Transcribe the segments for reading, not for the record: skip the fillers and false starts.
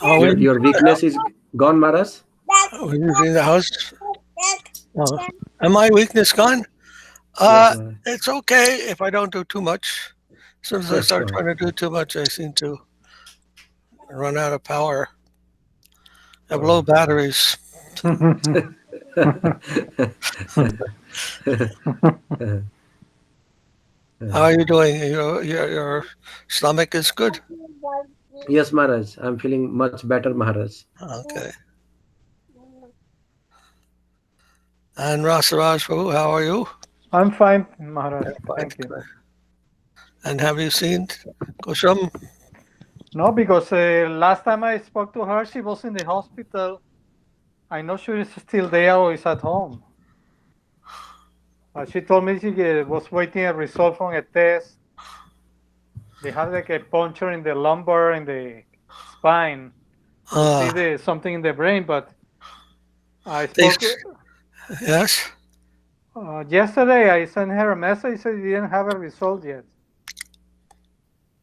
Are we Your weakness is gone, Maharaj? in the house? Oh. Am my weakness gone? Yes, Maharaj. It's okay if I don't do too much. As soon as I start Oh. trying to do too much, I seem to run out of power. I have low Oh. batteries. How are you doing? Your stomach is good? Yes, Maharaj. I'm feeling much better, Maharaj. Okay. And Rasaraj Prabhu, how are you? I'm fine, Maharaj. Fine. Thank you. And have you seen Kusham? No, because last time I spoke to her, she was in the hospital. I'm not sure she's still there or is at home. She told me she was waiting a result from a test. They had like a puncture in the lumbar and the spine to see something in the brain. But I They, spoke yes? yesterday. I sent her a message. Said she didn't have a result yet.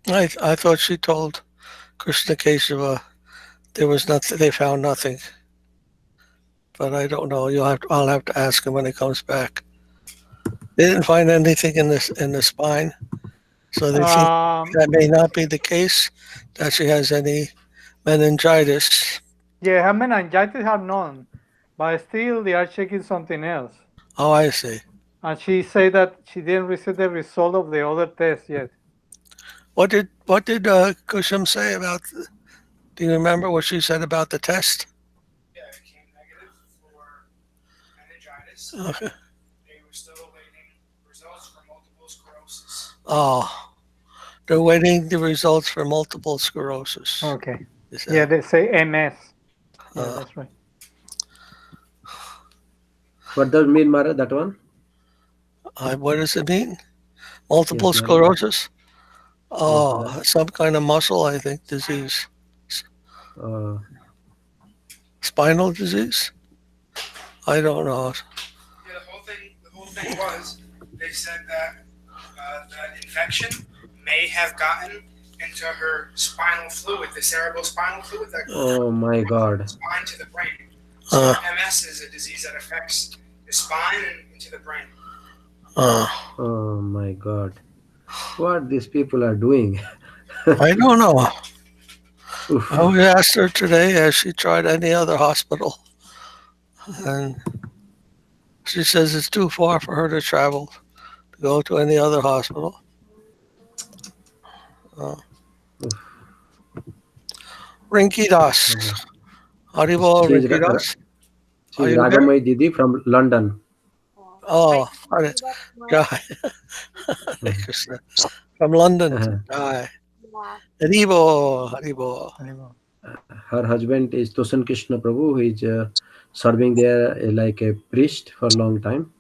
I thought she told Krishna Kesava there was nothing. They found nothing, but I don't know. I'll have to ask him when he comes back. They didn't find anything in the spine, so they think that may not be the case. That she has any meningitis. Yeah, her meningitis have none, but still they are checking something else. Oh, I see. And she said that she didn't receive the result of the other test yet. What did Kusham say about? Do you remember what she said about the test? Yeah, it came negative for meningitis. Okay. They were still awaiting results for multiple sclerosis. Oh, they're waiting the results for multiple sclerosis. Okay. Yeah, they say MS. Yeah, that's right. What does it mean, Maharaj, that one? What does it mean? Multiple Yes, Maharaj. sclerosis? Oh, Maharaj. some kind of muscle, I think, disease. Uh, Spinal disease? I don't know. Yeah, the whole thing was they said that the infection may have gotten into her spinal fluid, the cerebral spinal fluid that goes oh my from God. the spine to the brain. So MS is a disease that affects the spine and into the brain. Oh my God. What these people are doing? I don't know. Oof. I asked her today has she tried any other hospital, and she says it's too far for her to travel to go to any other hospital. Rinki Das. Haribo, She's, Rinki Das. Are you there? Ragamai Didi from London. Oh, Hare Jai. Hare Krishna. From London. Jai. Haribo, Haribo. Her husband is Tosan Krishna Prabhu, who is serving there like a priest for a long time.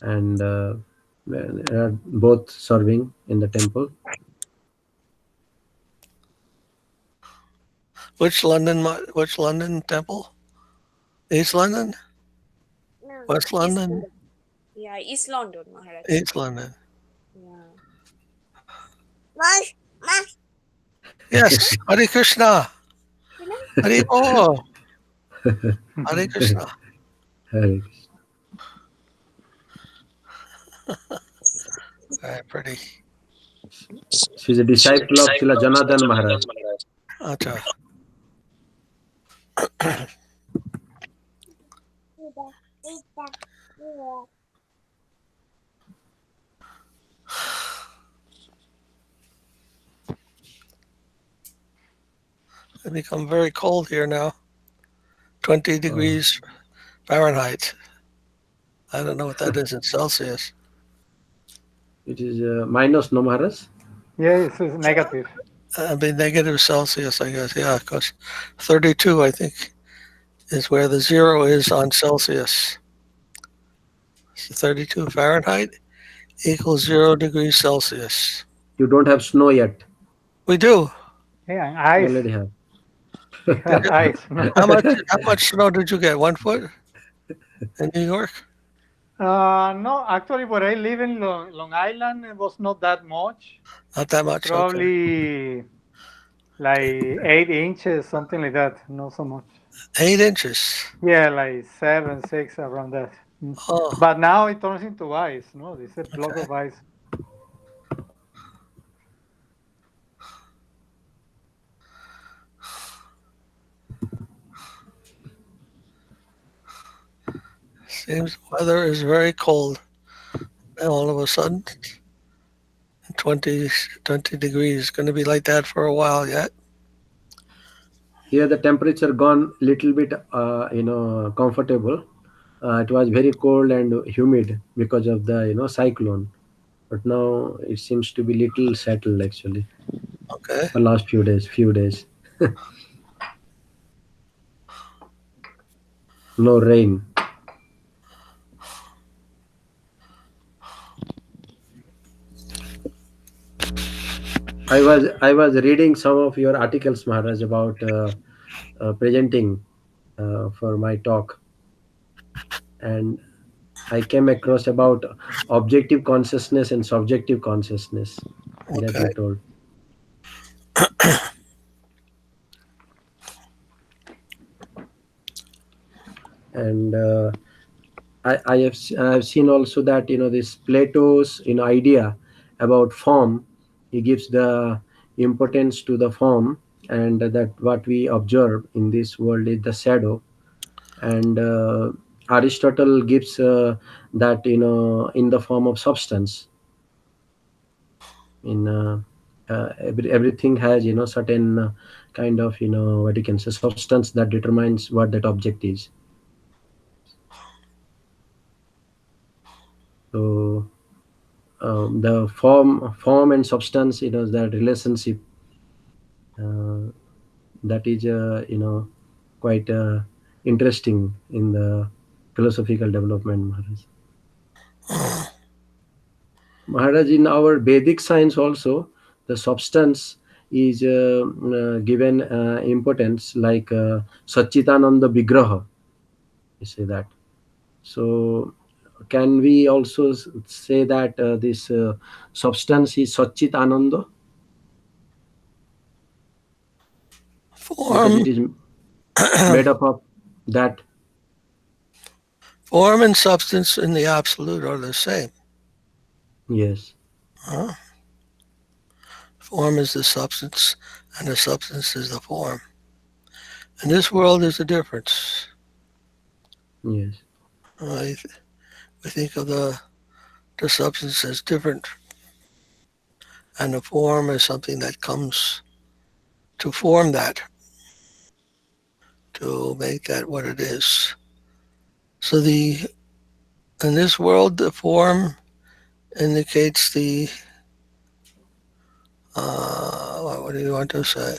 And they are both serving in the temple. Which London temple? East London? No, West London? Yeah, East London, Maharaj. East London. Yeah. Yes, Hare Krishna. Haribo. Hare Krishna. Hare Krishna. Very pretty. She's a disciple of Srila Janardhan Maharaj. Acha. It's become very cold here now. 20 degrees Fahrenheit. I don't know what that is in Celsius. It is minus, no Maharaj? Yes, it's negative. It'd be negative Celsius, I guess. Yeah, because 32, I think, is where the zero is on Celsius. So 32 Fahrenheit equals 0 degrees Celsius. You don't have snow yet. We do. Yeah, ice. You already have. Ice. How much snow did you get? 1 foot in New York? No, actually, where I live in Long Island, it was not that much. Not that much. Probably like 8 inches, something like that. Not so much. 8 inches. Yeah, like 7, 6, around that. Oh, But now it turns into ice. No, this is a block okay. of ice. Seems the weather is very cold. And all of a sudden, 20 degrees. Going to be like that for a while yet. Here the temperature gone little bit comfortable. It was very cold and humid because of the cyclone, but now it seems to be little settled actually Okay. for last few days. No rain. I was reading some of your articles, Maharaj, about presenting for my talk, and I came across about objective consciousness and subjective consciousness that Okay. you told. And I have seen also that this Plato's idea about form, he gives the importance to the form, and that what we observe in this world is the shadow. And Aristotle gives that in the form of substance. In everything has certain kind of what you can say substance that determines what that object is. So the form and substance, that relationship, uh, that is quite interesting in the philosophical development, Maharaj. In our Vedic science also, the substance is given importance, like sat-cit-ananda vigraha, you say that. So can we also say that this substance is sat-cit-ananda, because Form, it is made up of that? form and substance in the absolute are the same. Yes. Huh? Form is the substance, and the substance is the form. In this world, there's a difference. Yes. We think of the substance as different, and the form is something that comes to form that, to make that what it is. So in this world, the form indicates the what do you want to say?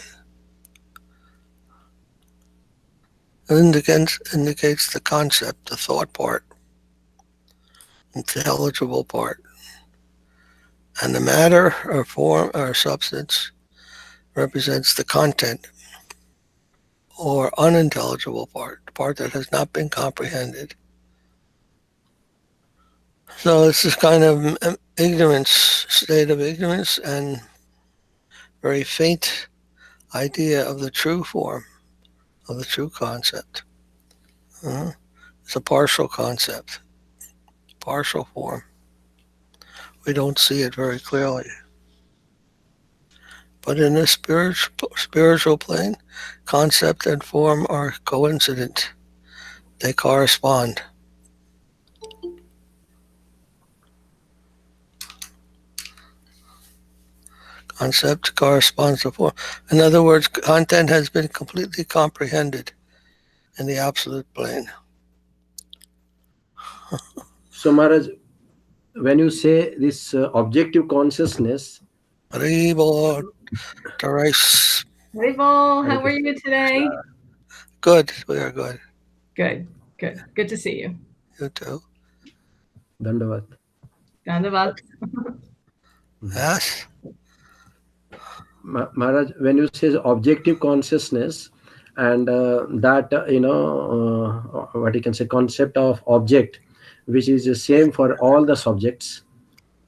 It indicates the concept, the thought part, intelligible part, and the matter or form or substance represents the content or unintelligible part, the part that has not been comprehended. So it's this kind of ignorance, state of ignorance, and very faint idea of the true form, of the true concept. It's a partial concept, partial form. We don't see it very clearly. But in the spiritual plane, concept and form are coincident. They correspond. Concept corresponds to form. In other words, content has been completely comprehended in the absolute plane. So Maharaj, when you say this objective consciousness, Haribol, Tarais. Haribol, how are you today? Good. We are good. Good, good. Good to see you. You too. Dandavat. Dandavat. Yes. Maharaj, when you say objective consciousness, and that what you can say concept of object, which is the same for all the subjects,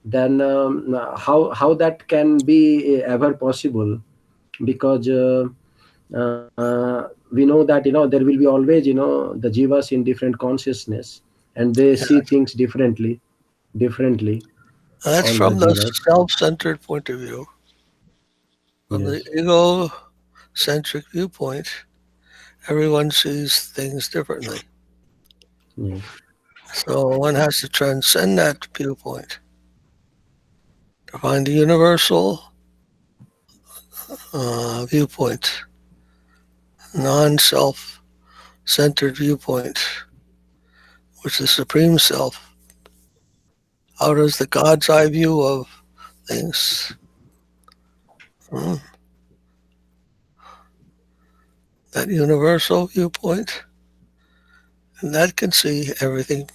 then how that can be ever possible because we know that there will be always the jivas in different consciousness, and they see things differently. That's All the from the jivas. self-centered point of view. From the Yes. egocentric viewpoint, everyone sees things differently. Yes. So one has to transcend that viewpoint to find the universal viewpoint, non-self-centered viewpoint, which is supreme self. How does the God's eye view of things? Hmm. That universal viewpoint, and that can see everything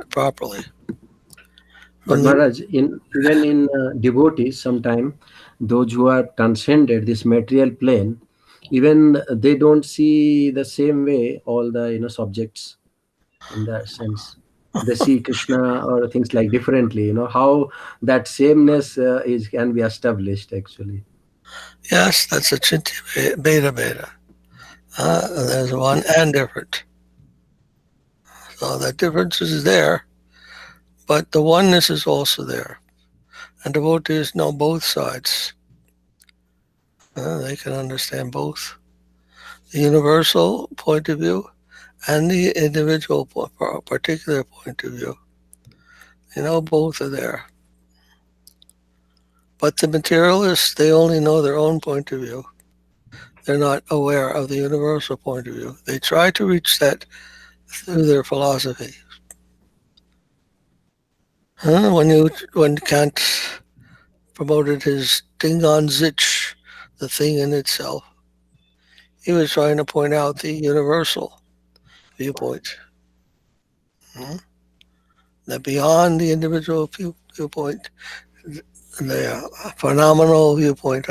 properly. But Maharaj, even in devotees, sometimes those who are transcended this material plane, even they don't see the same way all the subjects. In that sense, they see Krishna or things like differently. How that sameness is can be established actually. Yes, that's a Chinti Beta. There's one and different. So that difference is there, but the oneness is also there. And devotees know both sides. They can understand both the universal point of view and the individual particular point of view. Both are there. But the materialists, they only know their own point of view. They're not aware of the universal point of view. They try to reach that through their philosophy. When Kant promoted his Ding on Sich, the thing in itself, he was trying to point out the universal viewpoint. That beyond the individual viewpoint, the phenomenal viewpoint,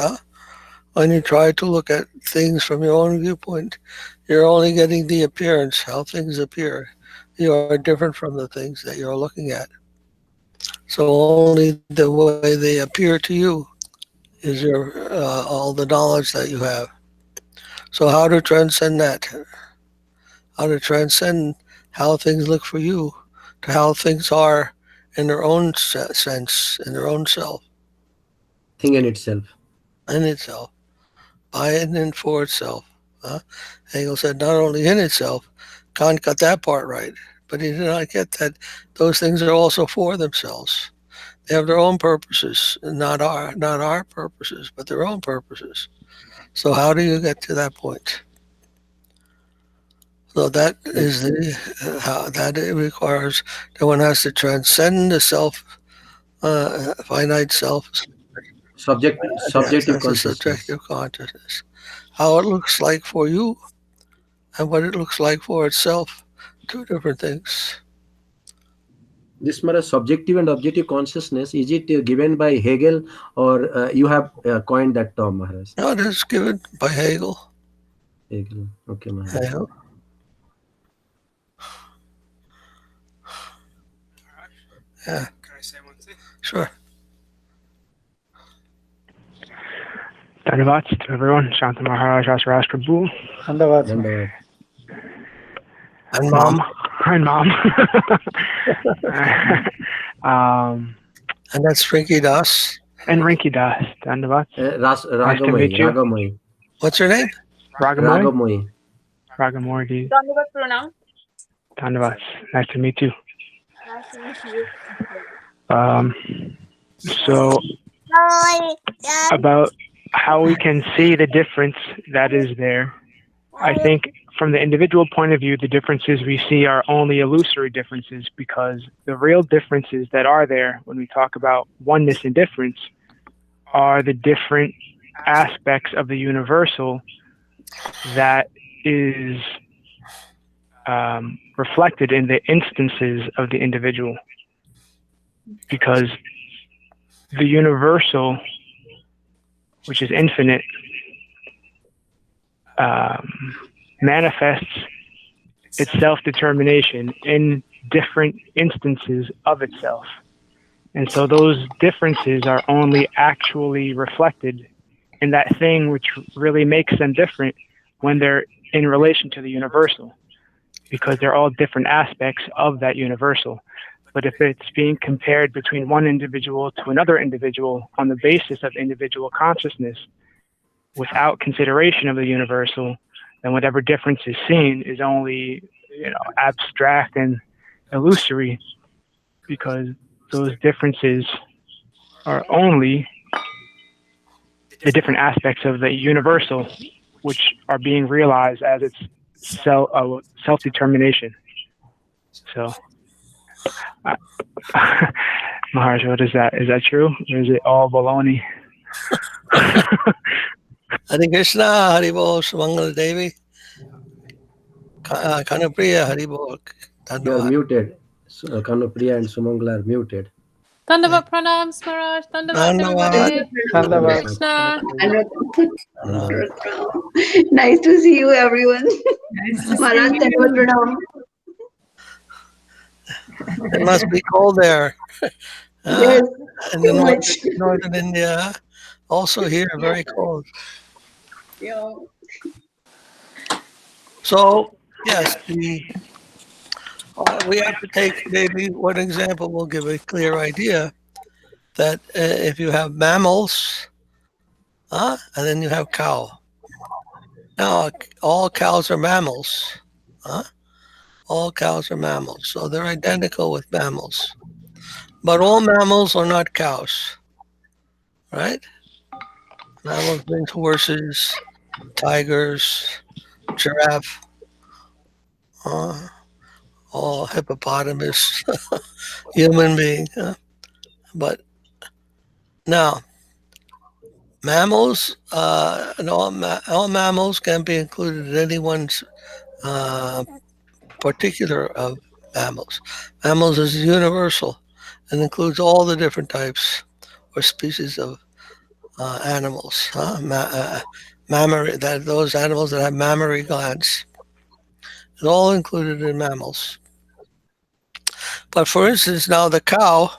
when you try to look at things from your own viewpoint, you're only getting the appearance, how things appear. You are different from the things that you're looking at. So only the way they appear to you is all the knowledge that you have. So how to transcend that? How to transcend how things look for you to how things are in their own sense, in their own self, Thing in itself. in itself, by it and for itself. Hegel said not only in itself, Kant got that part right, but he did not get that those things are also for themselves. They have their own purposes, not our purposes, but their own purposes. So how do you get to that point? So that is how that it requires that one has to transcend the self, finite self. Subjective That's a consciousness. subjective consciousness. How it looks like for you and what it looks like for itself, two different things. This Maharaj, subjective and objective consciousness, is it given by Hegel, or you have coined that term, Maharaj? No, it is given by Hegel. Hegel. Okay, Maharaj. Hegel. Yeah, Can I say one thing? sure. Dhanyavad to everyone. Shanta Maharaja Prabhu. Dandavad. And mom. And mom. And that's Rinki Das. And Rinki Das. Dhanyavad. Ragamoy. What's her name? Ragamoy. Ragamoy. Dhanyavad pronoun. Dhanyavad. Nice to meet you. Nice to meet you. So about how we can see the difference that is there. I think from the individual point of view, the differences we see are only illusory differences, because the real differences that are there when we talk about oneness and difference are the different aspects of the universal that is reflected in the instances of the individual. Because the universal, which is infinite, manifests its self-determination in different instances of itself. And so those differences are only actually reflected in that thing which really makes them different when they're in relation to the universal, because they're all different aspects of that universal. But if it's being compared between one individual to another individual on the basis of individual consciousness without consideration of the universal, then whatever difference is seen is only, abstract and illusory, because those differences are only the different aspects of the universal, which are being realized as its self-determination. So, Maharaj, what is that? Is that true? Or is it all baloney? Hare Krishna, Haribol, Sumangala Devi, Kanapriya, Haribol. You are muted. Kanupriya and Sumangala are muted. Dandavat pranams, Maharaj. Dandavat, everybody. Dandavat. Krishna. Nice to see you, everyone. Nice to see Maharaj, you. Dandavat pranam. It must be cold there. Yes, In too the much. northern India. Also here, very cold. Yeah. So, yes, we have to take maybe one example will give a clear idea that if you have mammals, and then you have cow. Now, all cows are mammals. All cows are mammals, so they're identical with mammals. But all mammals are not cows, right? Mammals means horses, tigers, giraffe, all hippopotamus, human being. But now, mammals, and all mammals can be included in anyone's particular of mammals. Mammals is universal and includes all the different types or species of animals. Mammary, that those animals that have mammary glands. It's all included in mammals. But for instance, now the cow,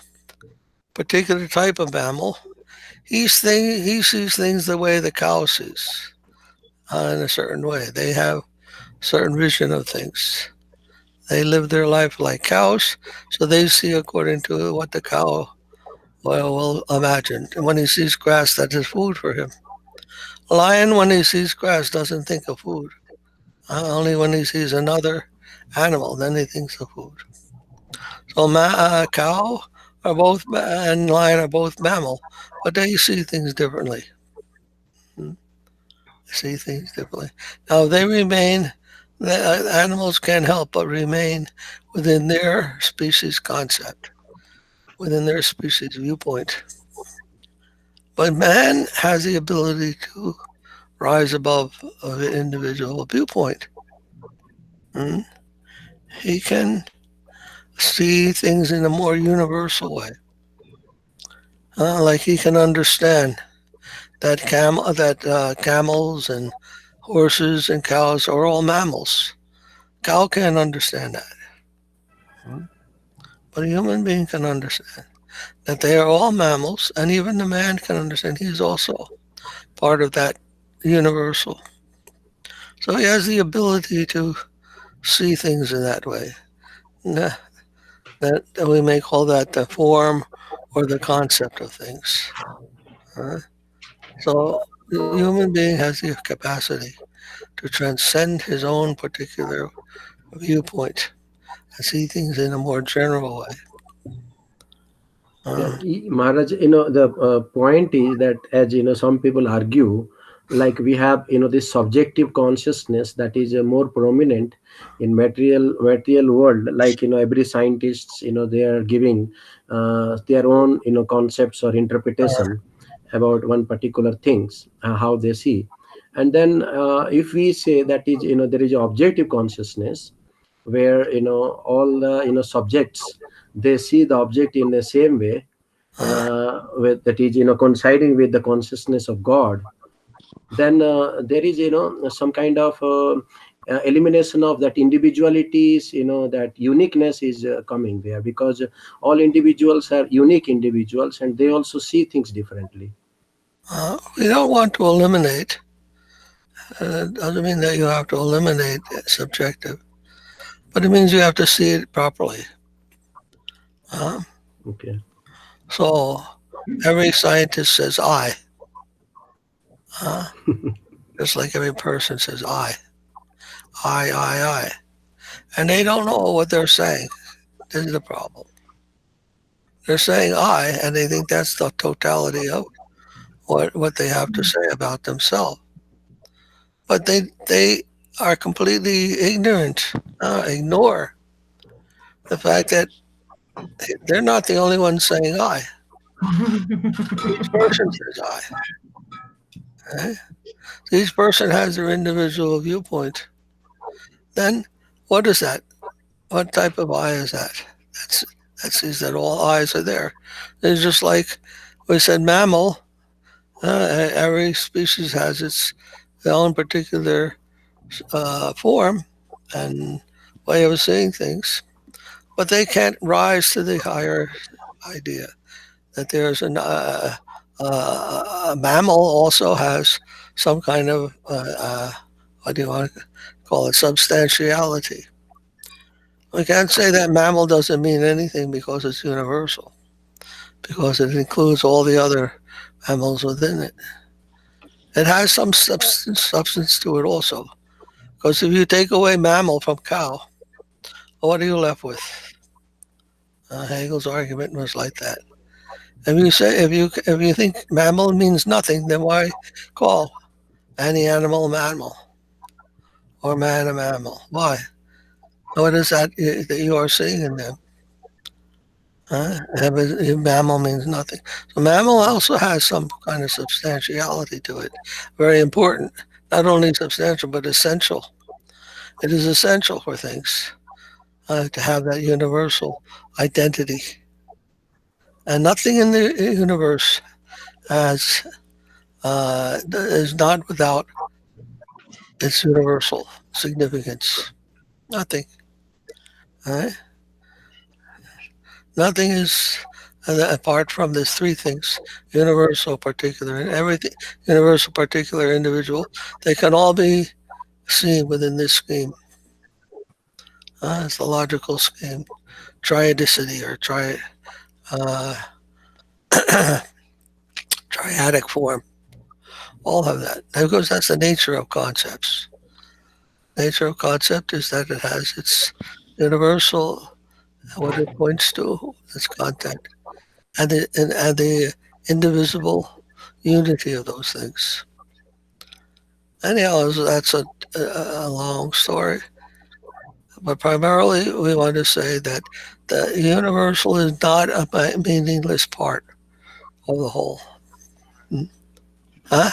particular type of mammal, he sees things the way the cow sees, in a certain way. They have certain vision of things. They live their life like cows, so they see according to what the cow will imagine. And when he sees grass, that is food for him. A lion, when he sees grass, doesn't think of food. Only when he sees another animal, then he thinks of food. So cow are both and lion are both mammal, but they see things differently. They see things differently. Now they remain. The animals can't help but remain within their species concept, within their species viewpoint. But man has the ability to rise above an individual viewpoint. He can see things in a more universal way. Like he can understand that camels and horses and cows are all mammals. Cow can't understand that. But a human being can understand that they are all mammals, and even the man can understand he's also part of that universal. So he has the ability to see things in that way. That we may call that the form or the concept of things. So the human being has the capacity to transcend his own particular viewpoint and see things in a more general way. Maharaj, the point is that, as some people argue, like we have this subjective consciousness that is more prominent in material world. Like every scientist, they are giving their own concepts or interpretation about one particular things, how they see. And then if we say that is there is objective consciousness where all the subjects, they see the object in the same way, with that is coinciding with the consciousness of God. Then there is some kind of elimination of that individualities, that uniqueness is coming there, because all individuals are unique individuals and they also see things differently. We don't want to eliminate. It doesn't mean that you have to eliminate subjective, but it means you have to see it properly. Okay. So every scientist says I, just like every person says I, and they don't know what they're saying. This is the problem. They're saying I, and they think that's the totality of what they have to say about themselves. But they are completely ignorant, ignore the fact that they're not the only ones saying I. Each person says I. Okay? So each person has their individual viewpoint. Then what is that? What type of I is that? That sees that all eyes are there. It's just like we said mammal. Every species has its own particular form and way of seeing things, but they can't rise to the higher idea that there's a mammal also has some kind of what do you want to call it, substantiality. We can't say that mammal doesn't mean anything because it's universal, because it includes all the other mammals within it. It has some substance to it also. Because if you take away mammal from cow, what are you left with? Hegel's argument was like that. If you think mammal means nothing, then why call any animal a mammal or man a mammal? Why? What is that you are seeing in them? Mammal means nothing. So mammal also has some kind of substantiality to it. Very important. Not only substantial, but essential. It is essential for things to have that universal identity. And nothing in the universe is not without its universal significance. Nothing. Right? Nothing is apart from these three things: universal, particular, and everything. Universal, particular, individual. They can all be seen within this scheme. It's the logical scheme, triadicity or triadic form. All have that because that's the nature of concepts. Nature of concept is that it has its universal, what it points to, its content, and the indivisible unity of those things. Anyhow, that's a long story. But primarily, we want to say that the universal is not a meaningless part of the whole. Huh?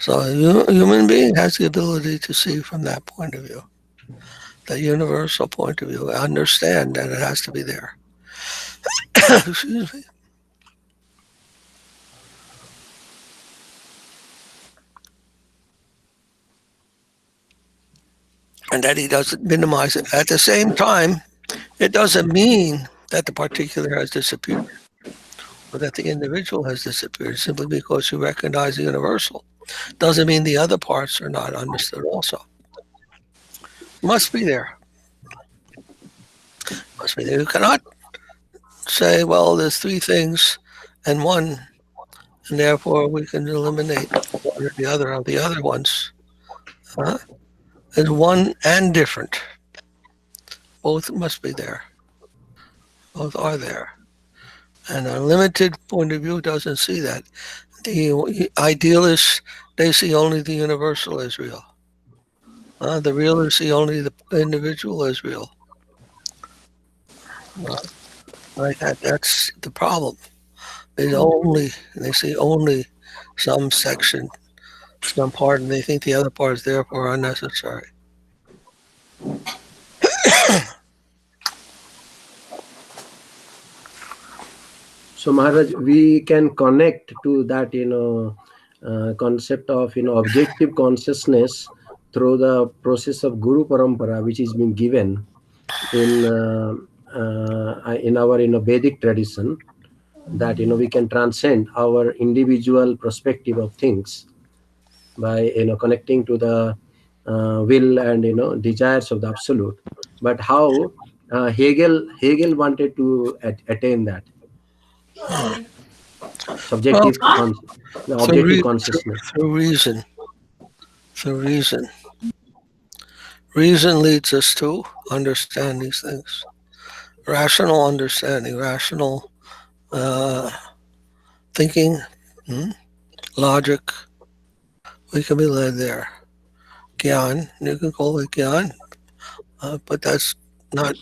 So a human being has the ability to see from that point of view, the universal point of view, understand that it has to be there. Excuse me. And that he doesn't minimize it. At the same time, it doesn't mean that the particular has disappeared or that the individual has disappeared simply because you recognize the universal. Doesn't mean the other parts are not understood also. Must be there. Must be there. You cannot say, well, there's three things and one, and therefore we can eliminate one or the other of the other ones. There's one and different. Both must be there. Both are there. And a limited point of view doesn't see that. The idealists, they see only the universal as real. The realists see only the individual as real. Like that's the problem. They see only some section, some part, and they think the other part is therefore unnecessary. So Maharaj, we can connect to that, concept of objective consciousness through the process of Guru Parampara, which is being given in our Vedic tradition, that we can transcend our individual perspective of things by connecting to the will and desires of the absolute. But how Hegel wanted to attain that Well, subjective the through, objective re- consciousness. through reason. Through reason. Reason leads us to understand these things. Rational understanding, rational thinking, logic, we can be led there. Gyan, you can call it Gyan, but that's not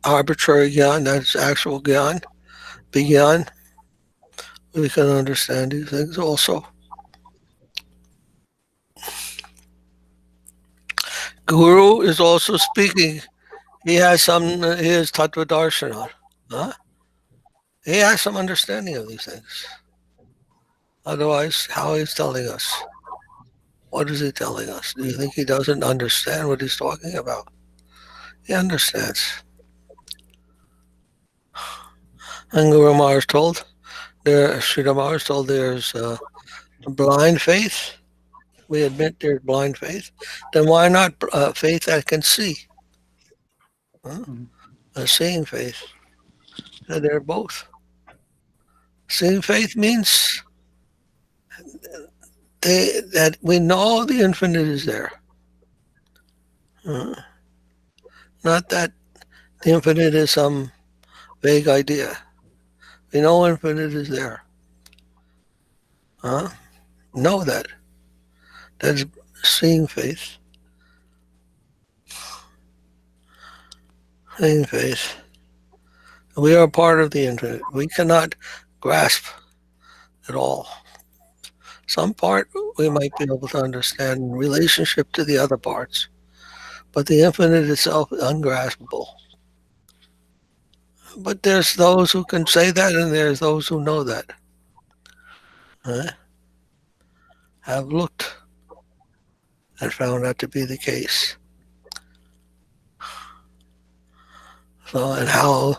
arbitrary Gyan, that's actual Gyan. Bigyan, we can understand these things also. Guru is also speaking. He has Tattva Darshana. Huh? He has some understanding of these things. Otherwise, how he's telling us? What is he telling us? Do you think he doesn't understand what he's talking about? He understands. And Guru Maharaj told, Sridhar Maharaj told there's blind faith. We admit there's blind faith. Then why not faith that can see? A seeing faith. So they're both. Seeing faith means that we know the infinite is there. Not that the infinite is some vague idea. We know infinite is there. Know that. That's seeing faith. Seeing faith. We are part of the infinite. We cannot grasp it all. Some part we might be able to understand in relationship to the other parts, but the infinite itself is ungraspable. But there's those who can say that, and there's those who know that. Have looked and found that to be the case. So, and how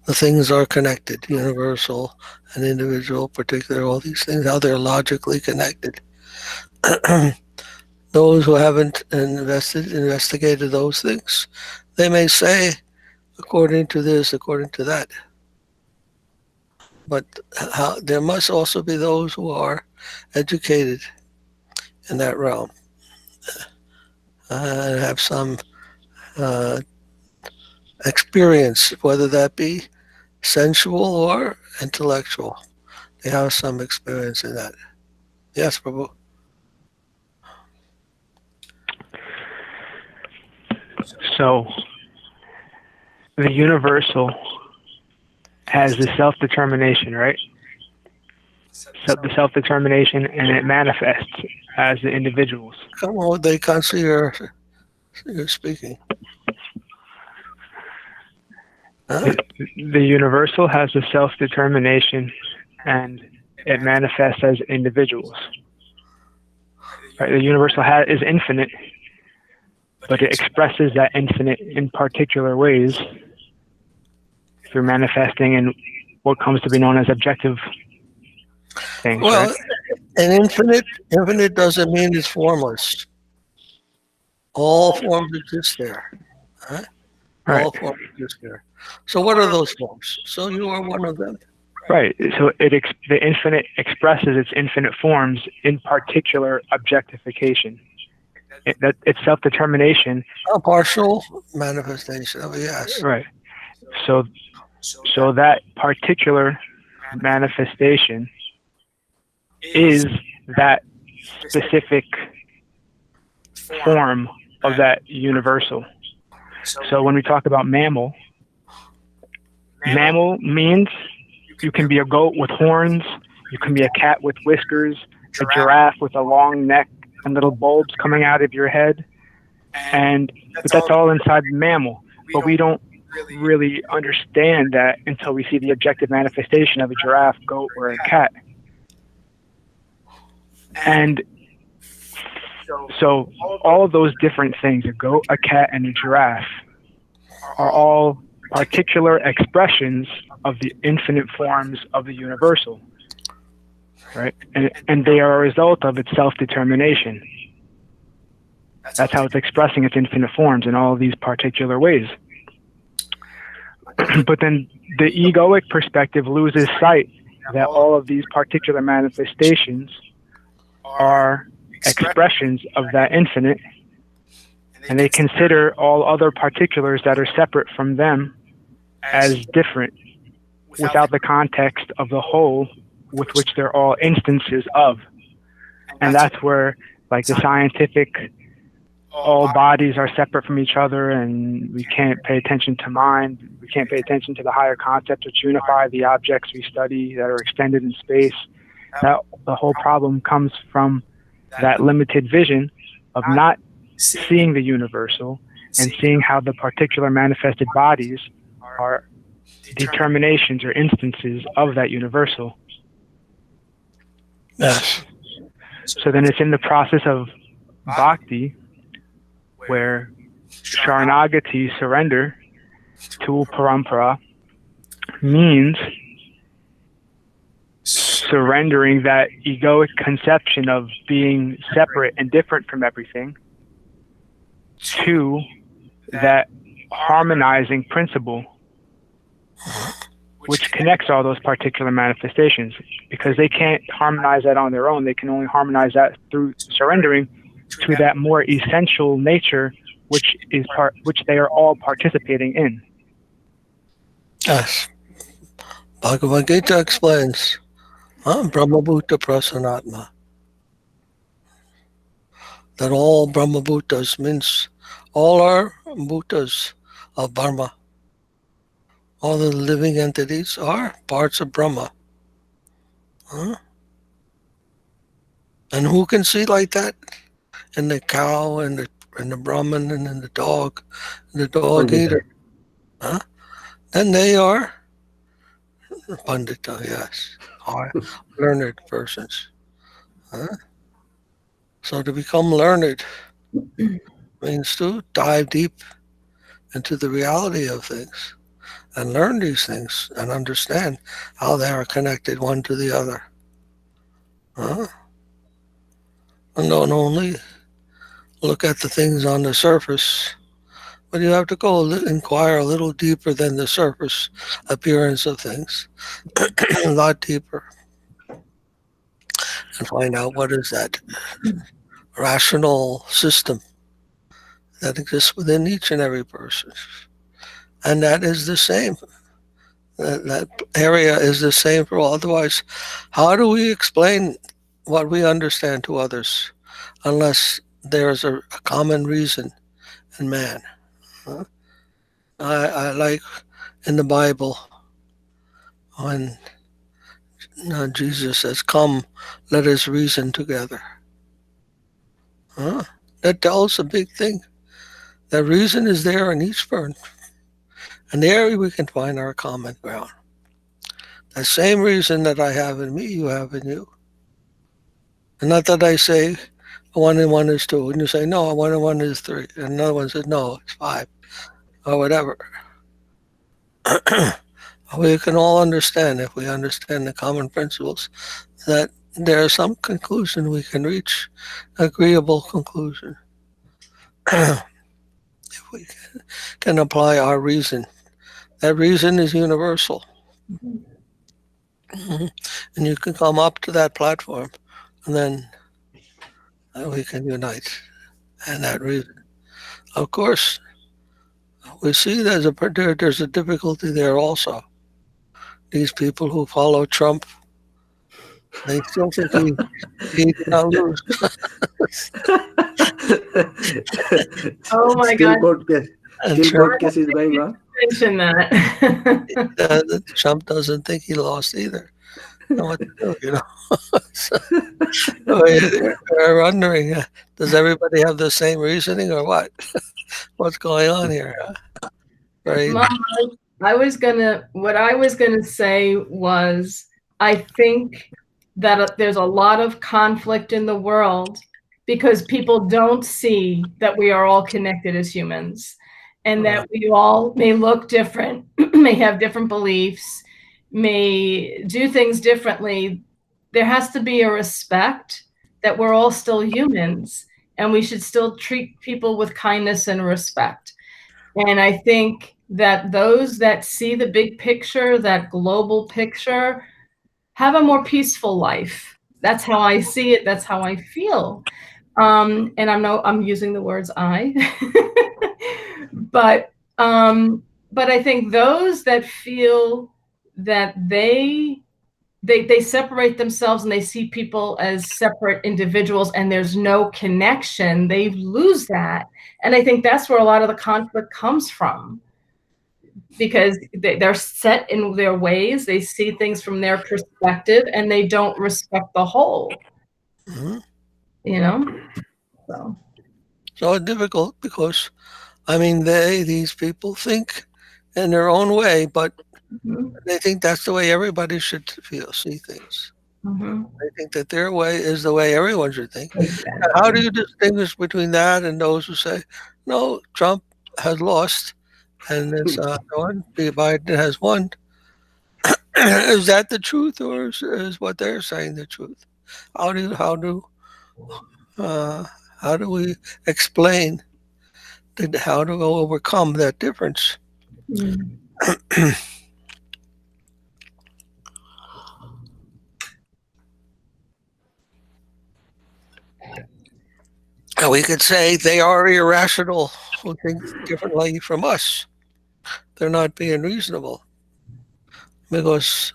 the things are connected, universal and individual, particular, all these things, how they're logically connected. Those who haven't investigated those things, they may say, according to this, according to that. But there must also be those who are educated in that realm and have some experience, whether that be sensual or intellectual. They have some experience in that. Yes, Prabhu. So the universal has the self-determination, right? So the self-determination, and it manifests as the individuals. Come on, they can't see you're speaking. Huh? The universal has the self-determination, and it manifests as individuals. Right? The universal is infinite, but it expresses that infinite in particular ways through manifesting in what comes to be known as objective things. Well, right? an infinite doesn't mean it's formless. All forms exist there. Huh? Right. All forms exist there. So what are those forms? So you are one of them. Right. So the infinite expresses its infinite forms in particular objectification. It's self-determination. A partial manifestation of it, yes. Right. So that particular manifestation is that specific form of that universal. So when we talk about mammal means you can be a goat with horns, you can be a cat with whiskers, a giraffe with a long neck and little bulbs coming out of your head, but that's all inside the mammal. But we don't really understand that until we see the objective manifestation of a giraffe, goat, or a cat. And so all of those different things, a goat, a cat, and a giraffe, are all particular expressions of the infinite forms of the universal, right? And they are a result of its self-determination. That's how it's expressing its infinite forms in all of these particular ways. But then the egoic perspective loses sight that all of these particular manifestations are expressions of that infinite, and they consider all other particulars that are separate from them as different, without the context of the whole with which they're all instances of. And that's where, like, the scientific, all bodies are separate from each other, and we can't pay attention to mind, we can't pay attention to the higher concepts which unify the objects we study that are extended in space. That the whole problem comes from that limited vision of not seeing the universal and seeing how the particular manifested bodies are determinations or instances of that universal. Yes. So then it's in the process of bhakti where Sharanagati, surrender to parampara, means surrendering that egoic conception of being separate and different from everything to that harmonizing principle which connects all those particular manifestations, because they can't harmonize that on their own. They can only harmonize that through surrendering to that more essential nature which they are all participating in. Yes. Bhagavad Gita explains, Brahmabhuta Prasanatma, that all Brahmabhutas means all are bhutas of Brahma. All the living entities are parts of Brahma. And who can see like that? In the cow, and the Brahman, and in the dog eater. Then they are Pandita, yes, are learned persons. So to become learned means to dive deep into the reality of things and learn these things and understand how they are connected one to the other. And don't only look at the things on the surface, but you have to go inquire a little deeper than the surface appearance of things, a lot deeper, and find out what is that rational system that exists within each and every person. And that is the same. That area is the same for all. Otherwise, how do we explain what we understand to others unless there's a common reason in man? I like in the Bible when Jesus says, "Come, let us reason together." That tells a big thing. That reason is there in each person. And there we can find our common ground. The same reason that I have in me, you have in you. And not that I say 1 and 1 is 2, and you say, no, 1 and 1 is 3, and another one says, no, it's 5, or whatever. We can all understand, if we understand the common principles, that there is some conclusion we can reach, agreeable conclusion. If we can apply our reason. That reason is universal. And you can come up to that platform, and then we can unite. And that reason. Of course, we see there's a difficulty there also. These people who follow Trump, they still think he cannot lose. Oh my Still God. court case is going on. Mention that. Trump doesn't think he lost either. Know what to do, you know. So, we're wondering, does everybody have the same reasoning or what? What's going on here? Right? Mom, what I was gonna say was, I think that there's a lot of conflict in the world because people don't see that we are all connected as humans, and that we all may look different, may have different beliefs, may do things differently. There has to be a respect that we're all still humans, and we should still treat people with kindness and respect. And I think that those that see the big picture, that global picture, have a more peaceful life. That's how I see it. That's how I feel. And I'm using the words I, but I think those that feel that they separate themselves and they see people as separate individuals and there's no connection, they lose that. And I think that's where a lot of the conflict comes from, because they're set in their ways, they see things from their perspective, and they don't respect the whole. You know? So it's difficult because, I mean, these people think in their own way, but they think that's the way everybody should see things. They think that their way is the way everyone should think. Exactly. How do you distinguish between that and those who say, no, Trump has lost and this one, Biden has won? Is that the truth, or is what they're saying the truth? How do we explain how to overcome that difference? And we could say they are irrational who think differently from us. They're not being reasonable because,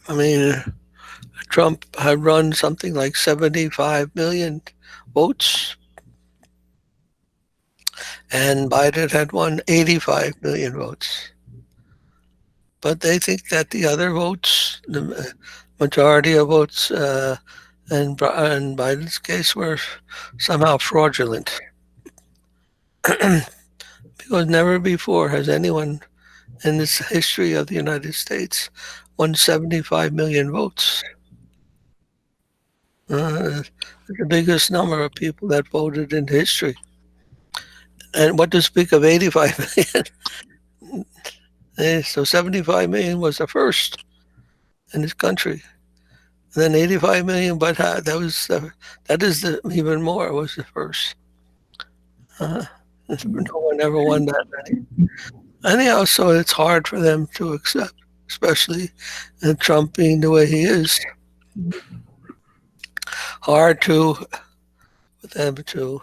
I mean, Trump had run something like 75 million votes, and Biden had won 85 million votes. But they think that the other votes, the majority of votes in Biden's case, were somehow fraudulent. Because never before has anyone in this history of the United States won 75 million votes. The biggest number of people that voted in history. And what to speak of 85 million? So 75 million was the first in this country. And then 85 million, but even more was the first. No one ever won that many. Anyhow, so it's hard for them to accept, especially Trump being the way he is. Hard for them to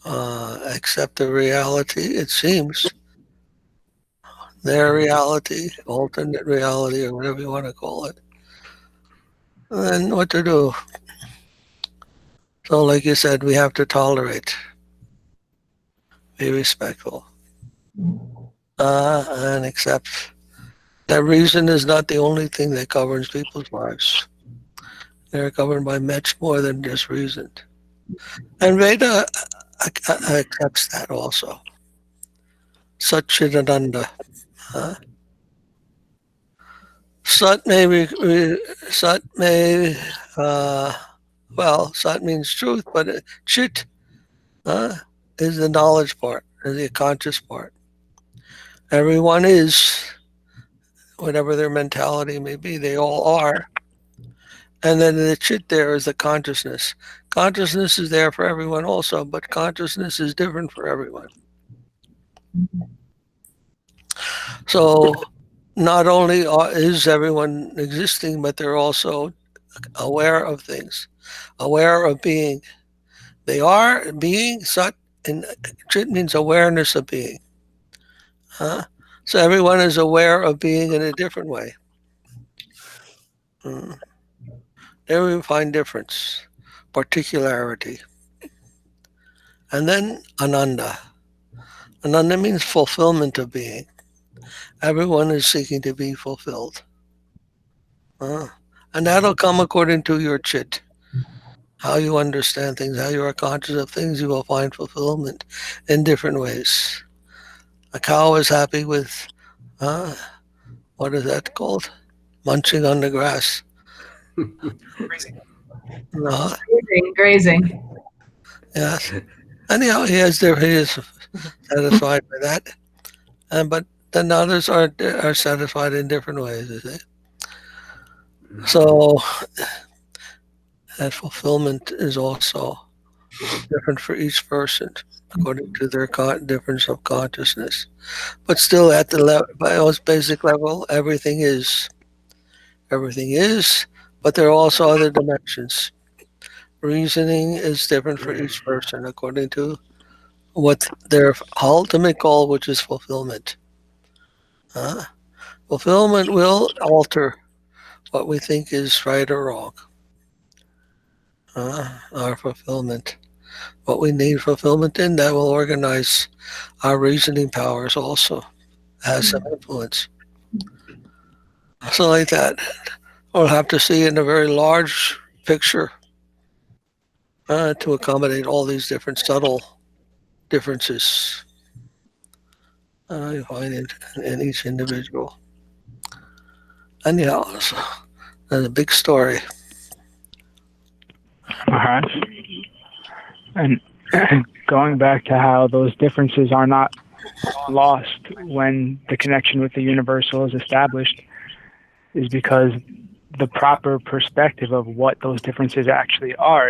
accept the reality, it seems. Their reality, alternate reality, or whatever you want to call it. And then what to do? So, like you said, we have to tolerate, be respectful, and accept that reason is not the only thing that governs people's lives. They're governed by much more than just reason. And Veda accepts that also. Sat-cit-ananda. Sat means truth, but chit is the knowledge part, or the conscious part. Everyone is, whatever their mentality may be, they all are. And then the chit there is the consciousness. Consciousness is there for everyone also, but consciousness is different for everyone. So not only is everyone existing, but they're also aware of things, aware of being. They are being, sat, and chit means awareness of being. So everyone is aware of being in a different way. There we find difference, particularity. And then ananda. Ananda means fulfillment of being. Everyone is seeking to be fulfilled. And that'll come according to your chit. How you understand things, how you are conscious of things, you will find fulfillment in different ways. A cow is happy with, what is that called? munching on the grass. Crazy. No, Grazing. yes. Anyhow, he is satisfied with that, but then others are satisfied in different ways. You see? So that fulfillment is also different for each person according to their difference of consciousness. But still, at the most basic level, everything is. Everything is, but there are also other dimensions. Reasoning is different for each person according to what their ultimate goal, which is fulfillment. Fulfillment will alter what we think is right or wrong. Our fulfillment. What we need fulfillment in, that will organize our reasoning powers also. Has some influence. So like that. We'll have to see in a very large picture to accommodate all these different subtle differences you find in each individual. Anyhow, that's a big story. All right. And going back to how those differences are not lost when the connection with the universal is established is because the proper perspective of what those differences actually are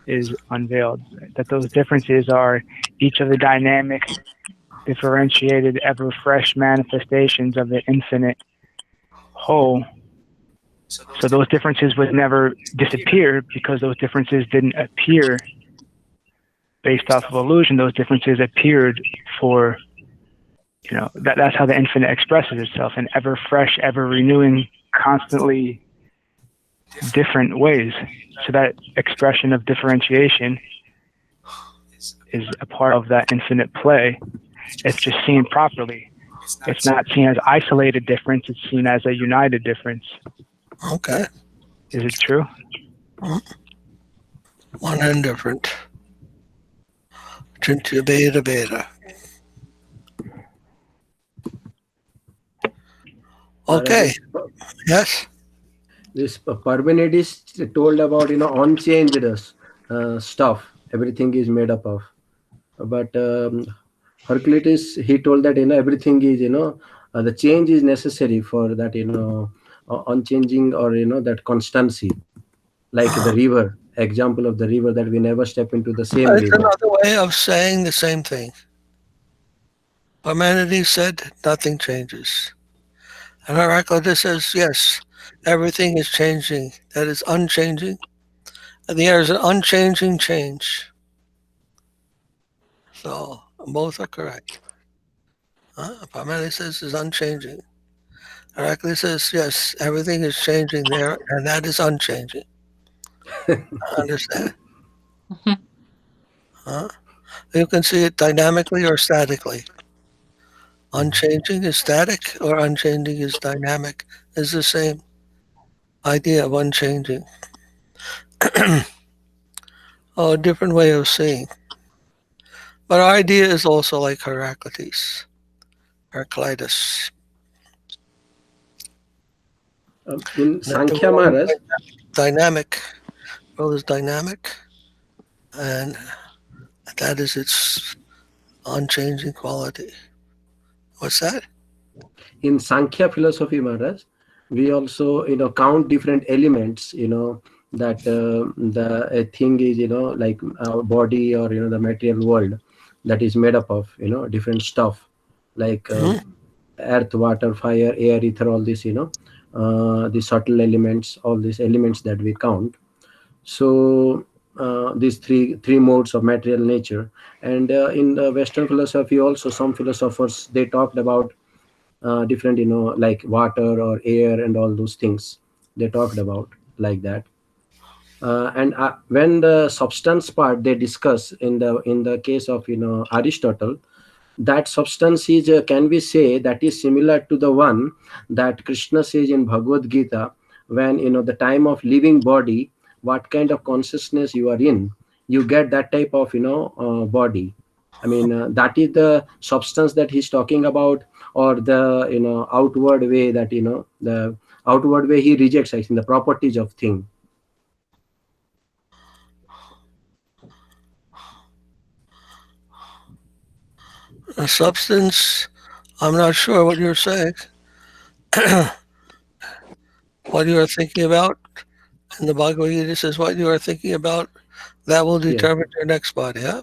is unveiled. That those differences are each of the dynamic, differentiated, ever fresh manifestations of the infinite whole. So those differences would never disappear because those differences didn't appear based off of illusion. Those differences appeared for, that's how the infinite expresses itself in ever fresh, ever renewing, constantly different ways. So that expression of differentiation is a part of that infinite play. It's just seen properly. It's not seen as isolated difference. It's seen as a united difference. Okay. Is it true? One and different. Chintu beta beta. Okay. Yes. This Parmenides told about unchanged stuff. Everything is made up of. But Hercules, he told that everything is the change is necessary for that unchanging or that constancy, like the river. Example of the river, that we never step into the same It's river. another way of saying the same thing. Parmenides said nothing changes. And Heraclitus says, yes, everything is changing. That is unchanging. And the air is an unchanging change. So both are correct. Parmenides says is unchanging. Heraclitus says, yes, everything is changing there, and that is unchanging. Understand? You can see it dynamically or statically. Unchanging is static, or unchanging is dynamic. Is the same idea of unchanging. A different way of seeing. But our idea is also like Heraclitus. In Sankhya Maharaj, dynamic. The world is dynamic, and that is its unchanging quality. What's that? In Sankhya philosophy, Maharaj, we also count different elements. That the thing is like our body or the material world that is made up of different stuff like earth, water, fire, air, ether, all this the subtle elements, all these elements that we count. So these three modes of material nature. And in the Western philosophy also, some philosophers, they talked about different like water or air and all those things they talked about like that. And when the substance part they discuss in the case of Aristotle, that substance is can we say that is similar to the one that Krishna says in Bhagavad Gita, when the time of living body, what kind of consciousness you are in, you get that type of body. I mean that is the substance that he's talking about, or the outward way that the outward way he rejects, I think, the properties of thing. A substance, I'm not sure what you're saying. What you are thinking about in the Bhagavad Gita says what you are thinking about, that will determine your next body, huh?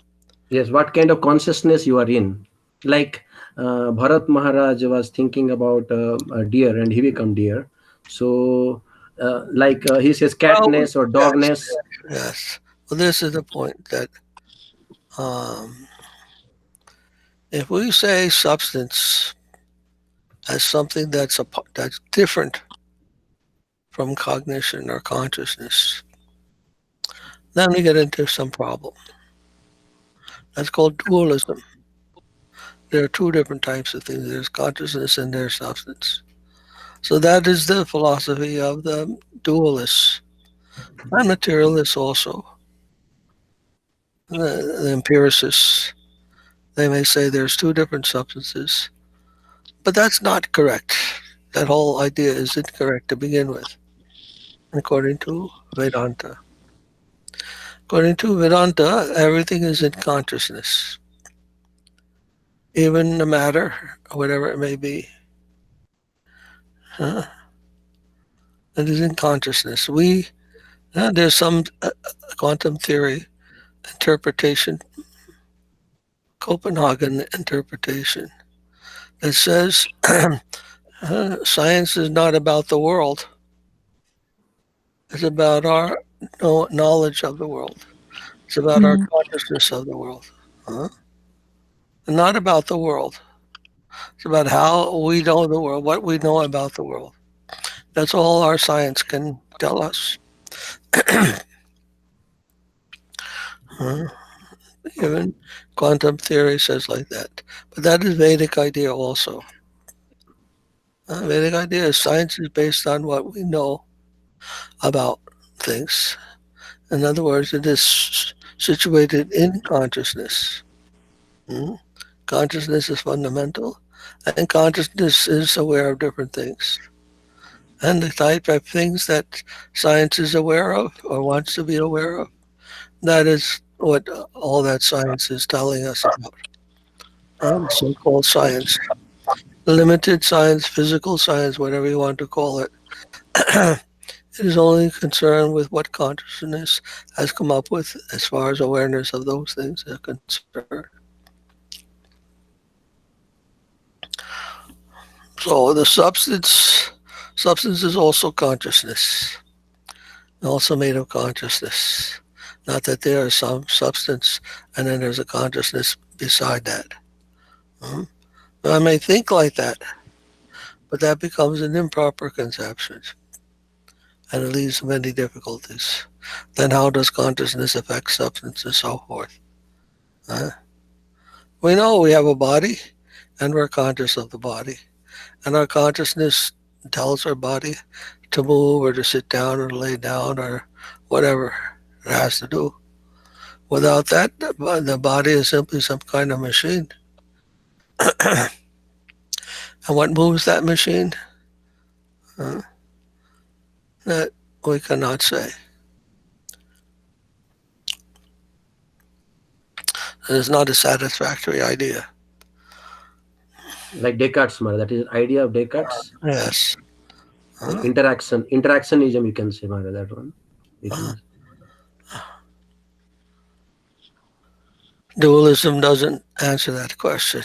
Yes, what kind of consciousness you are in. Like Bharat Maharaj was thinking about a deer and he become deer. So, he says Well, catness or yes, dogness. yes. Well, this is the point that um, if we say substance as something that's different from cognition or consciousness, then we get into some problem. That's called dualism. There are two different types of things. There's consciousness and there's substance. So that is the philosophy of the dualists and materialists also. The empiricists, they may say there's two different substances, but that's not correct. That whole idea is incorrect to begin with, according to Vedanta. According to Vedanta, everything is in consciousness, even the matter, whatever it may be. It is in consciousness. There's some quantum theory interpretation, Copenhagen interpretation, that says science is not about the world. It's about our knowledge of the world. It's about our consciousness of the world. Not about the world. It's about how we know the world, what we know about the world. That's all our science can tell us. Even quantum theory says like that. But that is Vedic idea also. Vedic idea is science is based on what we know about things. In other words, it is situated in consciousness. Consciousness is fundamental, and consciousness is aware of different things. And the type of things that science is aware of or wants to be aware of, that is what all that science is telling us about. So-called science, limited science, physical science, whatever you want to call it. It is only concerned with what consciousness has come up with as far as awareness of those things are concerned. So the substance is also consciousness, also made of consciousness. Not that there is some substance and then there's a consciousness beside that. I may think like that, but that becomes an improper conception, and it leads to many difficulties. Then how does consciousness affect substance and so forth? We know we have a body, and we're conscious of the body, and our consciousness tells our body to move or to sit down or lay down or whatever it has to do. Without that, the body is simply some kind of machine. And what moves that machine? That we cannot say. It is not a satisfactory idea. Like Descartes, Maharaj, that is idea of Descartes. Yes. Interactionism, you can say, Maharaj, that one. Dualism doesn't answer that question.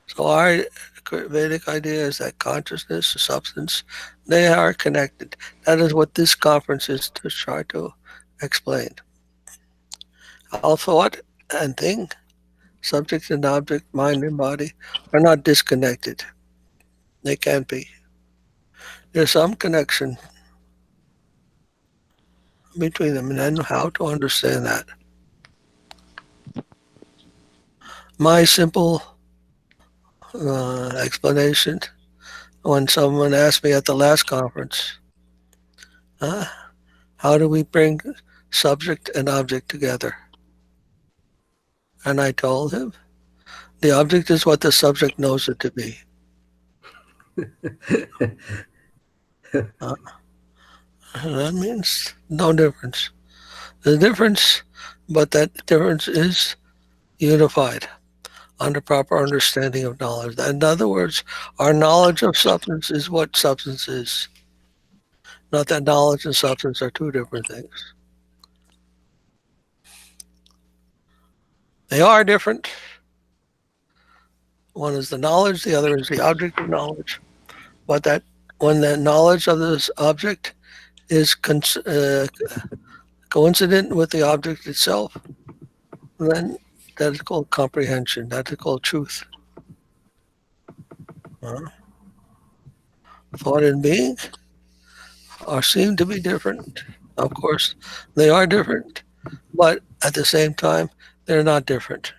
So our Vedic idea is that consciousness, substance, they are connected. That is what this conference is to try to explain. All thought and thing, subject and object, mind and body, are not disconnected. They can't be. There's some connection between them, and then how to understand that. My simple explanation, when someone asked me at the last conference, how do we bring subject and object together? And I told him, the object is what the subject knows it to be. That means no difference. There's a difference, but that difference is unified under proper understanding of knowledge. In other words, our knowledge of substance is what substance is. Not that knowledge and substance are two different things. They are different. One is the knowledge, the other is the object of knowledge. But that when the knowledge of this object is coincident with the object itself, then that is called comprehension. That is called truth. Thought and being are seen to be different. Of course, they are different, but at the same time, they're not different.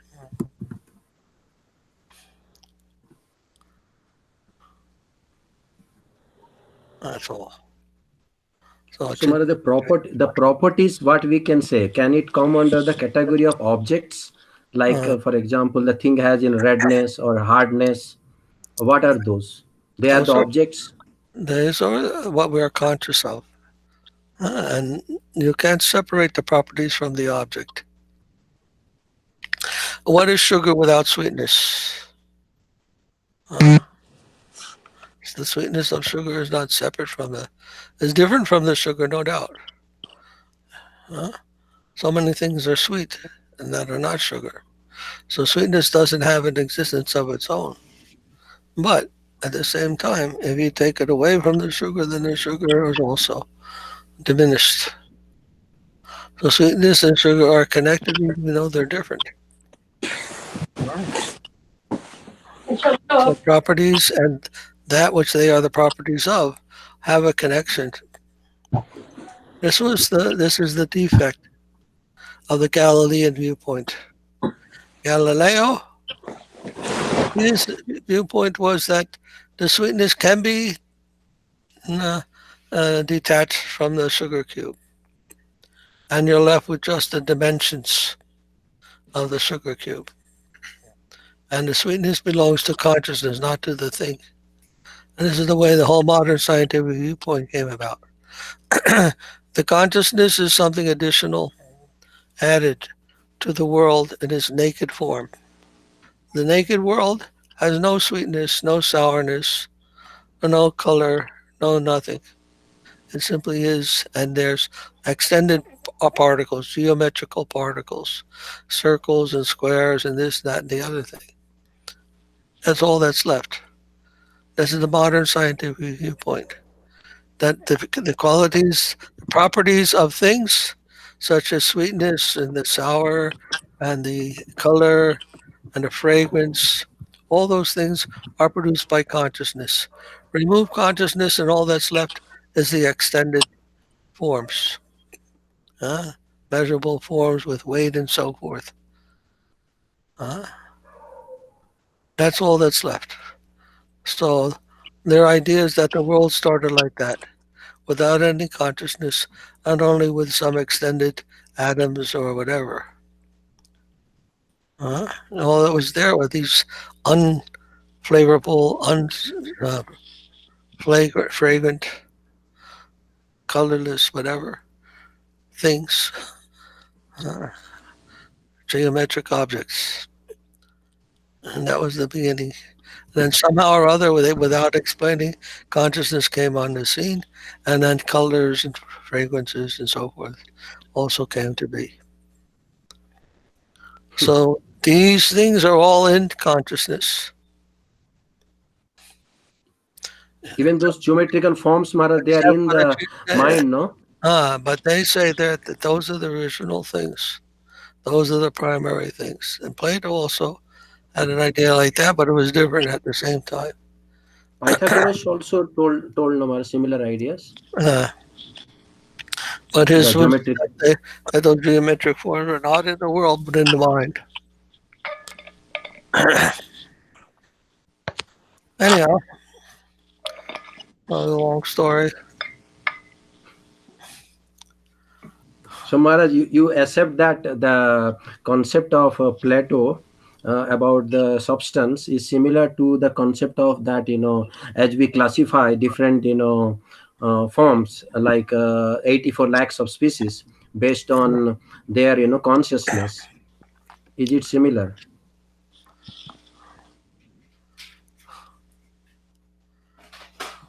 That's all. So, Maharaj, the properties, what we can say, can it come under the category of objects? Like, for example, the thing has in redness or hardness. What are those? They are the objects. These are what we are conscious of. And you can't separate the properties from the object. What is sugar without sweetness? The sweetness of sugar is not separate from is different from the sugar, no doubt. So many things are sweet and that are not sugar. So sweetness doesn't have an existence of its own. But at the same time, if you take it away from the sugar, then the sugar is also diminished. So sweetness and sugar are connected even though they're different. So properties and that which they are the properties of have a connection. This is the defect of the Galilean viewpoint. Galileo, his viewpoint was that the sweetness can be detached from the sugar cube, and you're left with just the dimensions of the sugar cube. And the sweetness belongs to consciousness, not to the thing. And this is the way the whole modern scientific viewpoint came about. The consciousness is something additional added to the world in its naked form. The naked world has no sweetness, no sourness, no color, no nothing. It simply is, and there's extended particles, geometrical particles, circles and squares and this, that, and the other thing. That's all that's left. This is the modern scientific viewpoint. That the qualities, the properties of things, such as sweetness and the sour and the color and the fragrance, all those things are produced by consciousness. Remove consciousness and all that's left is the extended forms, measurable forms with weight and so forth. That's all that's left. So their idea is that the world started like that, without any consciousness, and only with some extended atoms or whatever. All that was there were these unflavorable, fragrant, colorless, whatever things, geometric objects. And that was the beginning. Then somehow or other, without explaining, consciousness came on the scene, and then colors and fragrances and so forth also came to be. So these things are all in consciousness. Even those geometrical forms, Maharaj, they are in the mind, no? But they say that those are the original things. Those are the primary things. And Plato also had an idea like that, but it was different at the same time. Pythagoras also told no, similar ideas. But his was that those geometric forms are not in the world, but in the mind. Anyhow, a long story. So Maharaj, you accept that the concept of Plato about the substance is similar to the concept of that, as we classify different, forms, like 84 lakhs of species based on their, consciousness. Is it similar?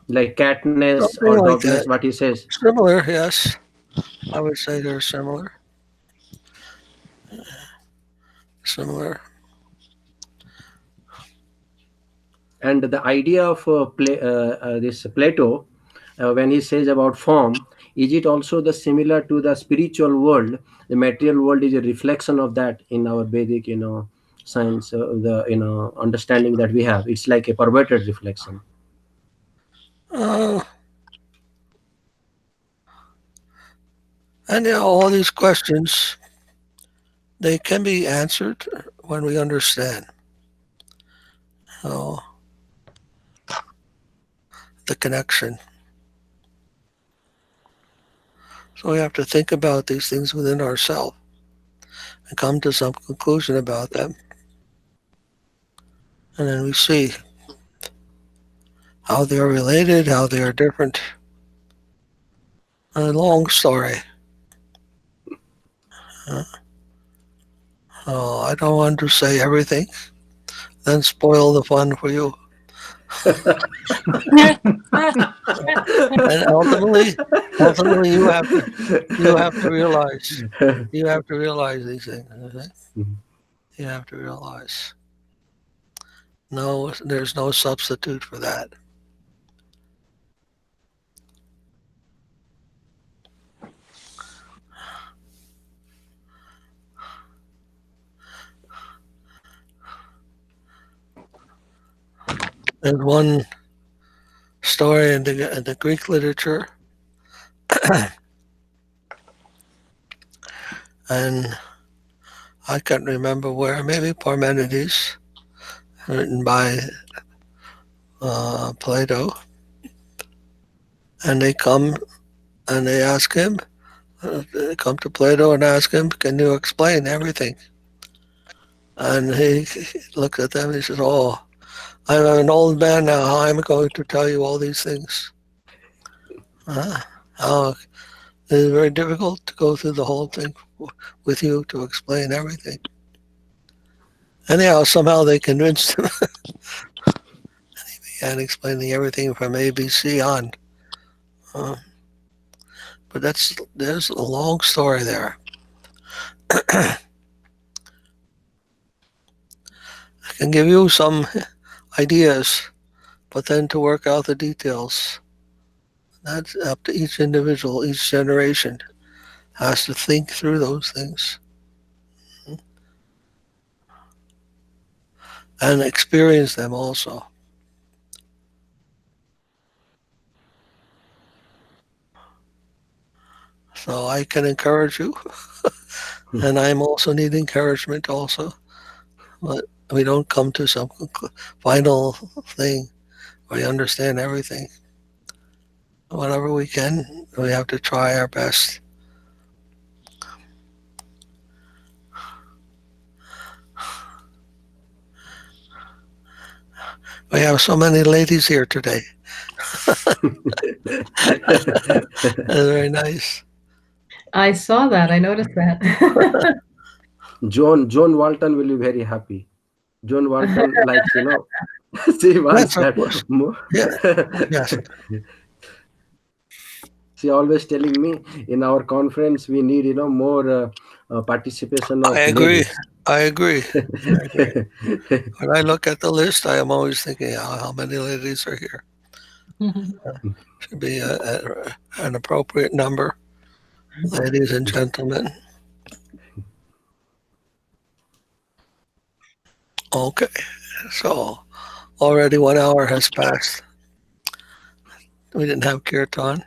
Like catness or Something like dogness, that. what he says. Similar, yes. I would say they're similar. Similar. And the idea of this Plato, when he says about form, is it also the similar to the spiritual world? The material world is a reflection of that in our Vedic, science, the understanding that we have. It's like a perverted reflection. And all these questions, they can be answered when we understand. So, the connection. So we have to think about these things within ourselves and come to some conclusion about them. And then we see how they are related, how they are different. A long story. Oh, I don't want to say everything, then spoil the fun for you. And ultimately, you have to realize these things. Okay? You have to realize. No, there's no substitute for that. There's one story in the Greek literature, and I can't remember where, maybe Parmenides, written by Plato, and they come and they ask him, they come to Plato and ask him, can you explain everything? And he looks at them and he says, oh, I'm an old man now, how am I going to tell you all these things? How it is very difficult to go through the whole thing with you to explain everything. Anyhow, somehow they convinced him. And he began explaining everything from ABC on. But there's a long story there. I can give you some ideas, but then to work out the details, that's up to each individual, each generation has to think through those things and experience them also. So I can encourage you, and I'm also need encouragement also. But we don't come to some final thing where we understand everything. Whatever we can, we have to try our best. We have so many ladies here today. That's very nice. I saw that. I noticed that. John Walton will be very happy. John Walton likes, she wants Yes, of that course. more. Yeah. Yes. She always telling me in our conference we need, more participation of I agree. ladies. I agree. When I look at the list, I am always thinking how many ladies are here. Should be an appropriate number, ladies and gentlemen. Okay, so already 1 hour has passed. We didn't have kirtan.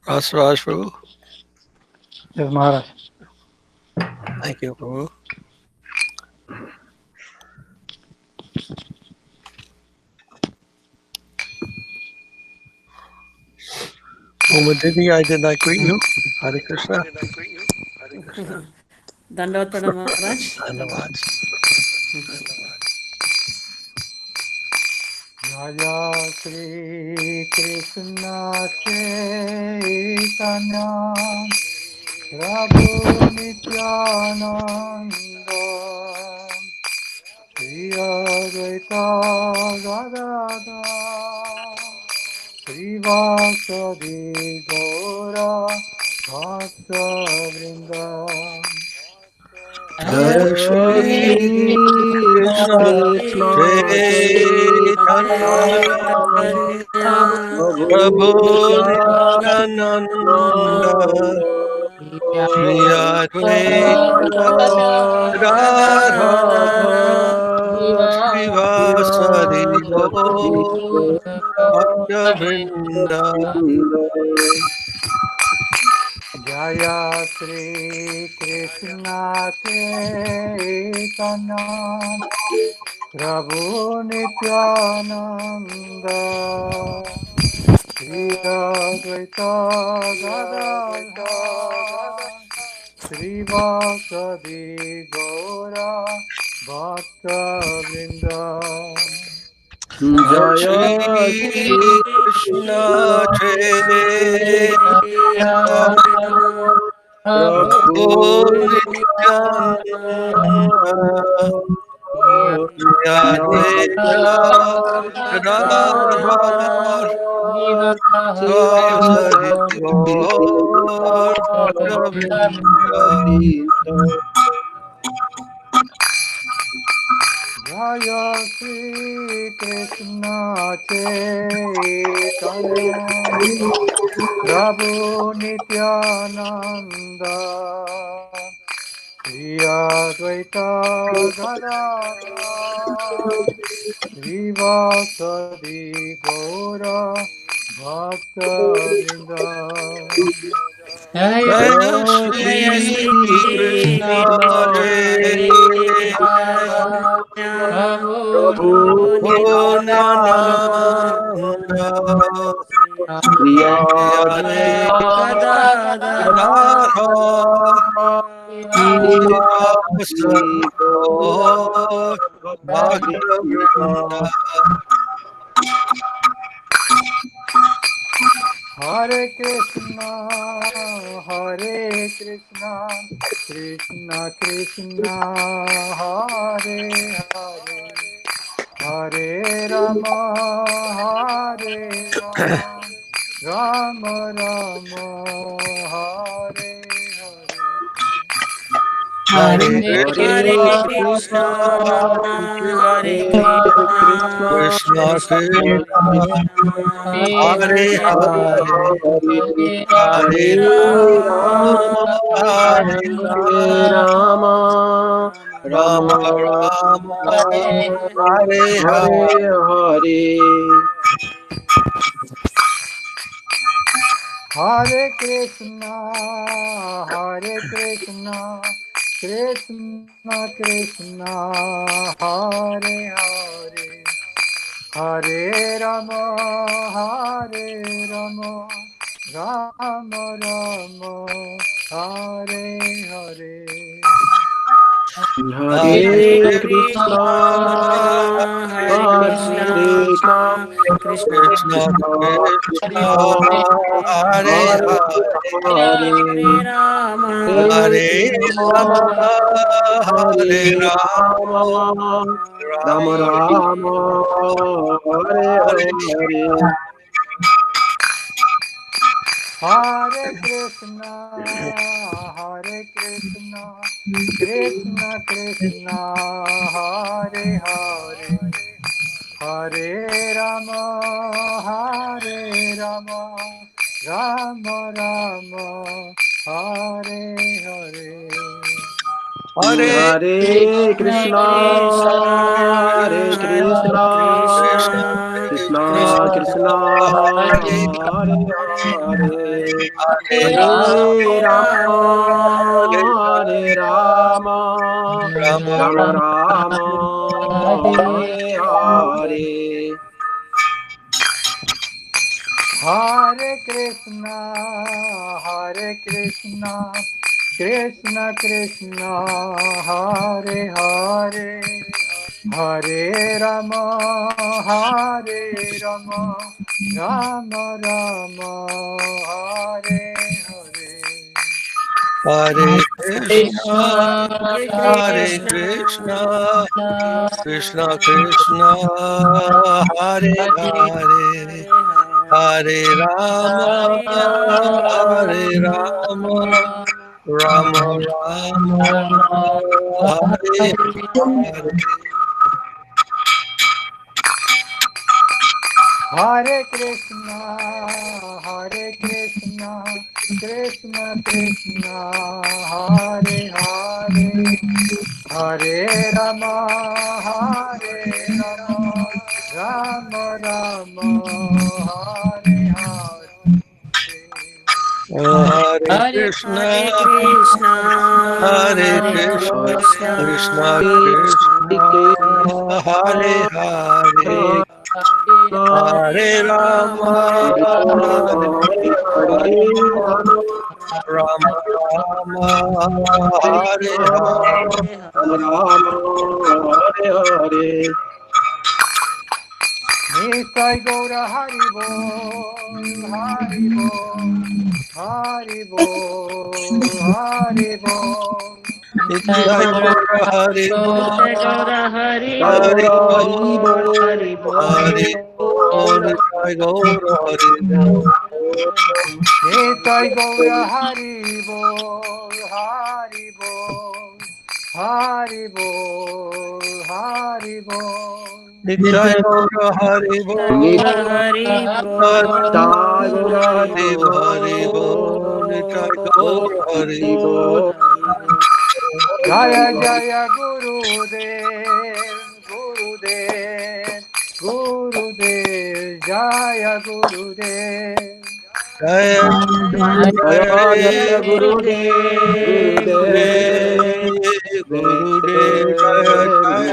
Rasraj Prabhu. Yes, Maharaj. Thank you, Prabhu. Umadidi, I did not greet you. Hare Krishna. Dandavat Pranam Maharaj. Dhanyavad. Jaya Shri Krishna Chaitanya Prabhu Nityananda Shri Advaita Gadada Shri Vasadi Gaura Bhakta Vrinda Jai Shri Krishna Chaitanya Prabhu Nityananda Shri Advaita Radha Srivasadi Gaur Bhakta Vrinda. Jaya Shri Krishna Chaitanya Prabhu Nityananda Shri Advaita Gadadha Shri Vasadi Gaura Bhakta Vrinda. Jai Jaya Shri Krishna Chaitanya Prabhu Prabhu Nityananda Shri Advaita Radha Srivasadi Gaur Bhakta Vrinda. Jaya Shri Krishna Chaitanya Prabhu Nityananda Shri Advaita Gadadha Shri Vasadi Gaura Bhakta Vrinda. Jai Shri Krishna Chaitanya Prabhu Prabhu Nityananda Nityananda Shri Shri Advaita Radha Srivasadi Gaur Bhakta Vrinda. Hare Krishna, Hare Krishna, Krishna Krishna, Hare Hare, Hare Rama, Hare Rama, Rama Rama, Hare Hare. Hare Hare Krishna, Krishna, Krishna Krishna Krishna Krishna, Hare Hare Hare, Hare Hare Rama, Rama, Hare Hare Rama, Rama, Rama Rama Rama, Hare Hare Hare. Hare. Hare Krishna, Hare Krishna, Krishna Krishna, Hare Hare, Hare Rama, Hare Rama, Rama Rama, Hare Hare. Hare Krishna, Hare Krishna, Krishna Krishna Krishna, Krishna, Hare Hare Hare, Hare, Hare Hare Rama, Rama, Hare Hare Rama, Rama, Rama Rama Rama, Hare Hare Hare. Hare Krishna, Hare Krishna, Krishna Krishna, Hare Hare, Hare Rama, Hare Rama, Rama Rama, Hare Hare. Hare Hare Krishna, Hare Krishna, Krishna Krishna Krishna, Krishna, Hare Hare Hare, Hare Hare Rama, Rama, Hare Hare Rama, Rama Rama Rama, Rama, Hare Hare. Hare Krishna, Hare Krishna, Krishna Krishna, Hare Hare, Hare Rama, Hare Rama, Rama Rama, Hare Hare. Hare Krishna, Hare Krishna, Krishna, Krishna Krishna Krishna, Hare Hare, Hare Rama, Hare Rama, Rama Rama, Hare Hare. Hare Krishna, Krishna Krishna, Hare Hare, Hare Rama, Rama Rama, Hare Hare. Hare Hare Krishna, Krishna, Hare Hare Krishna, Krishna, Krishna Krishna Krishna, Hare Hare, Hare Rama, Hare Rama, Rama Rama, Hare Hare. Nitai Gaura Hari Bol, Hari Bol, Hari Bol, Hari Bol. Nitai Gaura Hari Bol, Hari Bol, Hari Bol, Nitai Gaura Hari Bol. Nitai Gaura Hari Bol, Hari Bol, Hari Bol, Hari Bol. Nitai Gaura Hari Bol, Hari Bol, Hari Bol, Nitai Gaura Hari Bol. Jaya Jaya Gurudev, Gurudev, Gurudev, Jaya Gurudev. Jaya Jaya Gurudev, Gurudev, Jaya Jaya.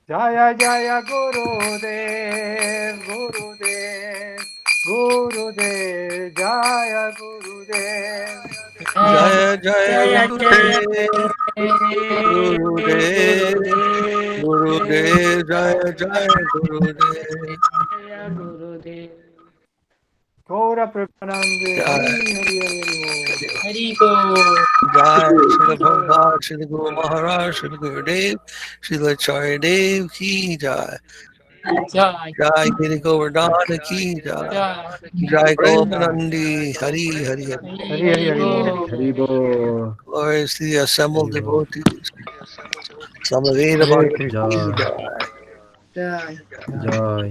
Jaya Jaya Gurudev, Gurudev, Gurudev, Jaya Gurudev. Jaya Jaya Gurudev, Gurudev, Gurudev, Jaya Jaya Gurudev. Gaura Premanande, Jaya Hari Hari Hari Jaya Srila Prabhupada, Srila Guru Maharaj, Srila Gurudev, Srila Acharya Dev Ki Jai. Jai Giri Govardhana Ki Jai. Jai Gopanandi, Hari Hari Hari. Hari Hari Hari Haribo. Glorious to the assembled Haribo. devotees. Samaveda Hare Bhagavati Ki Jai. Joy.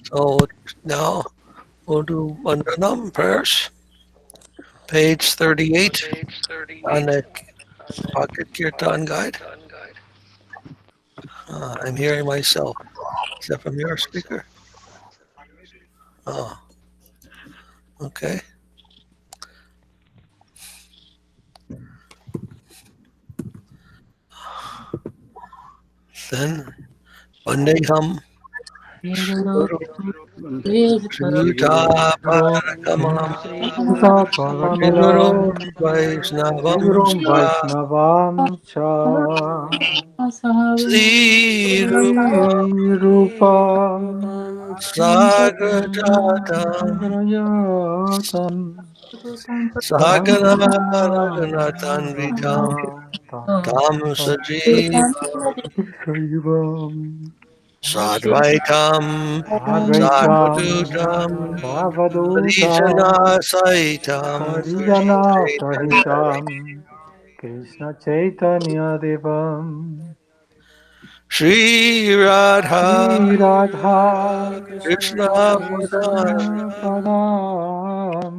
So now we'll do Vandanam prayers. Page 38 on the Pocket Kirtan Guide. I'm hearing myself. Is that from your speaker? Oh, okay. Then Vandeham Guru Srita Parakamam Guru Parakaram, Vaishnavam Sigurum Cha Vaishnavam Cha, Sri Rupam Sri Rupam, Sagrajatam Sagrajatam, Sagana Raghunathan Sagrana, Vitam Tam Sajiv Shivam, Sadvaitam Advaitam, Sadvadutam Savadutam, Harijana Saitam Harijana Krishna Chaitanya Sahitam, Krishna Chaitanya Devam, Shri Radha Shri Radha, Krishna Padam Krishna Padam,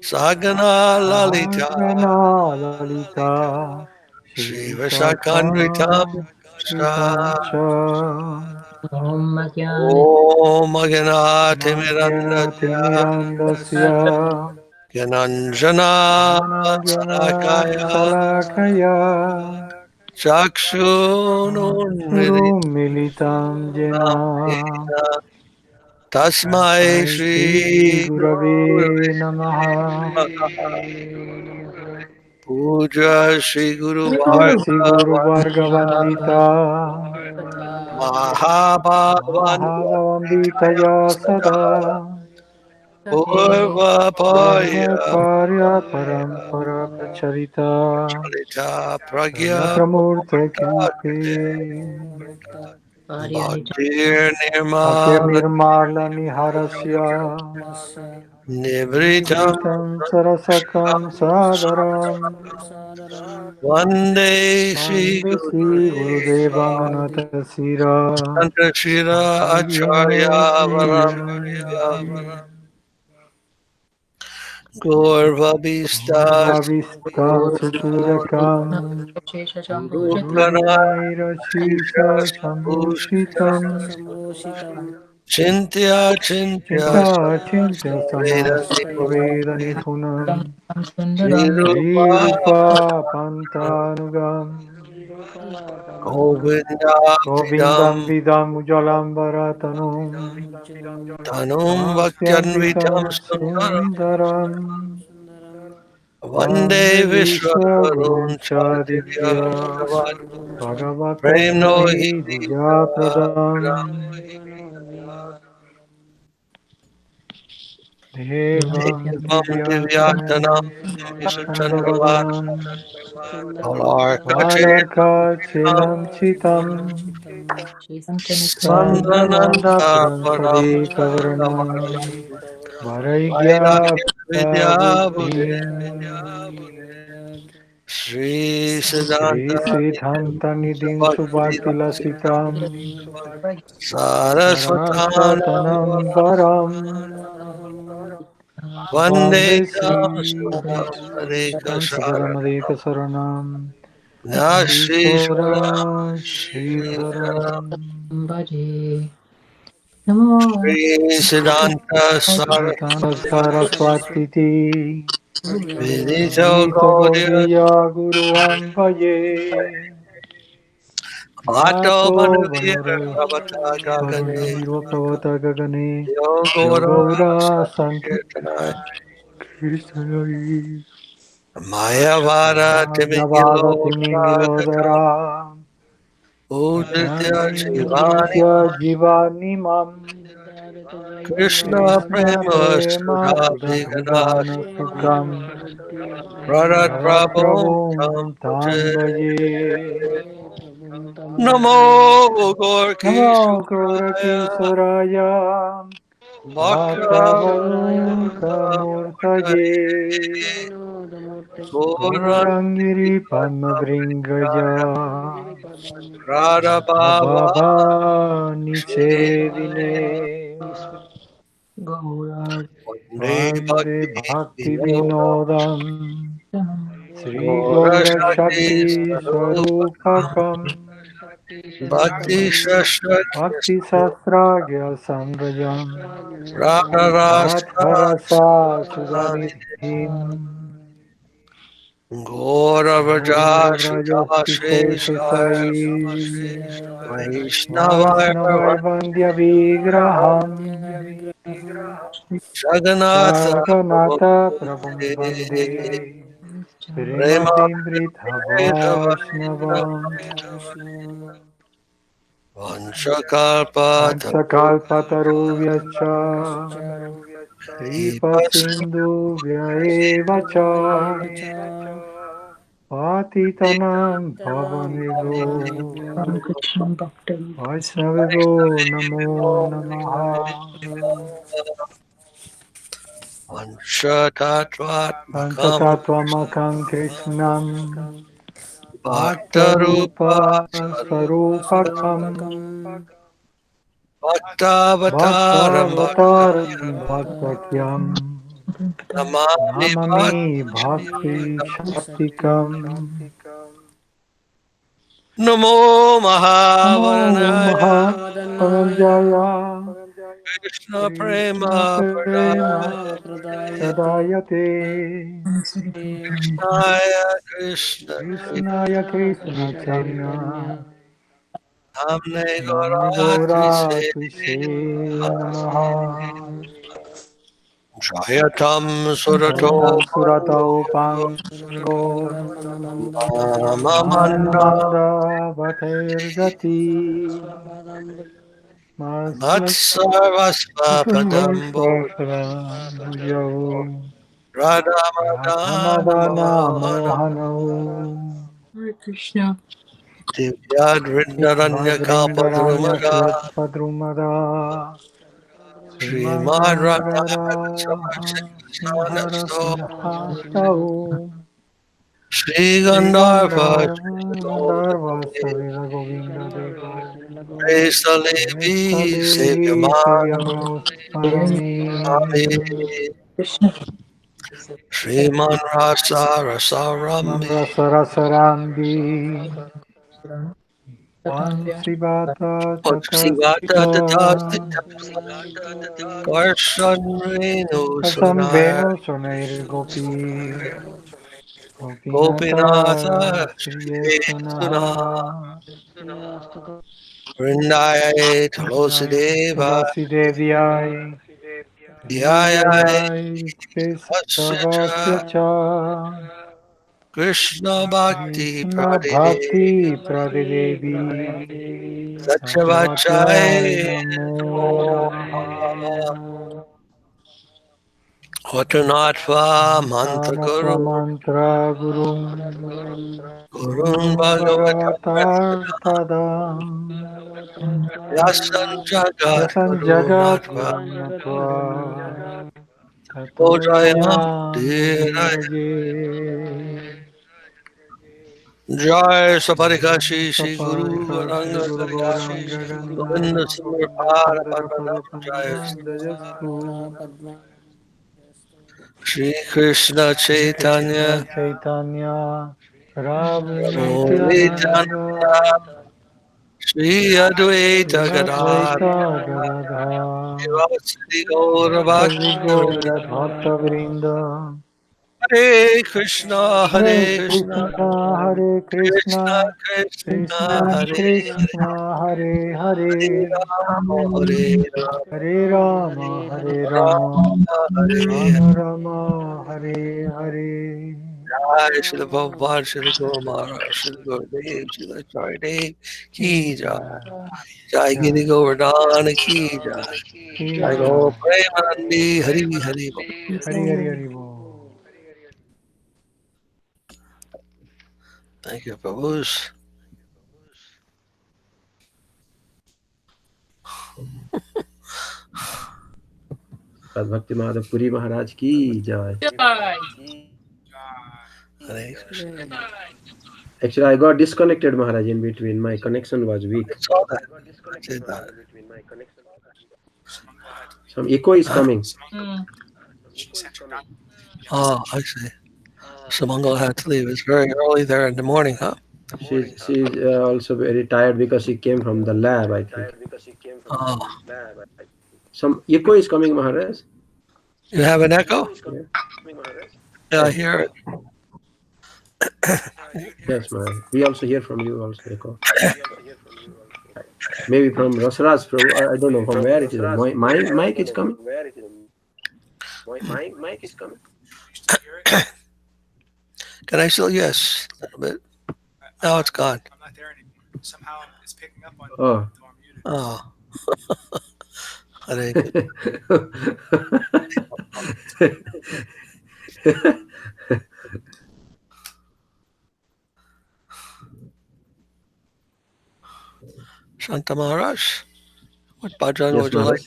Sagana Lalita Sagana Lalita, Shri Shri Vishakhanvitam Vitamcha, Om Maganati Magyana Mirandasya Timirandasya, Gyananjana Jnananjana Salakaya Salakaya, Chakshununmilitam Surum Militam Jena, Yena Tasmai Shri Shri Guru Gurave Namaha. Namaha. Puja Shri Guru Jai Guru Bhargavandita Varga Mahabhavanya Mahavamvitaya Sada Purva Paya Karya Parampara Pracharita Chalita Praya Pragya Pramurta Purvakate Kirti Bhaktir Bhaktir Nirmala Nirmala Niharasya Nivritam Nivritam Sarasakam Sadaram Vande Shri Vande Guru Sri Gurudevang Anata Sira Santa Shira Acharya Varam Gaurvabhista Bhavista Supujakam Gurukanaya Gurunaira Shisha Sambhushitam Chintya Chintya Chinta Chintya Vedani Samasta Veda Nipunam Sri Sri Rupa Rupa Pantanugam Govinda Govindam Vidam Vidam Ujalam Bharatanum Tanum Bhaktyanvitam Bhaktyanvitam Sundaram Sundaram Vande Vande Vishwagurum Vishwagurum Chadivya Chadivya Bhagavat Prem no hi Bhagavatasmi Vijapradam Devam Devam Divyatanam Divyatanam Chandavat Chandavanam Alarka Valarka Chelam Chitam Sandananda Sandananda Param Padekavaranam Varaigya Vairagya Vidya Buddhim Sri Sri Siddhanta Siddhanta Nidhim Bhakti Subhati Lasitam Saraswatanam Saraswatanam Varam Vande Vande Sri Sadam Sadamadeka Saranam Nashri Ishvara Shri Sridharam Siddhanta Bhaktivedanta Saraswati Vidito Nito Gaudiya Diya Guru Ampaye Ato Ato Manuvira Vanura Pravata Gagane Varunira Pravata Gagane Yogora Yogaura Sankirtana Sankirtanai Mayavara Mayavada Timingilo Radhaka Timingilodara Uditya Shivani Uditya Jivani Mam Krishna Krishna Prema Prema Sudha Sudha Bhiganat Bhigavana Sukam Radha Radha Prabhu Prabhum Tambaye Namo Gorki Namo Gauraki Shuraya Saraya Bhaktavaruta Murtaye Goran Gaurangiri Padmavringaja Radha Baba Abhava Nichedine Vande Vande Bhakti Bhakti Vinodam Vinodam Sri Gora Gaura Shakti Shakti Sarupakam Sarupakam Bhakti Shastrakya Bhakti Sastragya Sangrajam Radha Rasa Radharasa Sudhanidhim Gora Vraja Gaura Vraja Sudashesha Visheshasai Vaishnavaya Vaishnavai Vandya Vigraham Jagannatha Jagannatha Prabhum Bhagavate Vande Srimadimrita Premanande Vaishnavam Vanchakalpataru Vanchakalpataruvyacha Kripa Sindhu Vyaevacha Patitanam Pavanebho Vaishnavibho Namo Namaha Vanchatatvatmakam Panchatattvamakam Krishnam Bhaktarupa Bhaktarupa Sarupakam Bhaktavataram Bhaktavataram Bhaktakyam Namami Namami Bhakti Shaktikam Namo Namo Mahavarana Mahaparanjaya Krishna Krishna Prema Prema Pradayate Krishnaya Krishna Krishnaya Krishna Chaitanya Namne Namni Gaura Gora Trise Tuse Namaha Jayatam Surato Surato Mamamanda Manamanda Bhatirjati Matsarvasva Padambo Radhamadana Ramadana Mohan Mohano Hare Krishna. Divyad Vrindaranya Vadrindaranya Kalpadrumada Kalpadrumada Srimad Srimad Simhara Radharanasto Sinhastau Sri Sri Gandharva Gandharva Savila Govinda Devo Salevi Estalevi Sevyamano Sevyamo Parami Krishna. Sriman Rasa Rasarambi Mandrasara Sarandi Vansivata Sivata Chatasita Karshan Renu Kasam Sunaya Venu Sunair Gopi Gopinatha Gopinata Shri Sunaha Sriyesunaha Vrindaya Tulosideva Tulasi Devyai Yaya Nindayai Asya Kesavasya Cha Krishna Bhakti Krishna Pradede Bhakti Pradidevi Satyavachai Satyavachai Namo Namo Namaha Hotanatva Mantra Tanatva Guru Mantra Guru Gurun Guru Bhagavatam Bhagavatartadam Yasan Jagat Yasan Guru Jagat Natva Guru Natva Tato Bodhayam Jayam Dhiraya Udhirage Jai Saparikashi Shri Guru Saparika Shri Varanga Guru Gauranga Govinda Ganga Govinda Sundar Sundara Padmanam Pada Jai Padmanandajastu Shri Krishna Krishna Chaitanya Chaitanya Prabhu Prabhu Nityananda Nityananda Shri Advaita Sri Gadadhar Advaita Gadadha Sri Gaura Sri Bhakta Gaura Bhakta Vrinda Hare Krishna Hare Hare Krishna Krishna Hare Krishna Krishna Krishna Krishna Hare Krishna Hare Hare Hare Rama Hare Hare Rama Hare Rama Rama Hare Rama Rama Hare Hare Jai Shri Prabhupada Shri Guru Maharaj Shri Gurudev Shri Acharya Dev Ki Jai Jai Giri Jai Govardhana Ki Jai Ki Jai Gaur Jai Premanandi Hari Hari Bol. Hari Hari Hari Bol. Thank you, Prabhus. Bhakti Madhava Puri Maharaj ki jai. Hare Krishna. Actually, I got disconnected, Maharaj, in between. My connection was weak. I saw that. I did that. Some echo is coming. Oh, I see. Samangala had to leave. It's very early there in the morning, huh? She's also very tired because she came from the lab, I think. Oh, Some echo is coming, Maharaj. you have an echo? Yeah. Yeah, I hear it. Yes, Maharaj. We also hear from you also echo. Maybe from Rasraj, I don't know from where it is. My mic is coming. Can I still? Yes, a little bit. Now it's gone. I'm not there anymore. Somehow it's picking up on Oh. Oh. Hare Krishna. Shanta Maharaj, what bhajan Yes, would you like?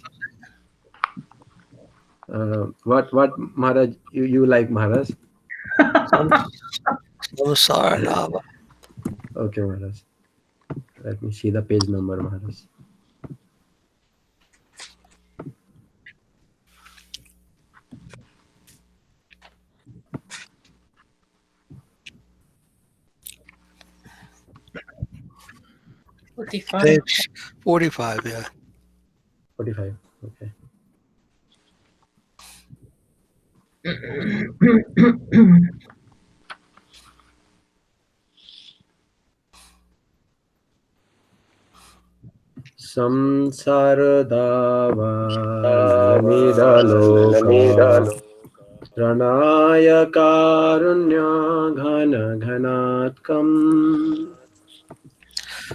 What Maharaj you like, Maharaj? Samsara Nava. Okay, Maharaj. Let me see the page number, Maharaj. Page 45, yeah. 45. Okay. संसारदावानलमिदलोका त्रणाय कारुण्य घन घनात्कम्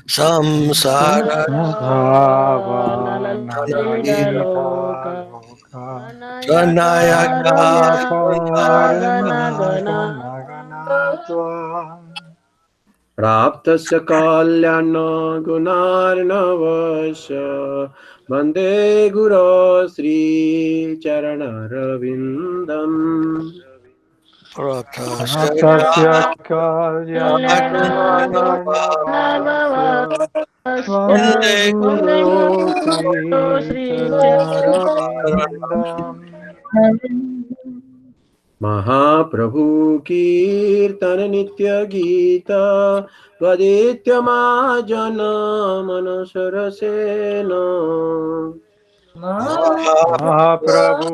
samsara Madhava Pranayaka प्राप्तस्य कल्याण गुणार्णवस्य वन्दे गुरो श्रीचरणरविन्दम् Pratasya Tasya Kalyanarnavasya Vande Vande Guru Sri Charanarvindam महाप्रभु कीर्तन नित्य गीता वदित्य महाजन मन सरसेन Mahaprabhu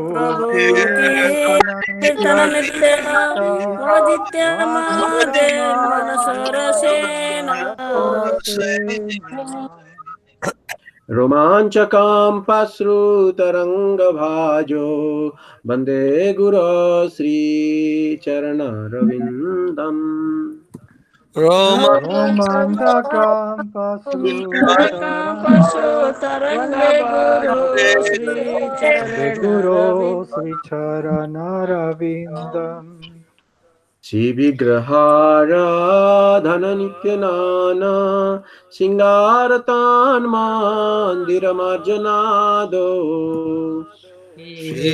Kirtananitya कीर्तननित्यं Gita वदित्य Vaditya महाजन Mahajana मनसरसेन Manasarasena रोमाञ्चकां पाश्रुतरङ्गभाजो वन्दे गुरो श्रीचरणरविन्दम् Roma Romandakam Pasutaram पशुतरङ्गे गुरु Vande Guru श्रीचरणरविन्द Sri Charanarvindam श्रीविग्रहाराधननित्यनाना सिङ्गारतान् मन्दिरमार्जनादो Shri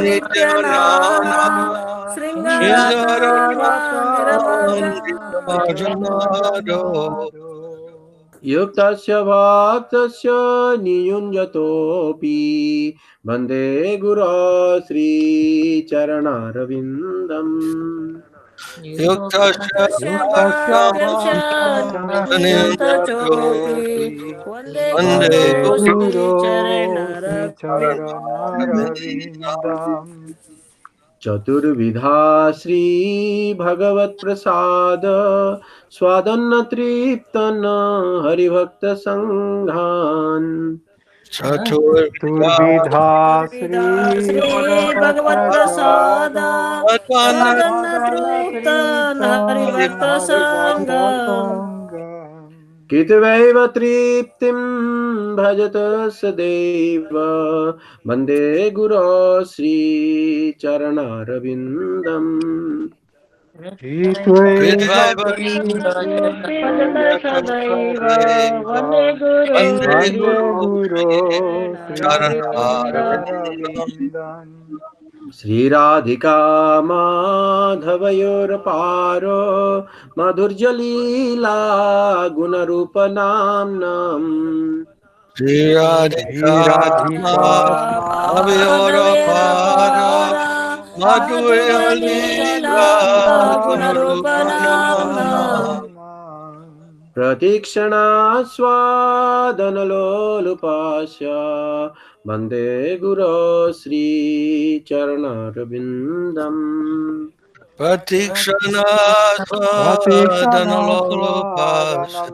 नित्यानना Vigraharana शृङ्गारतान् मन्दिरमार्जनाद युक्तस्य भक्तस्य नियुञ्जतोऽपि वन्दे गुरो श्रीचरणरविन्दम् Yuktasya तस्य Yuktasya भक्तस्य Bhaktasya नियन्तचोऽपि Niyantatopi Niyantatopi वन्दे Vande गुरु Vande Guru Sri श्रीचरणरविन्द Charanarvindam चतुर्विधा श्रीभगवत्प्रसाद स्वादन्नतृप्तन हरिभक्तसङ्घान् Chaturvida Turvidha चतुर्विधा Sri Bhagavat श्रीभगवत्प्रसाद Prasada Advana Sadhana स्वादन्नतृप्तान् Triptam Hari Bhakta हरिभक्तसङ्गम् Sangam कृतवैव तृप्तिं भजत सदैव वन्दे गुरो श्रीचरणरविन्दम् Hitvaiva Vidvaiva भजत Triptim सदैव वन्दे Sadeva गुरु Vande Vande Guru Guru Sri Charanaravinda Charanaravindan श्रीराधिका माधवयोरपारो माधुर्यलीला गुणरूपनाम्नम् Sri Radhika Sri Radhika Avyora Para पारा Madhurya माधुर्यलीला Lila गुणरूपनाम्ना Gunarupana प्रतीक्षणा स्वादनलोलुपास्य वन्दे गुरो श्रीचरणरविन्दम् Pratikshana Pratikshana Swadhanalolopasya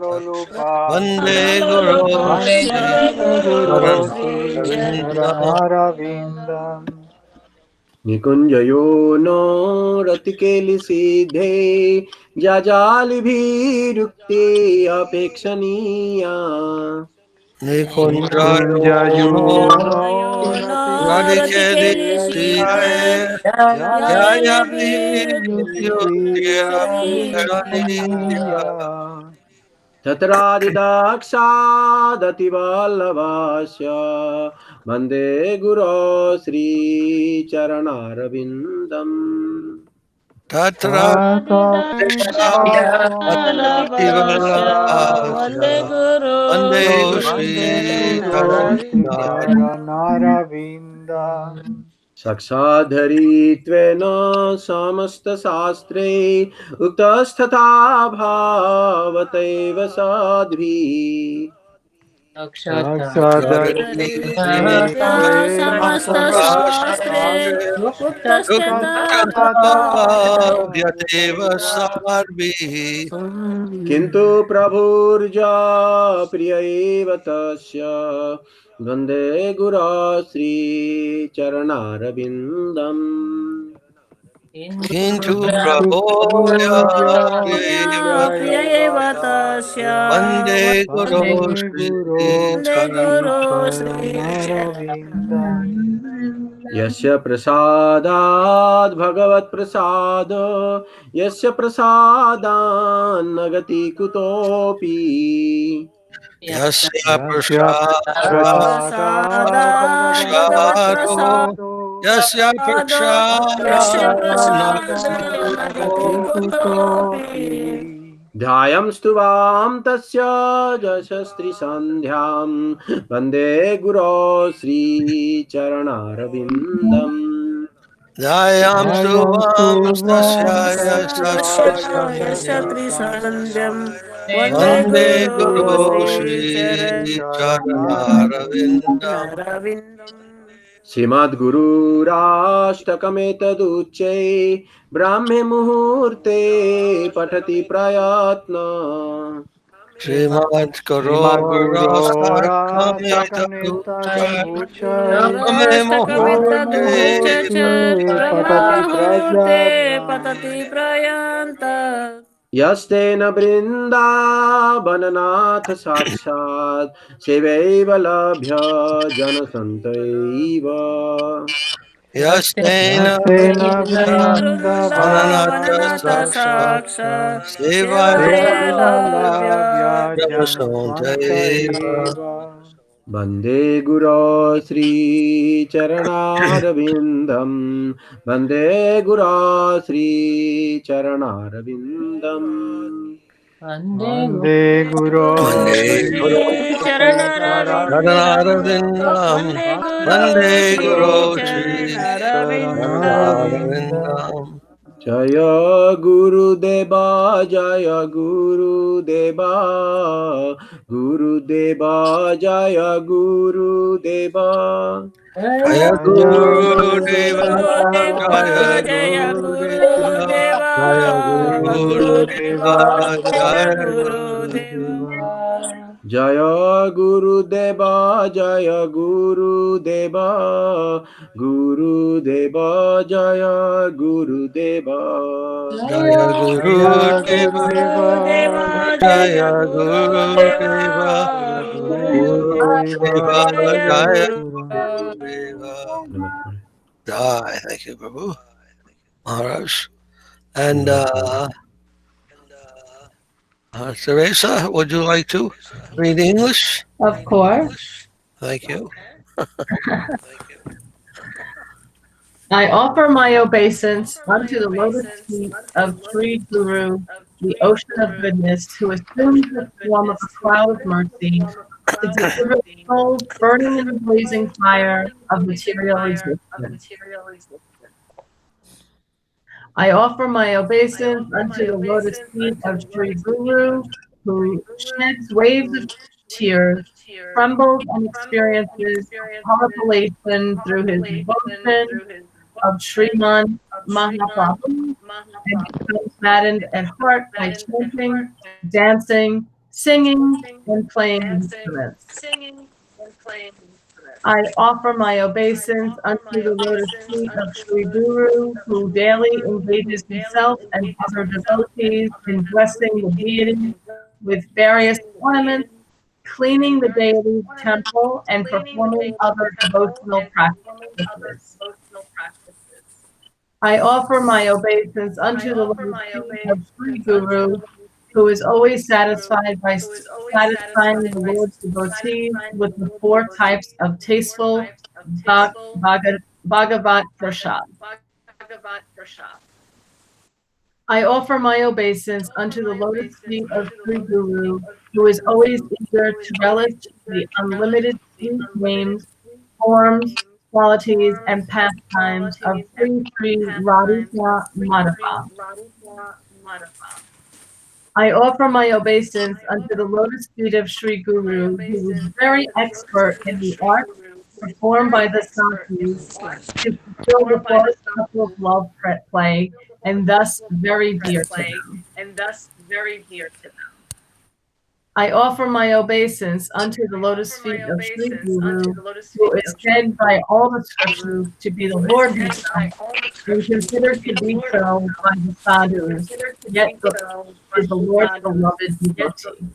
Vande Swadhanalolupasya Guru वन्दे Sri Vande गुरु Guru श्री Sri Charanaravinda Charanaravindan निकुञ्जयो नो रतिकेलिसिद्धे जाजालिभिरुक्ते अपेक्षणीया Nikunjayo Nikunjayo यो Radhikeli नारतिकेलि Naratikelisite सीधे Sridhe Jaya Jaya Yukti Yuktiya Apekshaniya तत्रादिदाक्षादतिवल्लभास्य वन्दे गुरो श्रीचरणरविन्दम् Tatra Tata दाक्षादतिवल्लभस्य वन्दे Vallabhasya गुरु Vande Vande Guru Guru Sri Charanaravinda Charanaravindan साक्षाद्धरित्वेन समस्तशास्त्रे उक्तस्तथा भावतैव Sadhvi Sakshatari Sri समस्त शास्त्रे मुकुटस्य Vyateva sarvi किन्तु प्रभुर्जा प्रिय एव तस्य वन्दे गुरो श्रीचरणारविन्दम् Kintu Prabhuja Prabhoya प्रिय एव तस्य Vande Guru Vande Sri Guru वन्दे Sri गुरो Charanaravinda यस्य प्रसादात् भगवत्प्रसाद यस्य प्रसादान् न गति कुतोऽपि Yasya Yasya Prasada प्रसादात् Prasado भगवत्प्रसादो Prasado Yasya Prasada यस्य Prasada प्रसादात् Nagati कुतोऽपि Kutopi ध्यायन्तु वां तस्य यशस्त्रिसन्ध्यां वन्दे गुरो श्रीचरणारविन्दम् Jayam Jayam Suvam Suvam Sasyaya यस्य Tasya त्रिसन्ध्यं वन्दे Vande Vande गुरो Guru Guru Sri Sri Charanaravinda श्रीचरणारविन्दम् श्रीमद्गुरुराष्टकमेतदुच्चै ब्राह्मे मुहूर्ते पठति प्रयत्न Srimad Srimad Guru Guru Rastakameta Rastakameta Ducha Taduchai Ame Brahma Muhurte Muhurte Patati ब्रह्ममुहूर्ते Prajatna पतति प्रयान्त यस्तेन बृन्दावननाथ साक्षात् शिवैव लभ्य जनसन्तैव Yastena Yastena Ananata वृन्दावननाथ Vrindavananata Saksha साक्षात् Saksha Seva सेवैवलभ्य Sevaivalavyā Janasvanta Jamasantaiva Eva वन्दे गुरो श्रीचरणारविन्दं वन्दे गुरो श्रीचरणारविन्दम् Vande Guru Mande Guru Sri श्रीचरणारविन्दम् Charanarvindam वन्दे गुरो Mande Guru Shri श्रीचरणारविन्दम् Charanarvindam जय गुरुदेवा जय गुरुदेवा गुरुदेवा जय गुरुदेवा Jaya Jaya Guru Deva Gurudeva Jaya Jaya जय Guru Gurudeva Deva गुरुदेवा Jaya Jaya Guru गुरुदेवा Gurudeva Deva जय Jaya Jaya गुरुदेवा Gurudeva जय गुरुदेवा जय गुरुदेवा गुरुदेवा जय गुरुदेवा Jaya Guru Jaya Deva गुरुदेवा Gurudeva जय Jaya Guru गुरुदेवा Deva Jaya Guru Deva Gurudeva जय Jaya Jaya Gurudeva Guru Gurudeva Deva Jai. Thank you, Prabhu Maharaj. And Teresa, would you like to read English? Of course. Thank you. I offer my obeisance unto the lotus feet of Sri Guru, the ocean of goodness, who assumes the form of a cloud of mercy to deliver souls burning in the blazing fire of material existence. I offer my obeisance unto the lotus feet of Sri Guru, who sheds waves of tears, trembles and experiences horripilation through his devotion of Sriman Mahaprabhu, and becomes maddened at heart by chanting, dancing, singing, and playing instruments. I offer my obeisance unto the lotus feet of Sri Guru, who daily engages himself and other devotees in blessing the deity with various ornaments, cleaning the deity's temple, and performing other devotional practices. I offer my obeisance unto the lotus feet of Sri Guru, who is always satisfied by satisfying the Lord's devotees with the four types of tasteful Bhagavat Prasad. I offer my obeisance unto the lotus feet of Sri Guru, who is always eager to relish the unlimited sweet names, forms, qualities, and pastimes of Sri Sri Radhika Madhava. I offer my obeisance unto the lotus feet of Sri Guru, who was very expert in the art performed by the Sakis to fulfill the forest couple of love play, and thus very dear to them. I offer my obeisance unto the lotus feet of Sri Guru, who is said by all the scriptures to be the Lord himself, and considered to be so by the sadhus, yet is the Lord's beloved devotee.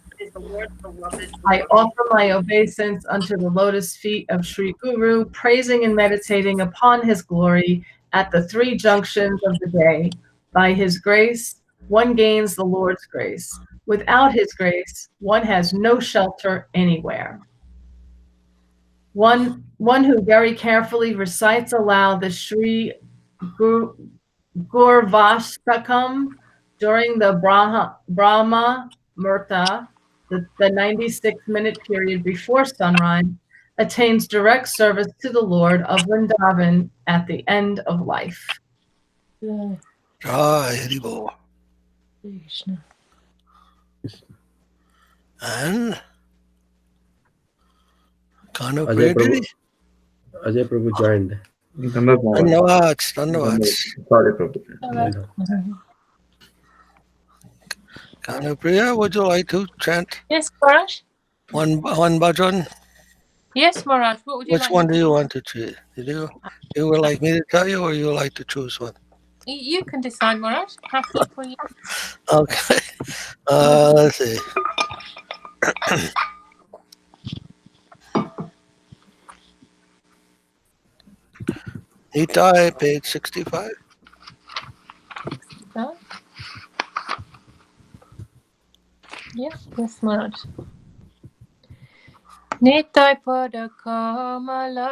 I offer my obeisance unto the lotus feet of Sri Guru, praising and meditating upon his glory at the three junctions of the day. By his grace, one gains the Lord's grace. Without his grace, one has no shelter anywhere. One who very carefully recites aloud the Sri Gurvashtakam during the Brahma Murta, the 96-minute period before sunrise, attains direct service to the Lord of Vrindavan at the end of life. Jai Haribo. And Kanu Prabhu. Ajay Prabhu joined. Dhanyavads. Sorry, Prabhu. Kanupriya, would you like to chant Yes, Maharaj. one bhajan? Yes, Maharaj. What would you Which like? one do you want to chant? You would like me to tell you, or you would like to choose one? You can decide, Maharaj. Happy for you. Okay. Let's see. Nitai, page 65. Yes, Maharaj. Nitai pada kamala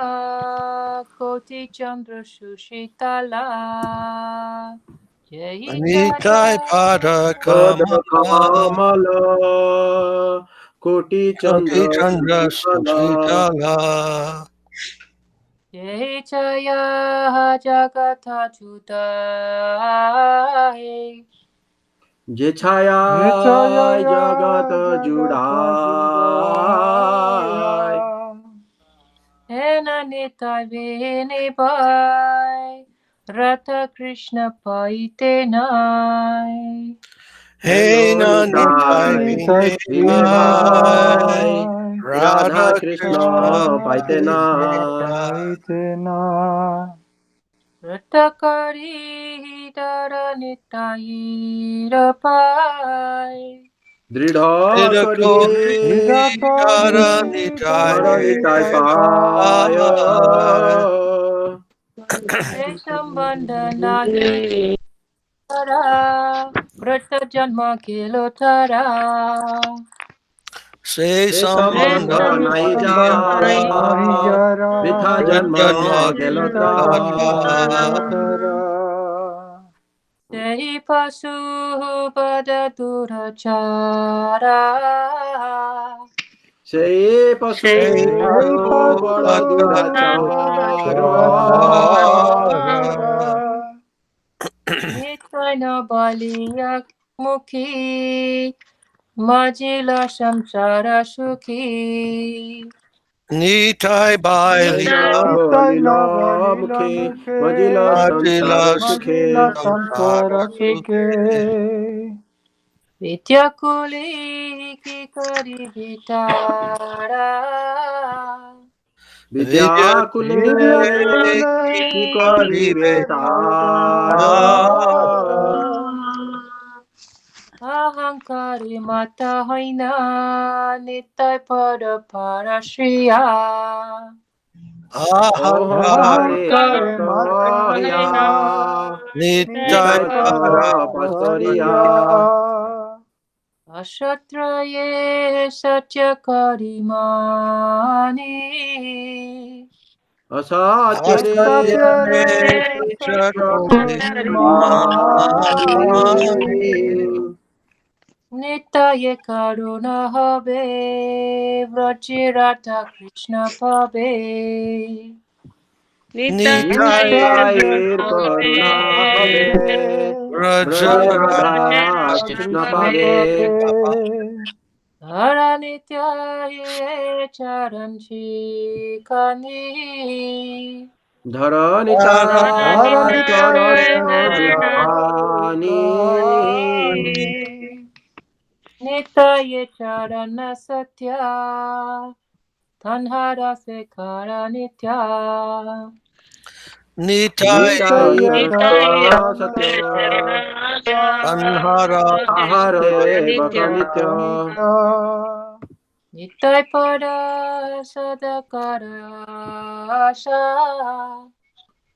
koti chandra sushitala. Nitai pada Kamala Koti Chandra Sushitala. Jai Jaya Jagatha Judai. Je Chaya Jagat Judai Ena Nitai Vini Bai Rata Krishna Paite Nai. Hena Nitai Vini Bai Radha Krishna Paitena Ratakari Dara Nitai Rapai. Dridha Kari Dara Nitai Paya Sambandha nahi tara Vrata janma kilo tara. Se Sambandha Nahi Jara Vitha Janma Gelo Tara Sehi pasu pada durachara. Sei Pasu Bada Durachara Nitai na baliyak mukhi Majila samsara sukhi. Nitai Bailila Lila Mukhe Majila Samsara Sukhe Vidyakuli ki kari vitara. Vidyakule Kikari Vetara Ahankari mata haina nitai pada parashriya. Ahankare Mataya Nitai Para Pasariya Ashatraye satyakari mani. Asachere Nitaye karuna habe vrajirata Krishna pabe. Nitayir Karunabhe Braja Krishna Pade Dhara nityaye charanchi kani. Dharanitaya Charanani Nitaye charana satya. Tanhara se kara nitya. Nitaya Karana Satya Anhara Ahare Bhakanitya Nitai pada sadakara asha.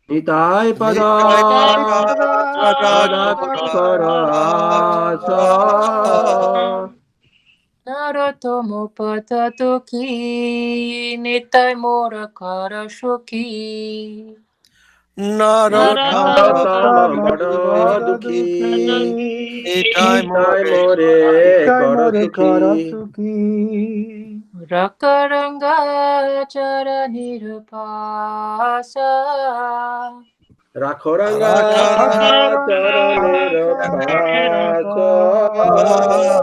Nitai Pada Sadakarasa Narotomo patatoki. Nitai mora kara shoki. Narottama Bada Dukhi Nitai Nitai More Karasuki Rakaranga chara nirupasa. Rakhoranga Charanera Pasa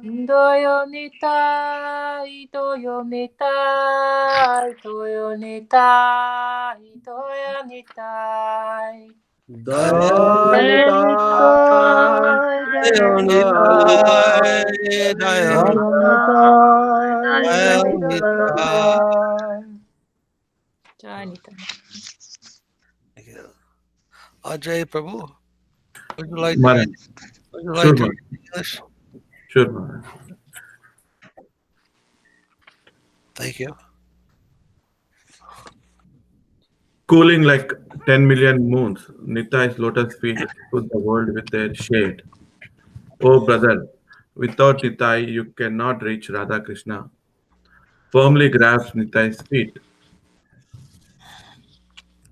Doyo nitai, doyo nitai, doyo nitai, doyo nitai. Dayanita Jai Nitai. Ajay Prabhu, would you like Maharaj. to Sure, read Maharaj. English? Sure, Maharaj. Thank you. Cooling like 10 million moons, Nitai's lotus feet stood the world with their shade. Oh, brother, without Nitai, you cannot reach Radha Krishna. Firmly grasp Nitai's feet.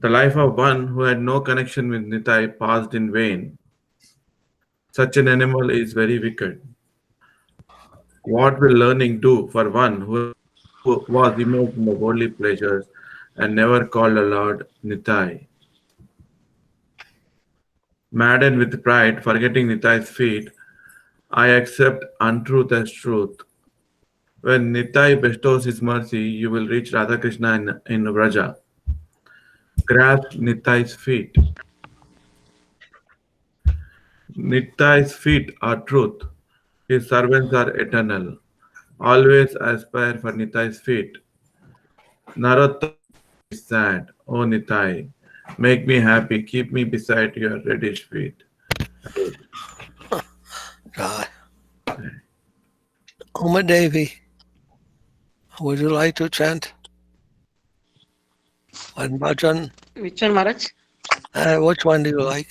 The life of one who had no connection with Nitai passed in vain. Such an animal is very wicked. What will learning do for one who was immersed in the worldly pleasures and never called aloud Nitai? Maddened with pride, forgetting Nitai's feet, I accept untruth as truth. When Nitai bestows his mercy, you will reach Radhakrishna in Vraja. Grasp Nitai's feet. Nitai's feet are truth. His servants are eternal. Always aspire for Nitai's feet. Narottama is sad. Oh Nitai, make me happy. Keep me beside your reddish feet. Uma Devi, would you like to chant? One bhajan? Which one, Maharaj? Which one do you like?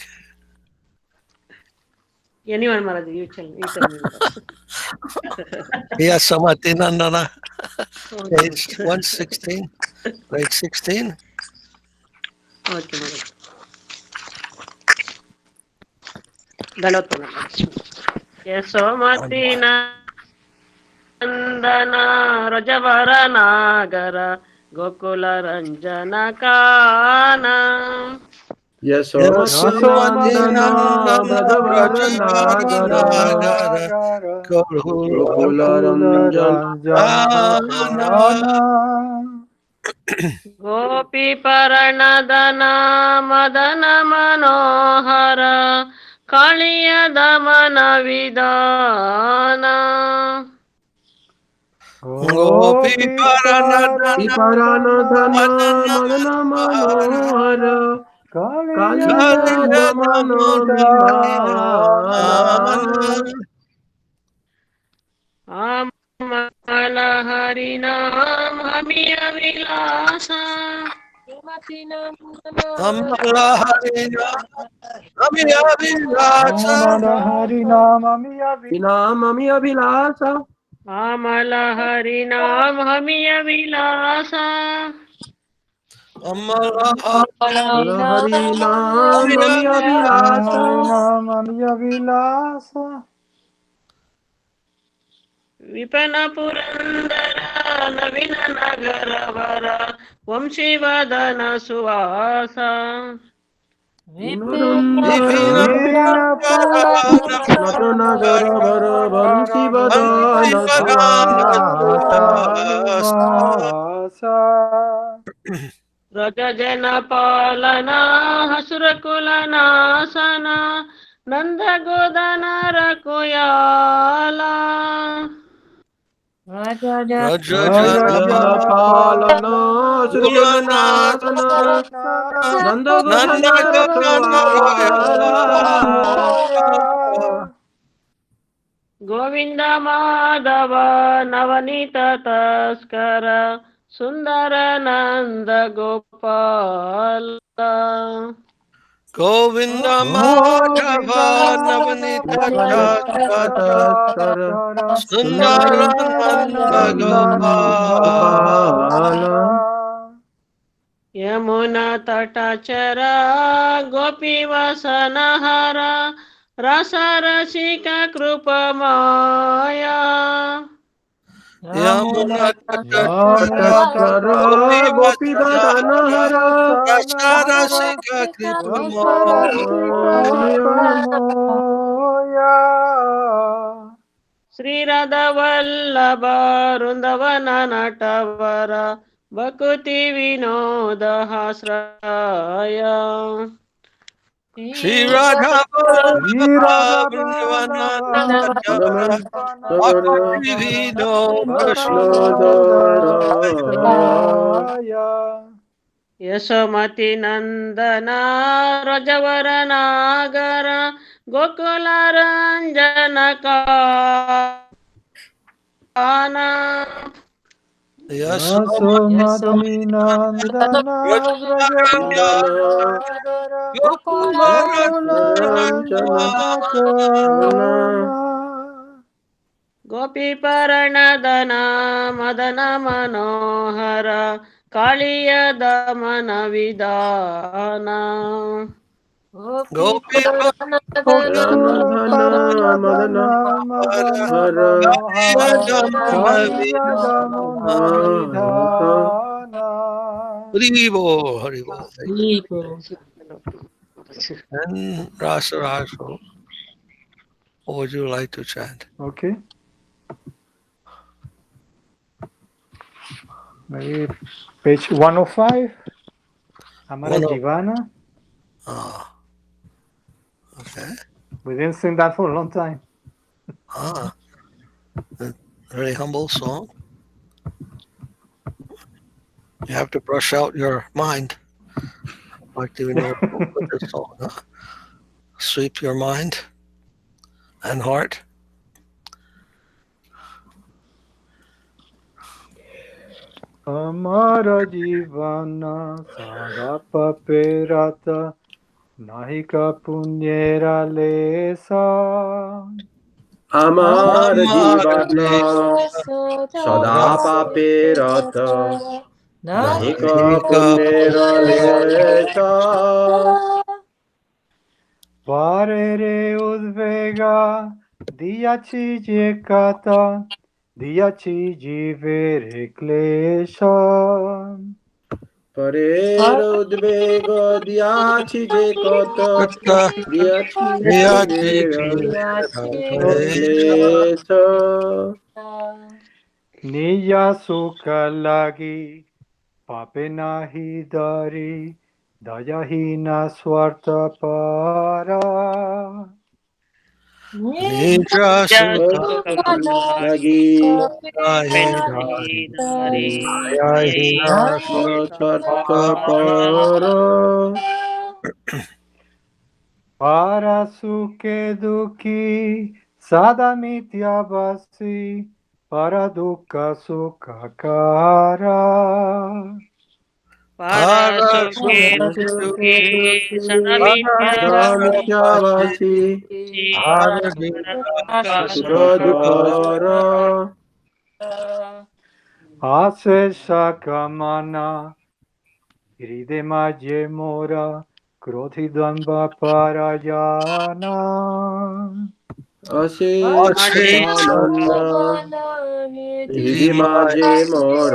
Anyone, Maharaj. You tell me, Maharaj. Yes, sat-cit-ananda, page 116, grade 16. Okay, Maharaj. Dandavat Maharaj. Yasomati Nandana Rajavara Nagara Gokula Ranjana Kana Yasomati Brajavara Nagara Gokula Ranjana Gopi Paranadana Madana Manohara Kaliya Damana Vidana Gopi Paranadana Madana Manohara Kaliya Damana Vidana Amala Harinam Hamiya Vilasa Amala Harina, Amiya Vilasa, Vinamamiya Vilasa Amala Harinam Hamiya Vilasa Amala Harinam Hamiya Vilasa ವಿಪನ Purandara ನವೀನ ನಗರವರ ವಂಶೀವದನ ಸುವಾಸ ನಟನಗರವರ ವಂಶಿವದನ ರಜ ಜನ ಪಾಲನ ಹಸುರ ಕುಲನಾಸನ ನಂದ ಗೋದನರ ಕುಯಾಲ ಪಾಲನ ಸುರಕುಲನಾಸನ ನಂದ ಗೋದನರ ಕುಯಾಲ ಗೋವಿಂದ ಮಾಧವ ನವನೀತ ತಸ್ಕರ ಸುಂದರ ನಂದ Gopala Govinda Madhava Navnita Thakkar Sundarananda Gopala Yamuna ತಟಚರ Gopi ವಸನಹರ ರಸರಸಿಕ ಕೃಪಮಾಯ Yamuna ತಟಚರ Gopi ವದನಹರ Rasarasika ಶ್ರೀರಾಧ Vallabh ವೃಂದವನ ನಟವರ ಭಕುತಿ ವಿನೋದ ಹಾಸ್ರಾಯ Shri Radha Vrindavananda Bhakti Yashomati ನಂದನ ರಜವರ ನಾಗರ ಗೋಕುಲ ರಂಜನ Kana Yasomati Nandana Gopi ಪರಣದನ ಮದನ ಮನೋಹರ ಕಾಳಿಯ ದಮನ ವಿಧಾನ Gopi Haribo, Haribo. And Rasa Rasa, what would you like to chant? Okay. Maybe page 105. Amara Jivana. Ah, okay. We didn't sing that for a long time. Ah, a very humble song. You have to brush out your mind. Like do you know with this song, huh? Sweep your mind and heart. Amara Jivana Sarapa Perata Nahika Punyera Lesa আমার জীবন সদা পাপের রত নাহিক পুণ্যের lace Pare re udvega diachi je kata diachi jivere klesha পরের উদ্বেগ দিয়াছি যে কত দিয়াছি ক্লেশ Niya sukha lagi pape nahi dari dayahina swartha para Nija লাগি para sukhe dukhi sada mityabasi para dukkha sukhakara মিথ্যাবাসী ase sakamana hridema je mora krodhi dvamba parayana अशेषानंद हृदि माझे मोर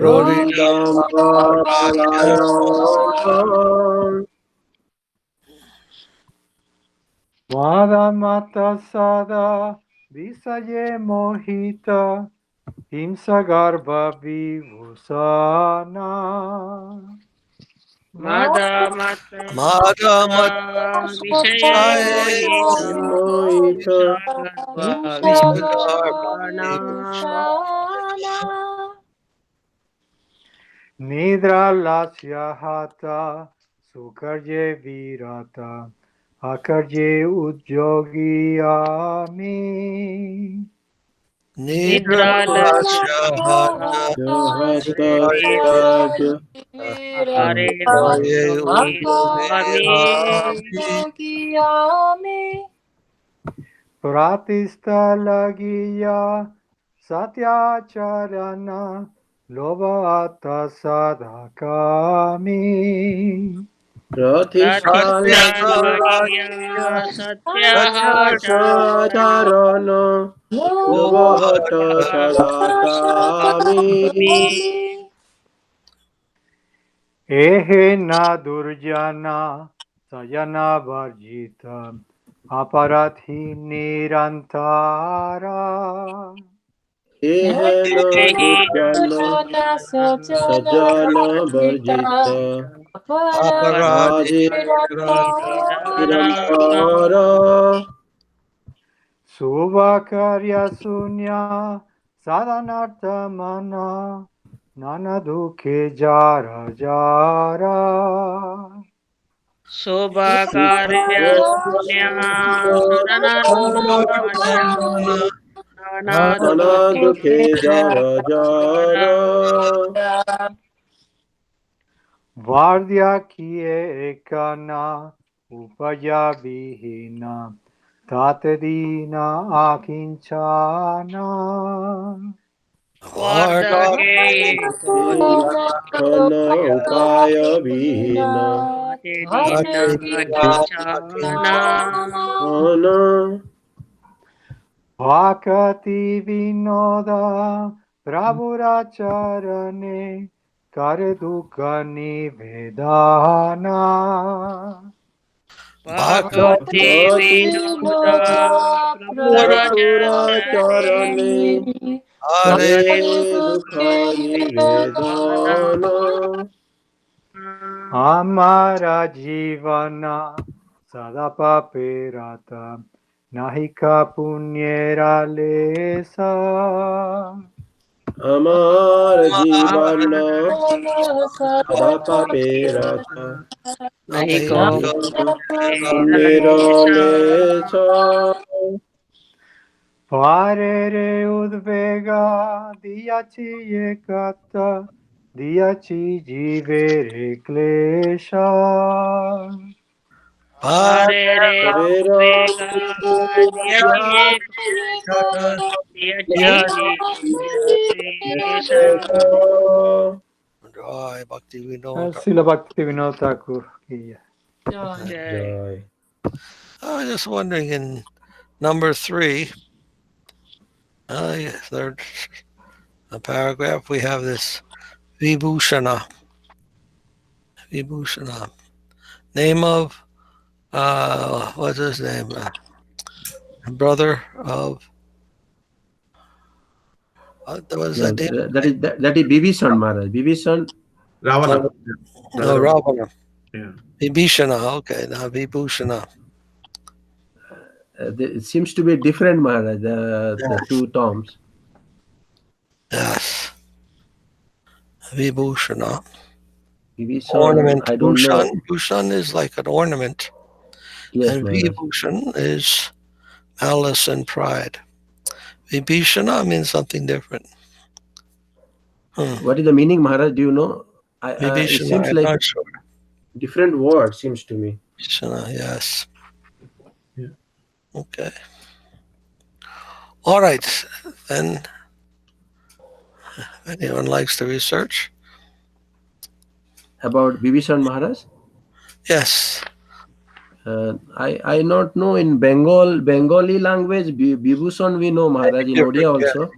रोहितांबा परायण Vada mata sada visaye mohita himsa garbha vivusana. Madha Mat विषये मोहित Nidra lasya hata sukarje virata akarje ujjogiyami. Nidralasya हस्तज Pratista lagiya satyacharana lobata sadhakami. प्रतिष्ठा सत्याचारण लोभहट सदा कामी Ehe na durjana sayana varjita aparathi nirantara. हे न दुर्जन सजन वर्जित Aparadi अपराधि निरंतर Suvakarya sunya sadhanartha mana nana dukhe jara jara. नाना दुखे जर जर Vardhya kiye ekana upaya vihina tatadina akinchana. खन उपाय विहीन खन Bhakati vinoda prabhuracharane kare dukha nivedana. भक्ति प्रभुराचरणे हरे दुख निवेदन Amara jivana sadapa perata nahika punyera lesa. अमर जीवन सदा पापे रथा निरलेश Parere udvega diyachi ekata diyachi jivere klesha. Joy, Bhakti Vinod. Srila Bhakti Vinod Thakur ki जय I was just wondering in number 3, third paragraph, we have this Vibhushana. Vibhushana. Name of, what's his name? Brother of, was Yeah, that? that is Bibhishan Maharaj. Bibhishan Ravana. No, Ravana. Yeah. Vibhishana. Okay, now Vibhushana. It seems to be different Maharaj, the two terms. Yes. Vibhushana. Vibhishan, Ornament. I don't know. Bhushan is like an ornament. Yes, And Maharaj. Vibhushan is malice and pride. Vibhishana means something different. What is the meaning, Maharaj? Do you know? It Vibhishana, seems I'm like not sure. different word, seems to me. Vibhishana, yes. Yeah. Okay. All right. Then, if anyone likes to research. About Bibhishan Maharaj? Yes. I not know in Bengali language. Vibhushan we know Maharaj, in Different, Odia yeah. also.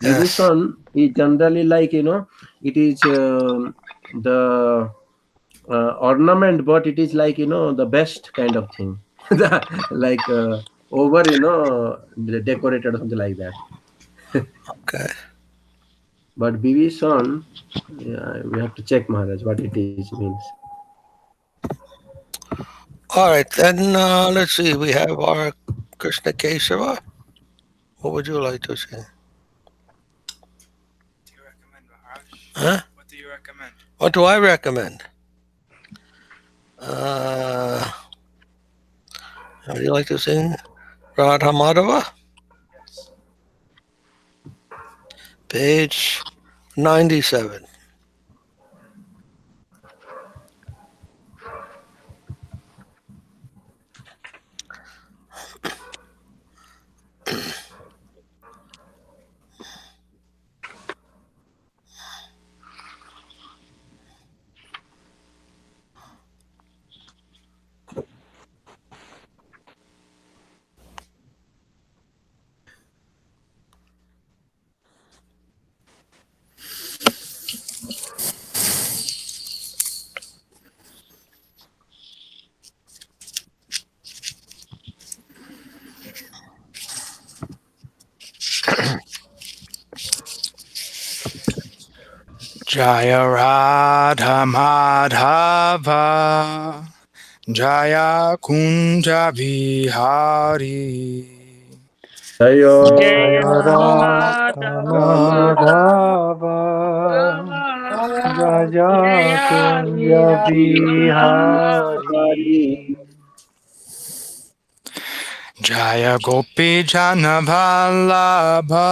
Yes. Vibhushan is generally like, it is the ornament, but it is like, the best kind of thing. Like over, decorated or something like that. Okay. But Vibhushan, yeah, we have to check Maharaj what it is means. All right. Then let's see. We have our Krishna Kesava. What would you like to sing? What do you recommend, Maharaj? Huh? What do you recommend? What do I recommend? Would you like to sing Radha Madhava? Yes. Page 97. Jaya Radha Madhava Jaya Kunja Vihari Jayo Jaya Rama Madhava Jaya Jaya Kunja Hari. Bihari Jaya Gopi Jana Vallabha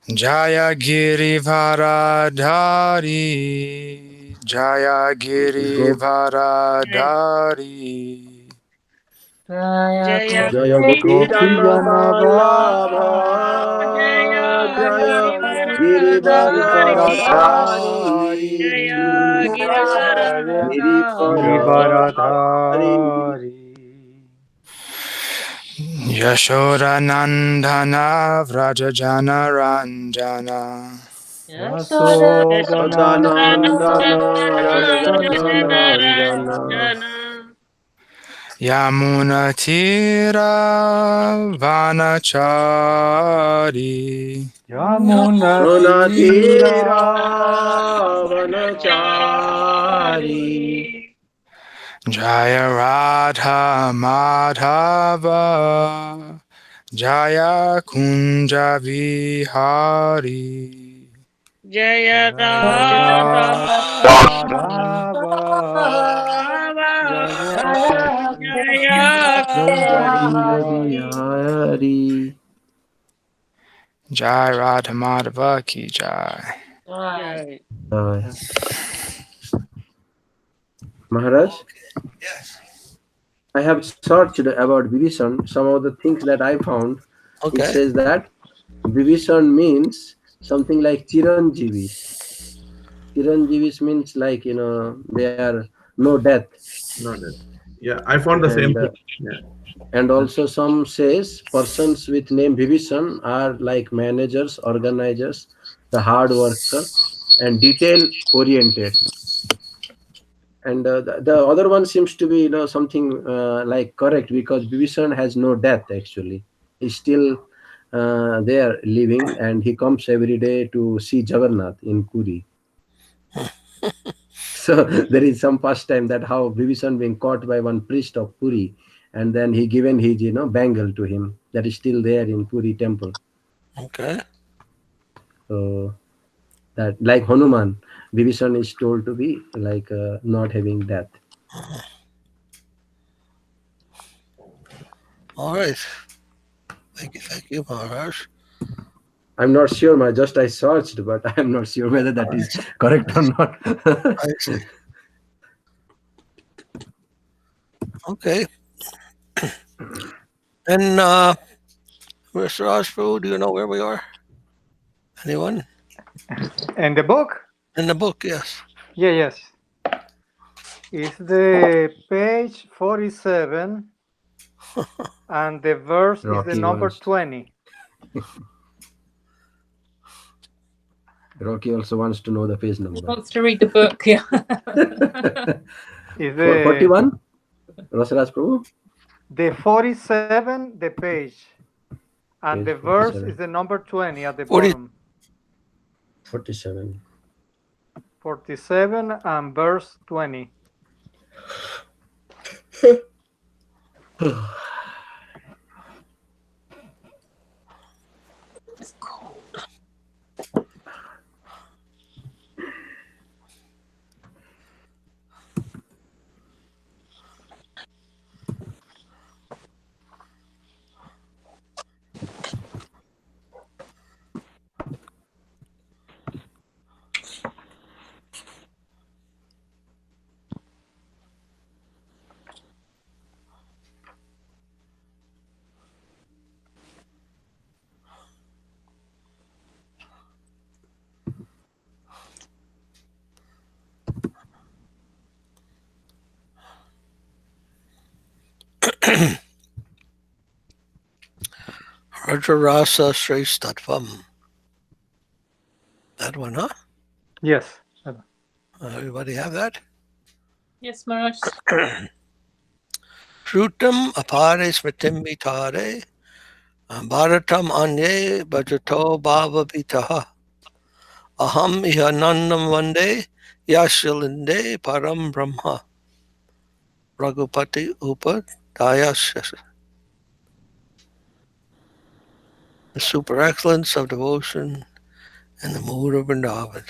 Jaya Girivaradhari Jaya Go Girivaradhari Jaya Jaya Jaya Gopi Gopi Gopi Jana Jana Vallabha Jaya Vallabha Girivaradhari Jaya Jaya Girivaradhari. Girivaradhari Yashodanandana Vrajajana Ranjana Yashoda Sadanandana Rajana Ranjana Jana Yamunatira Vanachari Yamuna Munatira Tira Vanachari Jaya Radha Madhava Jaya Kunja Vihari Jaya Radha Madhava Jaya Jaya Kunja Kunja Bihari Bihari. Jai Radha Madhava Ki Jai. Jai. Maharaj, Yes. I have searched about Vibhishan. Some of the things that I found, it Okay. says that Vibhishan means something like Chiranjeevis. Chiranjeevis means like, they are no death. Not that. Yeah, I found the same And thing. Yeah. and also some says persons with name Vibhishan are like managers, organizers, the hard worker, and detail oriented. And the other one seems to be, something like correct, because Vibhishan has no death actually. He's still there living, and he comes every day to see Jagannath in Puri. So there is some pastime that how Vibhishan being caught by one priest of Puri, and then he given his, bangle to him, that is still there in Puri temple. Okay. So that like Hanuman, Vibhishan is told to be like not having death. All right. Thank you, Maharaj. I'm not sure, just I searched, but I'm not sure whether that is correct or not. I see. Okay. And Mr. Rajpuru, do you know where we are? Anyone? And the book? In the book, yes. Yes. It's the page 47, and the verse is the Rocky number wants 20. Rocky also wants to know the page He number. wants to read the book. Yeah. Is the 41? Rasaraj Prabhu? the 47, the page, and Page the verse 47. is the number 20 at the 40. bottom. 47. 47 and verse 20. It's cold. Rajarasa Shresthatvam. That one, huh? Yes. Everybody have that? Yes, Maharaj. Shrutam apare smitim vitare bharatam anye bhajato bhava vitaha aham ihanandam vande yashalinde param brahma Raghupati upadayasya. The super excellence of devotion in the mood of Vrindavan.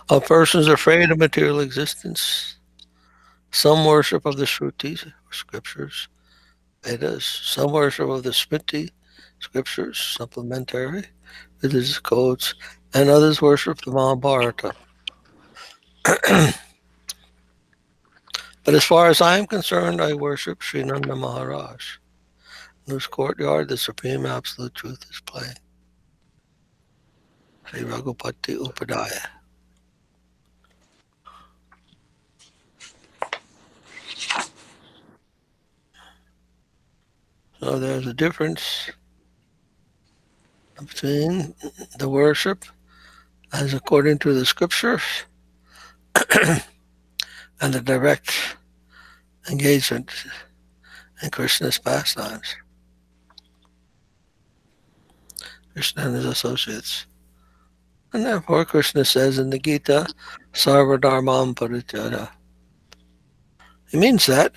A person is afraid of material existence. Some worship of the Shrutis, or scriptures, Vedas. Some worship of the Smriti, scriptures, supplementary, religious codes, and others worship the Mahabharata. But as far as I am concerned, I worship Srinanda Maharaj, in whose courtyard the Supreme Absolute Truth is playing. Sri Raghupati Upadaya. So there's a difference between the worship as according to the scriptures and the direct engagement in Krishna's pastimes. Krishna and his associates. And therefore Krishna says in the Gita, Sarva Dharmam Parityaya. He means that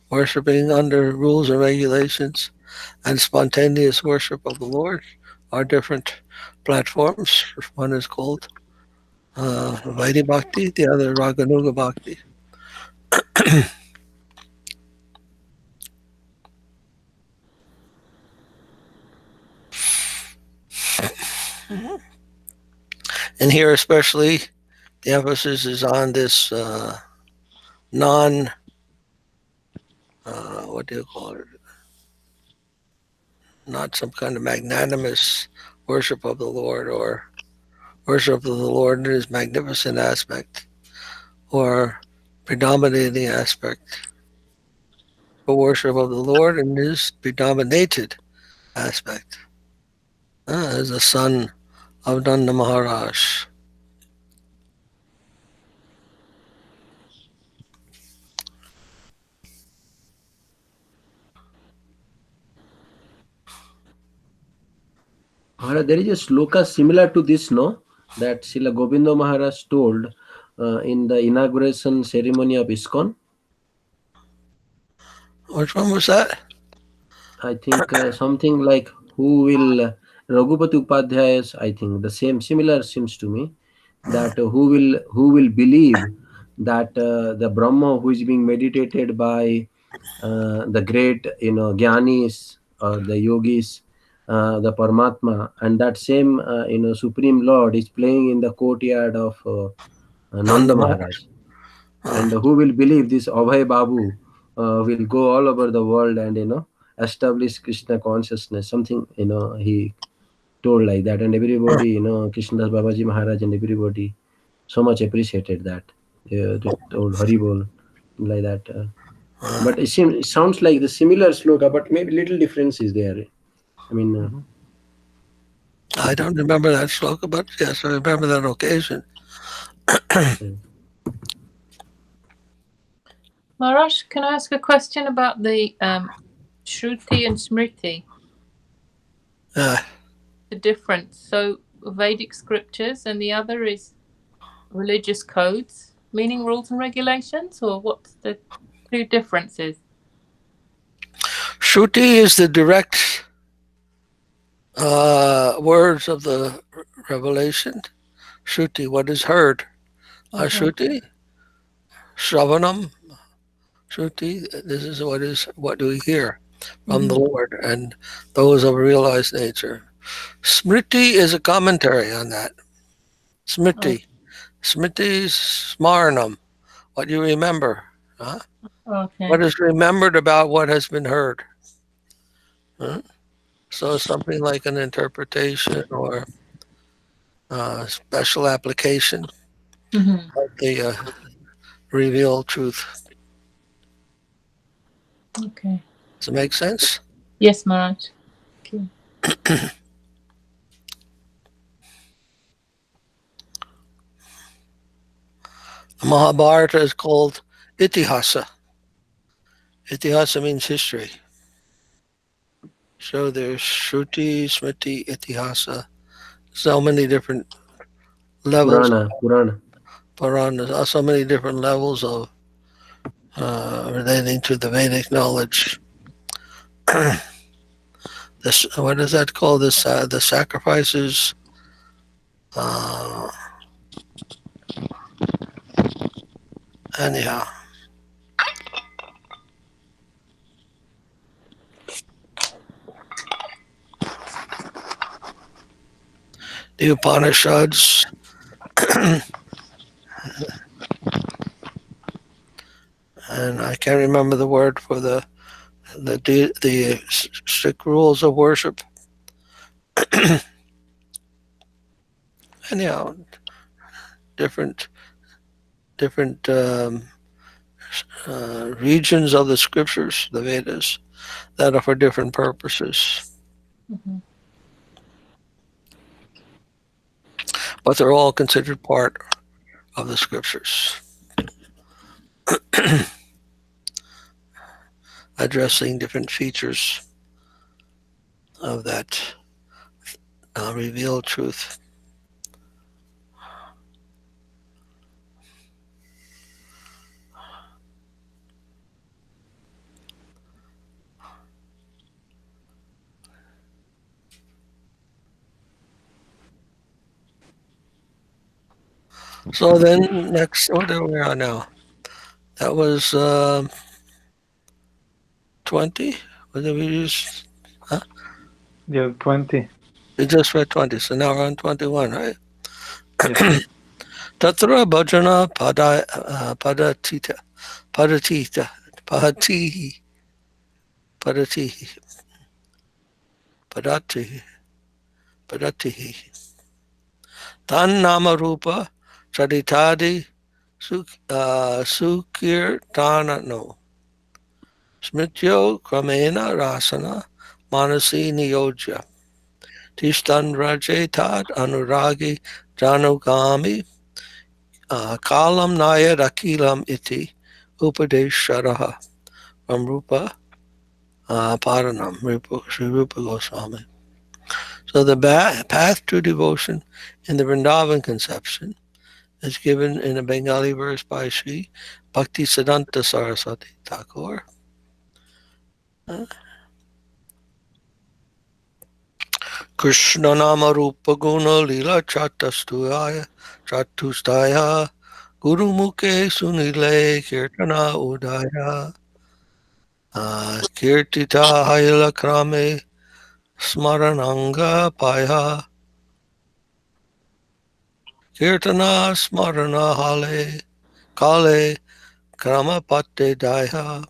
worshipping under rules and regulations and spontaneous worship of the Lord are different platforms. One is called Vaidhi Bhakti, the other Raganuga Bhakti. And here especially, the emphasis is on this what do you call it? Not some kind of magnanimous worship of the Lord or worship of the Lord in his magnificent aspect or predominating aspect, but worship of the Lord in his predominated aspect as the son of Nanda Maharaj. Maharaj, there is a sloka similar to this, no? That Srila Govinda Maharaj told in the inauguration ceremony of ISKCON. Which one was that? I think something like who will Raghupati Upadhyayas, I think the same similar seems to me, that who will believe that the Brahma who is being meditated by the great Gyanis or the yogis, the Paramatma, and that same Supreme Lord is playing in the courtyard of Nanda Maharaj. And who will believe this Abhay Babu will go all over the world and establish Krishna consciousness, something he told like that, and everybody, Krishnadas Babaji Maharaj and everybody so much appreciated that. They told Haribol like that. But it sounds like the similar sloka, but maybe little difference is there. I mean, I don't remember that sloka, but yes, I remember that occasion. Maharaj, can I ask a question about the Shruti and Smriti? The difference. So Vedic scriptures, and the other is religious codes, meaning rules and regulations, or what's the two differences? Shruti is the direct words of the revelation. Shruti, what is heard. Shruti, Shravanam, Shruti, this is what we hear from the Lord, and those of realized nature. Smriti is a commentary on that. Smriti. Smriti is smaranam, what you remember. Huh? Okay. What is remembered about what has been heard. Huh? So something like an interpretation or special application of the revealed truth. Okay. Does it make sense? Yes, Maharaj. Okay. Mahabharata is called Itihasa. Itihasa means history. So there's Shruti, Smriti, Itihasa. So many different levels. Purana. So many different levels of relating to the Vedic knowledge. What is that called? The sacrifices. Anyhow. The Upanishads. And I can't remember the word for the strict rules of worship. Anyhow, different regions of the scriptures, the Vedas, that are for different purposes. But they're all considered part of the scriptures. Addressing different features of that revealed truth. So then next, what are we on now? That was 20? What did we use? Huh? Yeah, 20. We just read 20, so now we're on 21, right? Tatra bhajana padatihi tan nama rupa charitadi sukirtanano smrityo kramena rasana manasi niyojya tishtan rajetad anuragi janugami kalam naya akilam iti upadesharaha from Rupa Paranam, Sri Rupa Goswami. So the path to devotion in the Vrindavan conception is given in a Bengali verse by Sri Bhakti Siddhanta Saraswati Thakur. Krishna nama rupa guna lila chatastuyaya chatustaya guru mukhe sunile kirtana udaya kirtita haila krame smarananga paya kirtana smarana hale kale krama patte daya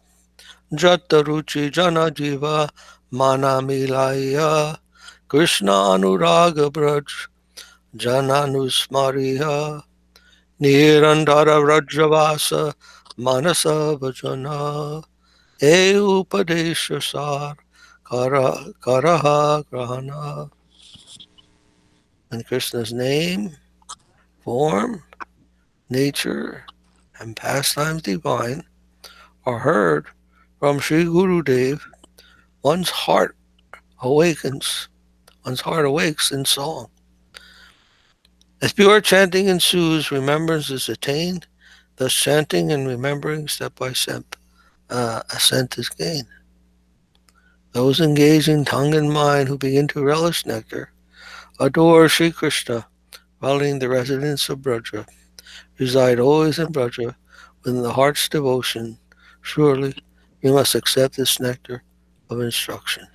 jata ruchi jana jiva mana milaya Krishna Anuraga Braj Jananusmariha Nirandara Rajavasa Manasa Bhajana E Upadesha Sar Karaha Grahana. And Krishna's name, form, nature, and pastimes divine are heard from Sri Gurudev. One's heart awakens, one's heart awakes in song. As pure chanting ensues, remembrance is attained. Thus chanting and remembering step by step, ascent is gained. Those engaged in tongue and mind who begin to relish nectar adore Sri Krishna, following the residence of Braja, reside always in Braja, within the heart's devotion. Surely we must accept this nectar of instruction.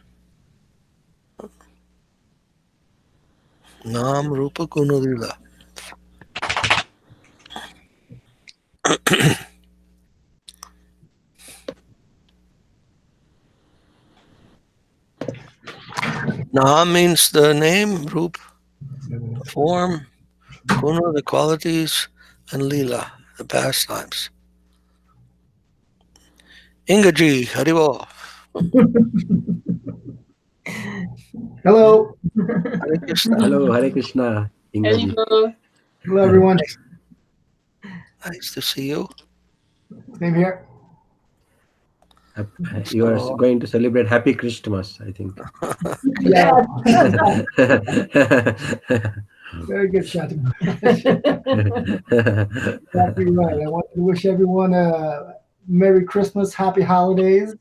Nam Rupa Gunalila. Nam means the name, Rup, the form, Guna, the qualities, and Lila, the pastimes. Ingaji, Haribo. Hello. Hare Krishna. Hello, Hare Krishna, Ingaji. Hello, everyone. Nice to see you. Same here. You are going to celebrate Happy Christmas, I think. Yeah. Very good, Shantanu. Exactly right. I want to wish everyone a Merry Christmas, Happy Holidays,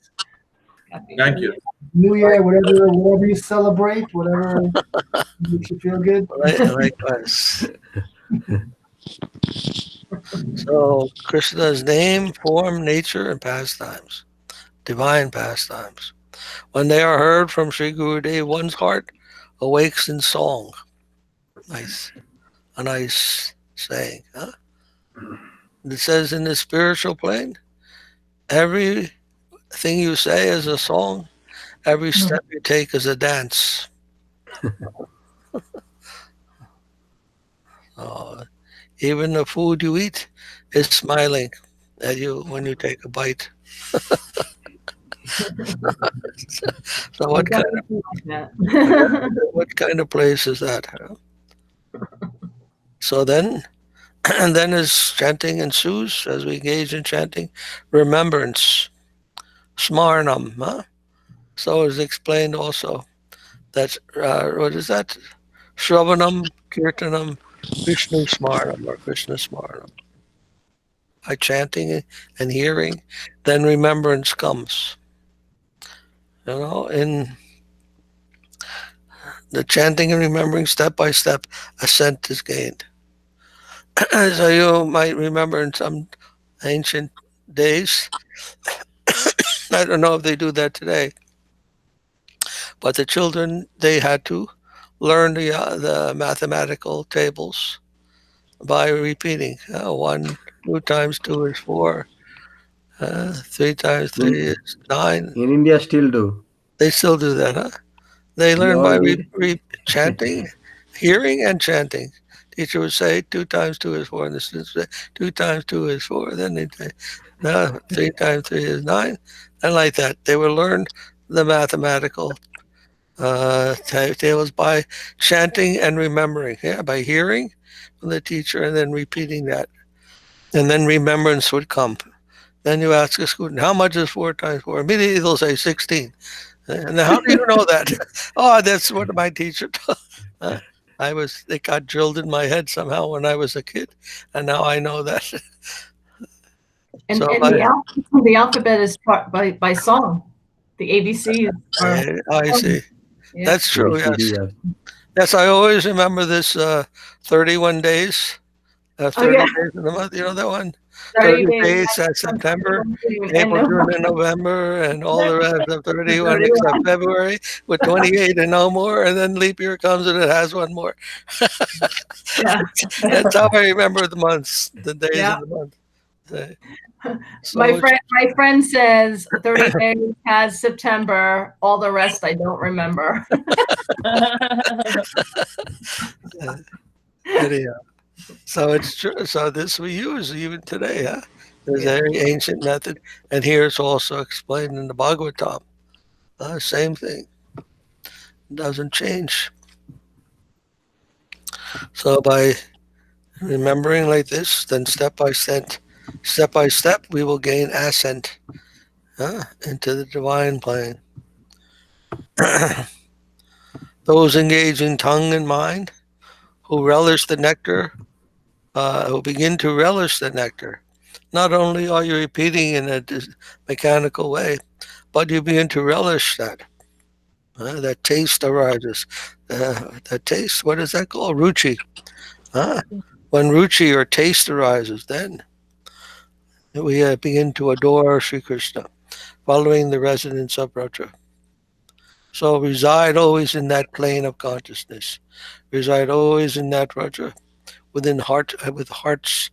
Thank you. New Year, whatever you celebrate, whatever makes you feel good. Likewise. So, Krishna's name, form, nature, and pastimes, divine pastimes. When they are heard from Sri Gurudev, one's heart awakes in song. Nice. A nice saying, huh? It says in the spiritual plane, everything you say is a song, every step you take is a dance. Even the food you eat is smiling at you when you take a bite. So what kind of place is that? Huh? So then, and then as chanting ensues, as we engage in chanting, remembrance, smarnam. Huh? So it's explained also that, what is that? Shravanam, Kirtanam, Vishnu Smarnam or Krishna Smarnam. By chanting and hearing, then remembrance comes. You know, in the chanting and remembering step by step, ascent is gained. So you might remember in some ancient days, I don't know if they do that today, but the children, they had to learn the mathematical tables by repeating. 1, 2 times 2 is 4. 3 times 3 is 9. In India, still do. They still do that, huh? They learn by chanting, hearing, and chanting. Teacher would say 2 times 2 is 4, and the students would say 2 times 2 is 4. Then they'd say, no, 3 times 3 is 9. And like that, they would learn the mathematical tables by chanting and remembering. Yeah, by hearing from the teacher and then repeating that. And then remembrance would come. Then you ask a student, how much is 4 times 4? Immediately they'll say 16. And how do you know that? Oh, that's what my teacher taught. They got drilled in my head somehow when I was a kid, and now I know that. And, So the alphabet is taught by song. The ABCs are. I see. Yeah. That's true. Yes. Yes, I always remember this 31 days. 30 days in the month. You know that one? 30 days at September, April, June, and November, and all the rest of 31 except February with 28 and no more. And then leap year comes and it has one more. Yeah. That's how I remember the months, the days of the month. So my friend says 30 days has September. All the rest I don't remember. anyhow, so it's true. So this we use even today, huh? There's a very ancient method, and here it's also explained in the Bhagavatam. Same thing, doesn't change. So by remembering like this, then step by step, we will gain ascent into the divine plane. Those engaging tongue and mind who relish the nectar, who begin to relish the nectar. Not only are you repeating in a mechanical way, but you begin to relish that. That taste arises. That taste, what is that called? Ruchi. When ruchi or taste arises, then we begin to adore Sri Krishna, following the resonance of Raja. So reside always in that plane of consciousness. Reside always in that Raja, with heart's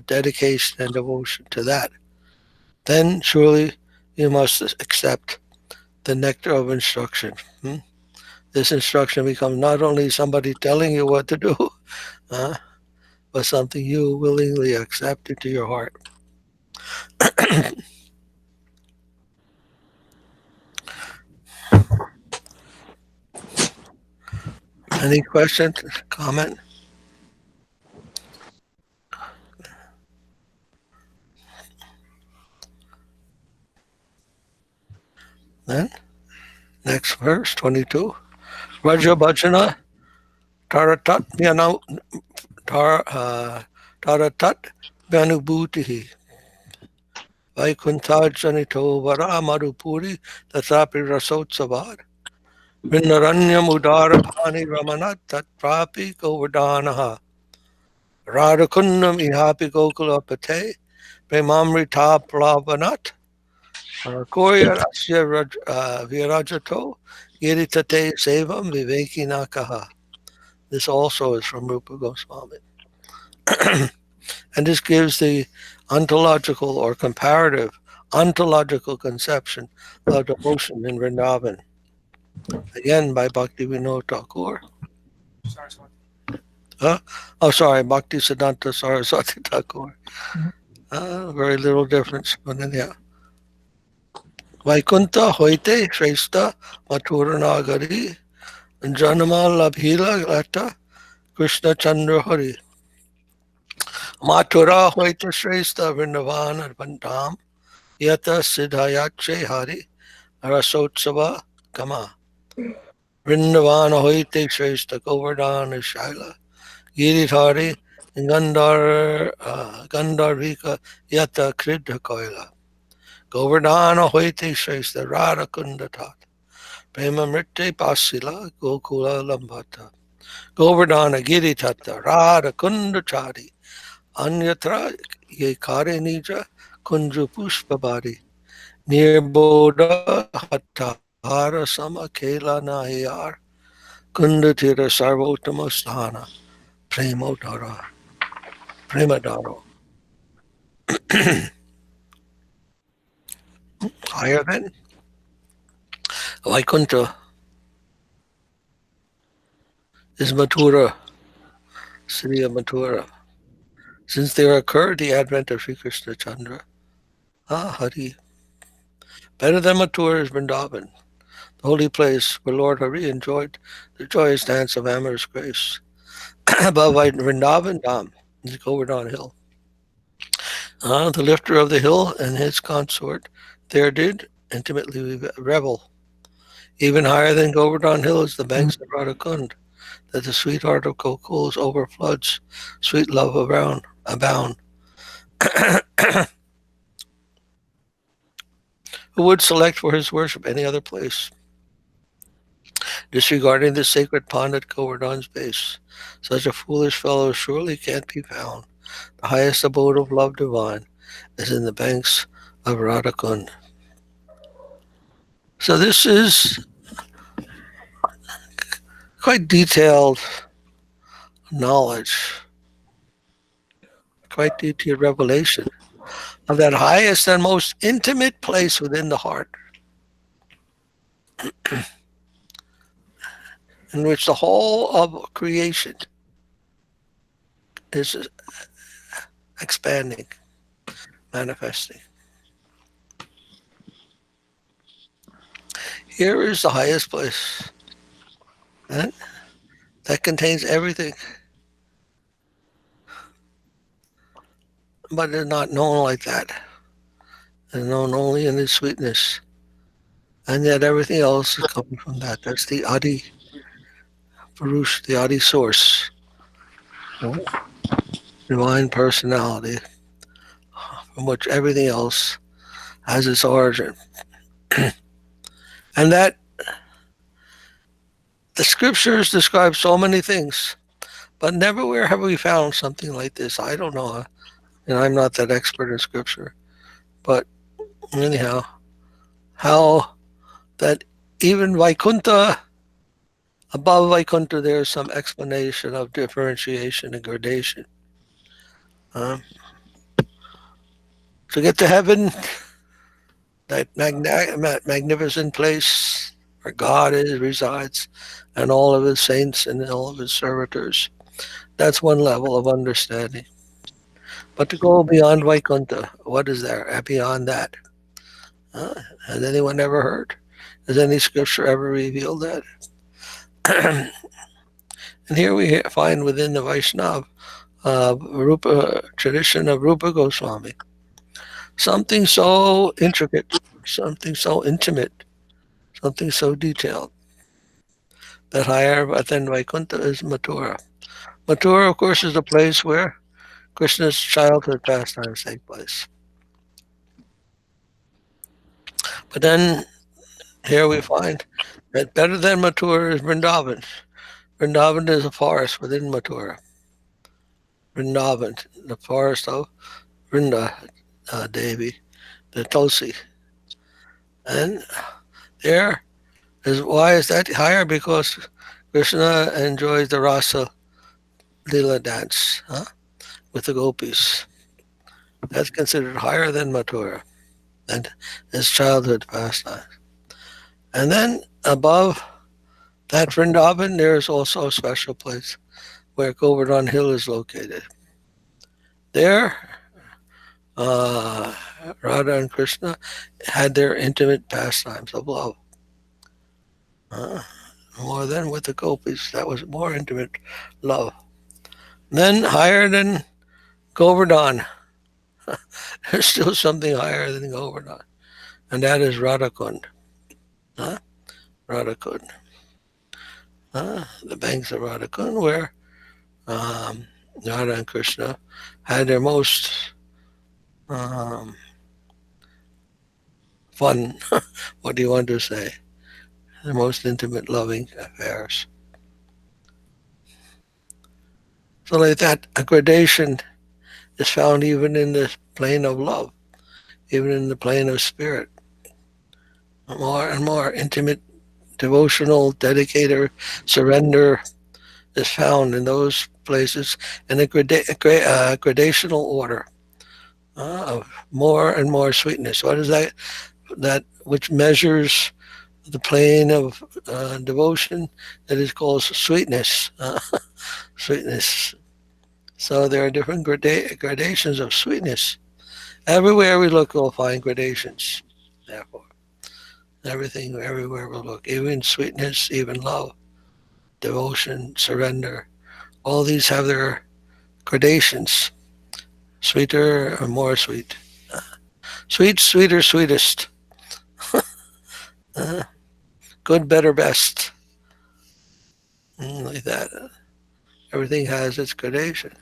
dedication and devotion to that. Then surely you must accept the nectar of instruction. This instruction becomes not only somebody telling you what to do, but something you willingly accept into your heart. Any questions, comment? Then, next verse, 22. Raja Bhajana Taratat Vyanubhutihi Vaikunthaj Janito Vara Madhupuri Tatapi Rasotsavad Vinaranyam Udara Pani Ramanat Tat Prapi Govardhanaha Radhakunnam Ihapi Gokula Pate Premamrita Plavanat Koya Asya Virajato Yiritate Sevam Viveki Nakaha. This also is from Rupa Goswami. And this gives the ontological or comparative ontological conception of devotion in Vrindavan. Again, by Bhakti Vinod Thakur. Bhakti Siddhanta Saraswati Thakur. Very little difference, but anyhow. Vaikunta hoite shrestha maturanagari janama labhila lata Krishna Chandra Hari. Mathura hoite shrestha Vrindavan Bandham Yata Siddhayache Hari Rasotsava Kama. Vrindavana hoite shrestha Govardhana Shaila Giridhari Gandharvika Yata Kridha Koila. Govardhana hoite shrestha Radha Kundatat Prema Mritte Pasila Gokula Lambata. Govardhana Giritata Radha Kundachari Anyatra Ye Kare Nija Kunju Pushpabadi Nirboda Hatahara Sama Kela Nahiyar Kundatira Sarvotama Sthana Premodara Premadaro. Higher then Vaikuntha is Mathura, city of Mathura. Since there occurred the advent of Sri Krishna Chandra, Hari. Better than Mathura is Vrindavan, the holy place where Lord Hari enjoyed the joyous dance of amorous grace. Above Vrindavan Dham is Govardhan Hill. The lifter of the hill and his consort there did intimately revel. Even higher than Govardhan Hill is the banks of Radhakund, that the sweetheart of Gokul's overfloods, sweet love abound. Who would select for his worship any other place? Disregarding the sacred pond at Govardhan's base, such a foolish fellow surely can't be found. The highest abode of love divine is in the banks of Radhakund. So this is quite detailed knowledge, quite detailed revelation. of that highest and most intimate place within the heart, in which the whole of creation is expanding, manifesting. Here is the highest place, and that contains everything, but it's not known like that. It's known only in its sweetness, and yet everything else is coming from that. That's the Adi Purush, the Adi source, divine personality, from which everything else has its origin. And that the scriptures describe so many things, but neverwhere have we found something like this. I don't know, and I'm not that expert in scripture, but anyhow, how that even Vaikuntha, above Vaikuntha, there's some explanation of differentiation and gradation. To get to heaven, that magnificent place where God resides, and all of his saints and all of his servitors, that's one level of understanding. But to go beyond Vaikuntha, what is there beyond that? Has anyone ever heard? Has any scripture ever revealed that? And here we find within the Vaishnava Rupa tradition of Rupa Goswami something so intricate, something so intimate, something so detailed, that higher than Vaikuntha is Mathura. Mathura, of course, is the place where Krishna's childhood pastimes take place. But then here we find that better than Mathura is Vrindavan. Vrindavan is a forest within Mathura. Vrindavan, the forest of Vrinda Devi, the Tulsi. And there is, why is that higher? Because Krishna enjoys the Rasa Lila dance with the gopis. That's considered higher than Mathura, and his childhood pastime. And then above that Vrindavan, there is also a special place where Govardhan Hill is located. There, Radha and Krishna had their intimate pastimes of love. More than with the gopis, that was more intimate love. Then higher than Govardhan, there's still something higher than Govardhan, and that is Radhakund. Radhakund. The banks of Radhakund, where Radha and Krishna had their most fun, what do you want to say, their most intimate loving affairs. So like that, a gradation is found even in the plane of love, even in the plane of spirit. More and more intimate, devotional, dedicator, surrender is found in those places in a gradational order of more and more sweetness. What is that? That which measures the plane of devotion, that is called sweetness. Sweetness. So there are different gradations of sweetness. Everywhere we look, we'll find gradations. Therefore, everything, everywhere we look, even sweetness, even love, devotion, surrender, all these have their gradations. Sweeter or more sweet. Sweet, sweeter, sweetest. Good, better, best. Like that. Everything has its gradation.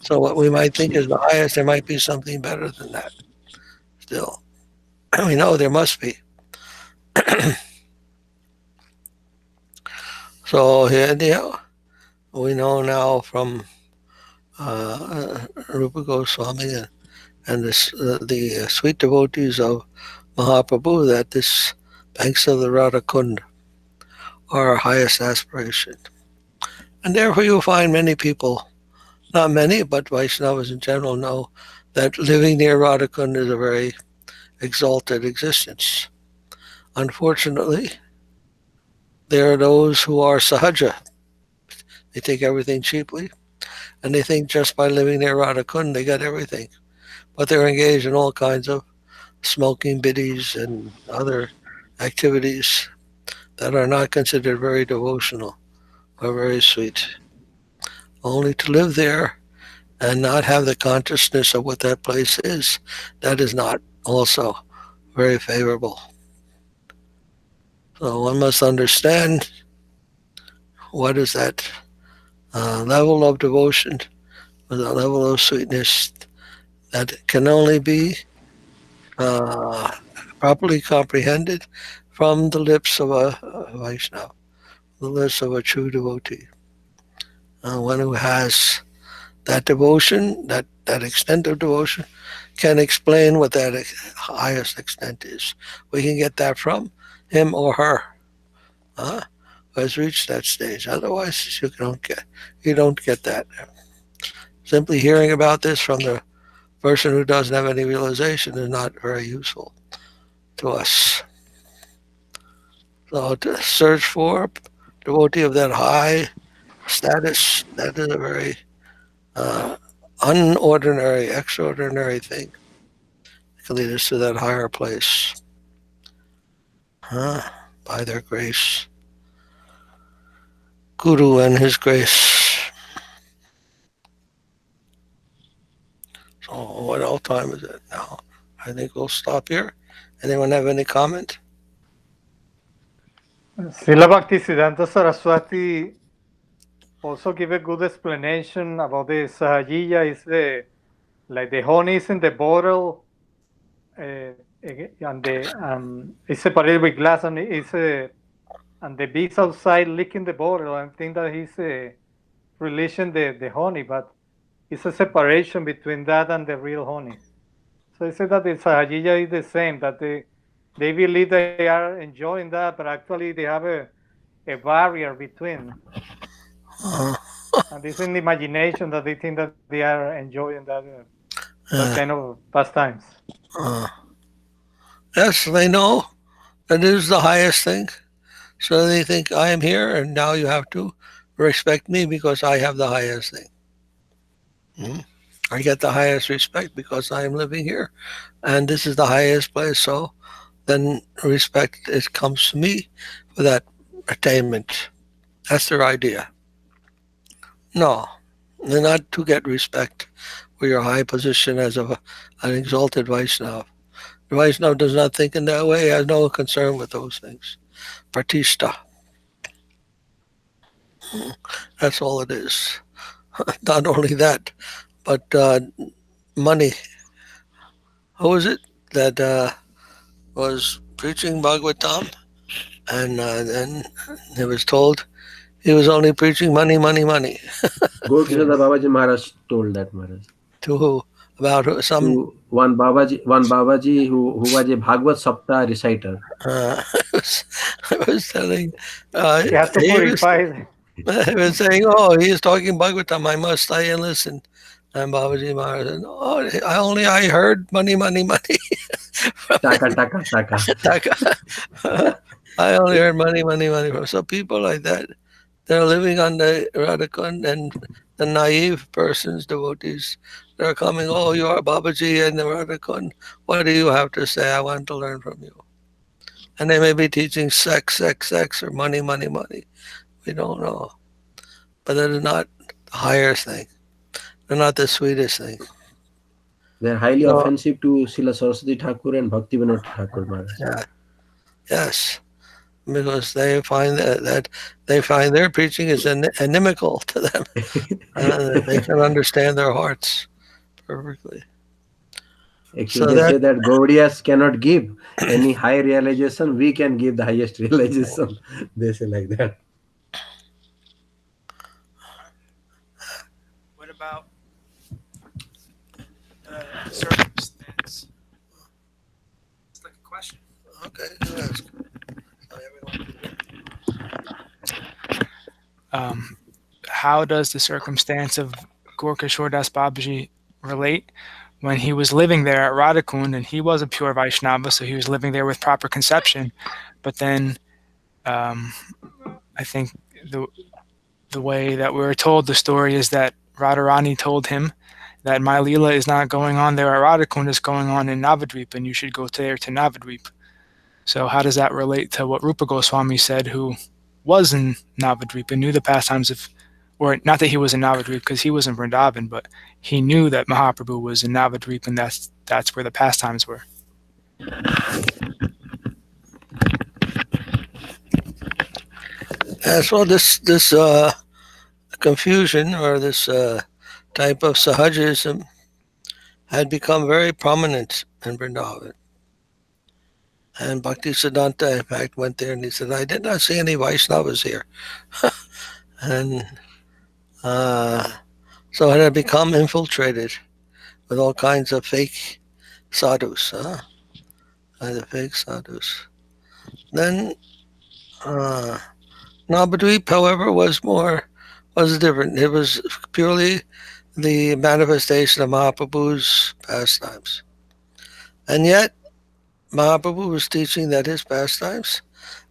So what we might think is the highest, there might be something better than that still. We know there must be. So here, we know now from Rupa Goswami and the sweet devotees of Mahaprabhu that this banks of the Radhakund are our highest aspiration. And therefore you'll find many people, not many, but Vaishnavas in general know that living near Radhakund is a very exalted existence. Unfortunately, there are those who are sahaja. They take everything cheaply, and they think just by living near Radhakund they get everything. But they're engaged in all kinds of smoking biddies and other activities that are not considered very devotional or very sweet. Only to live there and not have the consciousness of what that place is, that is not also very favorable. So one must understand what is that level of devotion, the level of sweetness that can only be properly comprehended from the lips of a Vaishnava, the lips of a true devotee. One who has that devotion, that extent of devotion, can explain what that highest extent is. We can get that from him or her who has reached that stage. Otherwise, you don't get that. Simply hearing about this from the person who doesn't have any realization is not very useful to us. So to search for a devotee of that high status, that is a very unordinary, extraordinary thing. It can lead us to that higher place by their grace. Guru and his grace. So what time is it now? I think we'll stop here. Anyone have any comment? Srila Bhaktisiddhanta Saraswati also give a good explanation about the sahajiya. Is the honey is in the bottle, and it's separated with glass, and and the bees outside licking the bottle. I think that he's releasing the honey, but it's a separation between that and the real honey. So he said that the sahajiya is the same, that they believe they are enjoying that, but actually they have a barrier between. And it's in the imagination that they think that they are enjoying that kind of pastimes. Yes, they know that it is the highest thing. So they think, I am here, and now you have to respect me because I have the highest thing. I get the highest respect because I am living here, and this is the highest place. So then respect comes to me for that attainment. That's their idea. No, they're not to get respect for your high position as an exalted Vaishnava. The Vaishnava does not think in that way, has no concern with those things. Pratishta. That's all it is. Not only that, but money. Who was it that was preaching Bhagavatam? And then he was told he was only preaching money, money, money. Gokishada Babaji Maharaj told that, Maharaj. To who? About who? To one Babaji who was a Bhagavad Sapta reciter. I was telling. You have to purify. He was saying, "Oh, he is talking Bhagavatam. I must stay and listen." And Babaji Maharaj said, "Oh, I heard money, money, money." Taka. I only heard money, money, money. So people like that, they're living on the Radhakund, and the naive persons, devotees, they're coming, "Oh, you are Babaji and the Radhakund. What do you have to say? I want to learn from you." And they may be teaching sex, or money, money, money. We don't know. But that is not the highest thing. They're not the sweetest thing. They're highly offensive to Srila Saraswati Thakur and Bhakti Vinod Thakur Maharaj. Yeah. Yes. Because they find that they find their preaching is inimical to them. They can understand their hearts perfectly. Actually, they say that Gaudiyas cannot give any high realization. We can give the highest realization. They say like that. What about circumstance? It's like a question. Okay, you ask. How does the circumstance of Gorkha Das Babaji relate? when he was living there at Radhakund, and he was a pure Vaishnava, so he was living there with proper conception. But then I think the way that we're told the story is that Radharani told him that my Leela is not going on there at Radhakund, it's going on in Navadvip, and you should go there to Navadvip. So how does that relate to what Rupa Goswami said, who was in Navadvip and knew the pastimes of, or not that he was in Navadvip because he was in Vrindavan, but he knew that Mahaprabhu was in Navadvip, and that's where the pastimes were. As well, this confusion or this type of Sahajism had become very prominent in Vrindavan. And Bhakti Siddhanta, in fact, went there and he said, I did not see any Vaishnavas here. And so it had become infiltrated with all kinds of fake sadhus. The fake sadhus. Then Navadvip, however, was different. It was purely the manifestation of Mahaprabhu's pastimes. And yet, Mahaprabhu was teaching that his pastimes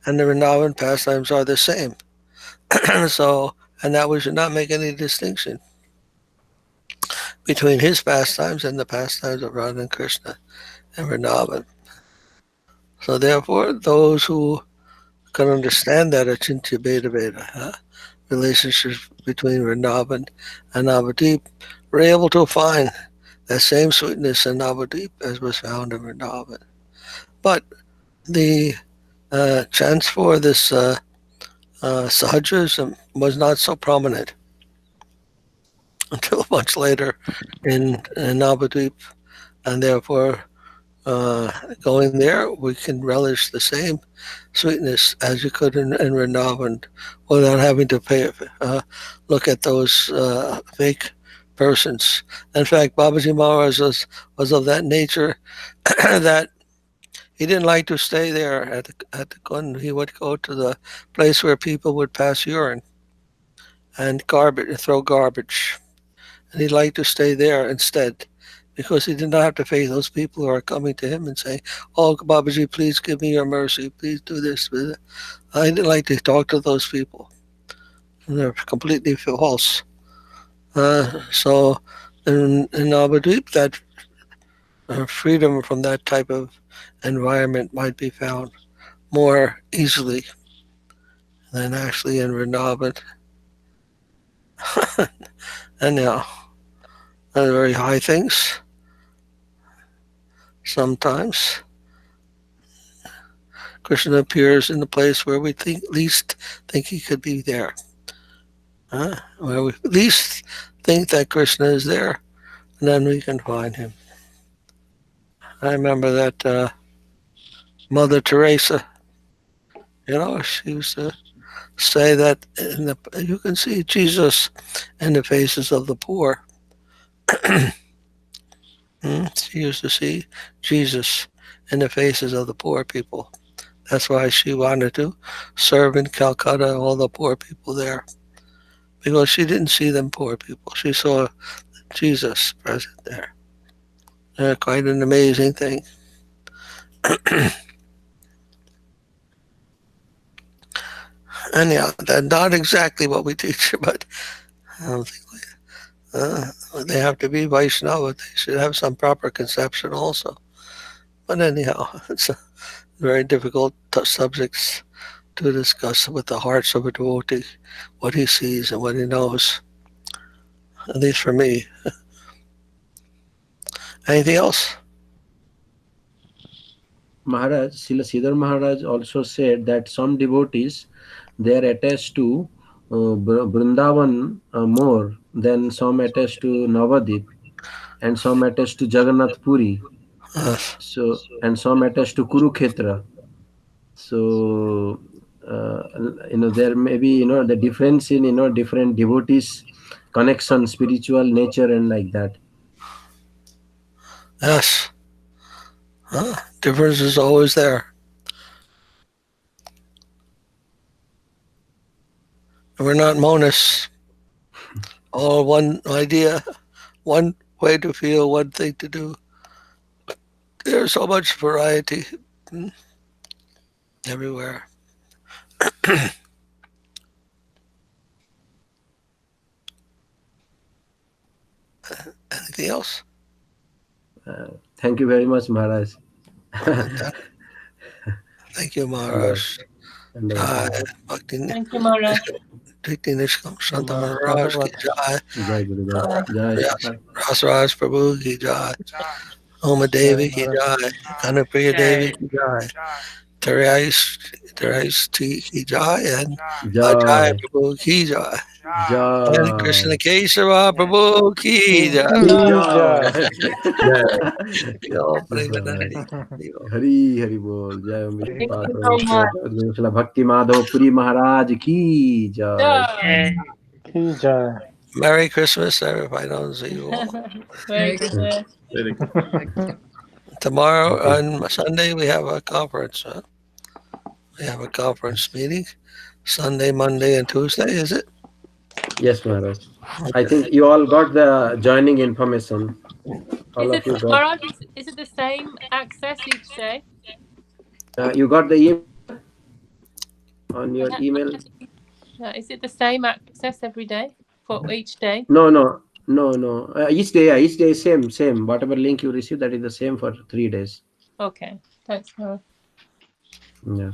and the Vrindavan pastimes are the same. So, and that we should not make any distinction between his pastimes and the pastimes of Radha and Krishna and Vrindavan. So therefore, those who can understand that Achintya Bheda Bheda, relationship between Vrindavan and Navadvip, were able to find that same sweetness in Navadvip as was found in Vrindavan. But the chance for this Sahajism was not so prominent until much later in Navadvip, and therefore going there, we can relish the same sweetness as you could in Vrindavan without having to look at those fake persons. In fact, Babaji Maharaj was of that nature that he didn't like to stay there at the Kund. He would go to the place where people would pass urine and throw garbage. And he liked to stay there instead, because he did not have to face those people who are coming to him and saying, oh, Babaji, please give me your mercy. Please do this. I didn't like to talk to those people. They're completely false. So in Navadvip, that freedom from that type of environment might be found more easily than actually in Vrindavan. And now, very high things. Sometimes Krishna appears in the place where we least think he could be there. Where we least think that Krishna is there, and then we can find him. I remember that Mother Teresa, she used to say that you can see Jesus in the faces of the poor. She used to see Jesus in the faces of the poor people. That's why she wanted to serve in Calcutta, all the poor people there. Because she didn't see them poor people. She saw Jesus present there. Quite an amazing thing. Anyhow, that's not exactly what we teach, but I don't think they have to be Vaishnava. They should have some proper conception also. But anyhow, it's a very difficult subjects to discuss with the hearts of a devotee, what he sees and what he knows. At least for me. Anything else? Maharaj, Srila Sridhar Maharaj also said that some devotees, they are attached to Vrindavan more than some attached to Navadip, and some attached to Jagannath Puri. So, and some attached to Kurukshetra. So, there may be, the difference in, different devotees' connection, spiritual nature, and like that. Yes. Difference is always there. We're not monists. All one idea, one way to feel, one thing to do. There's so much variety everywhere. Anything else? Thank you very much, Maharaj. Thank you, Maharaj. Jai Bhakti Thank you, Maharaj. Bhakti Nishkam Santa Maharaj ki Jai. Jai Gurudev. Jai Sripad. Rasraj Prabhu ki Jai. Oma Devi ki Jai. Kanapriya Devi ki Jai. Terais T ki Jai and Ajay Jai. Prabhu ki Jai. Jai. And Krishna Kesava Prabhu ki Jai. Yo, Premanandi. Hari Hari Bol. Jai Om Thank Sripad you Prabhu. so much. Devotional Bhakti Madhava Puri Maharaja ki Jai. Jai. Merry Christmas, if I don't see you all. Very good. Very good. Tomorrow on Sunday we have a conference. Huh? We have a conference meeting. Sunday, Monday, and Tuesday, is it? Yes, Maharaj. I think you all got the joining information. All of you got. Maharaj, is it the same access each day? You got the email on your email? Is it the same access every day for each day? No. Each day same. Whatever link you receive, that is the same for 3 days. Okay. Thanks, Maharaj. Yeah.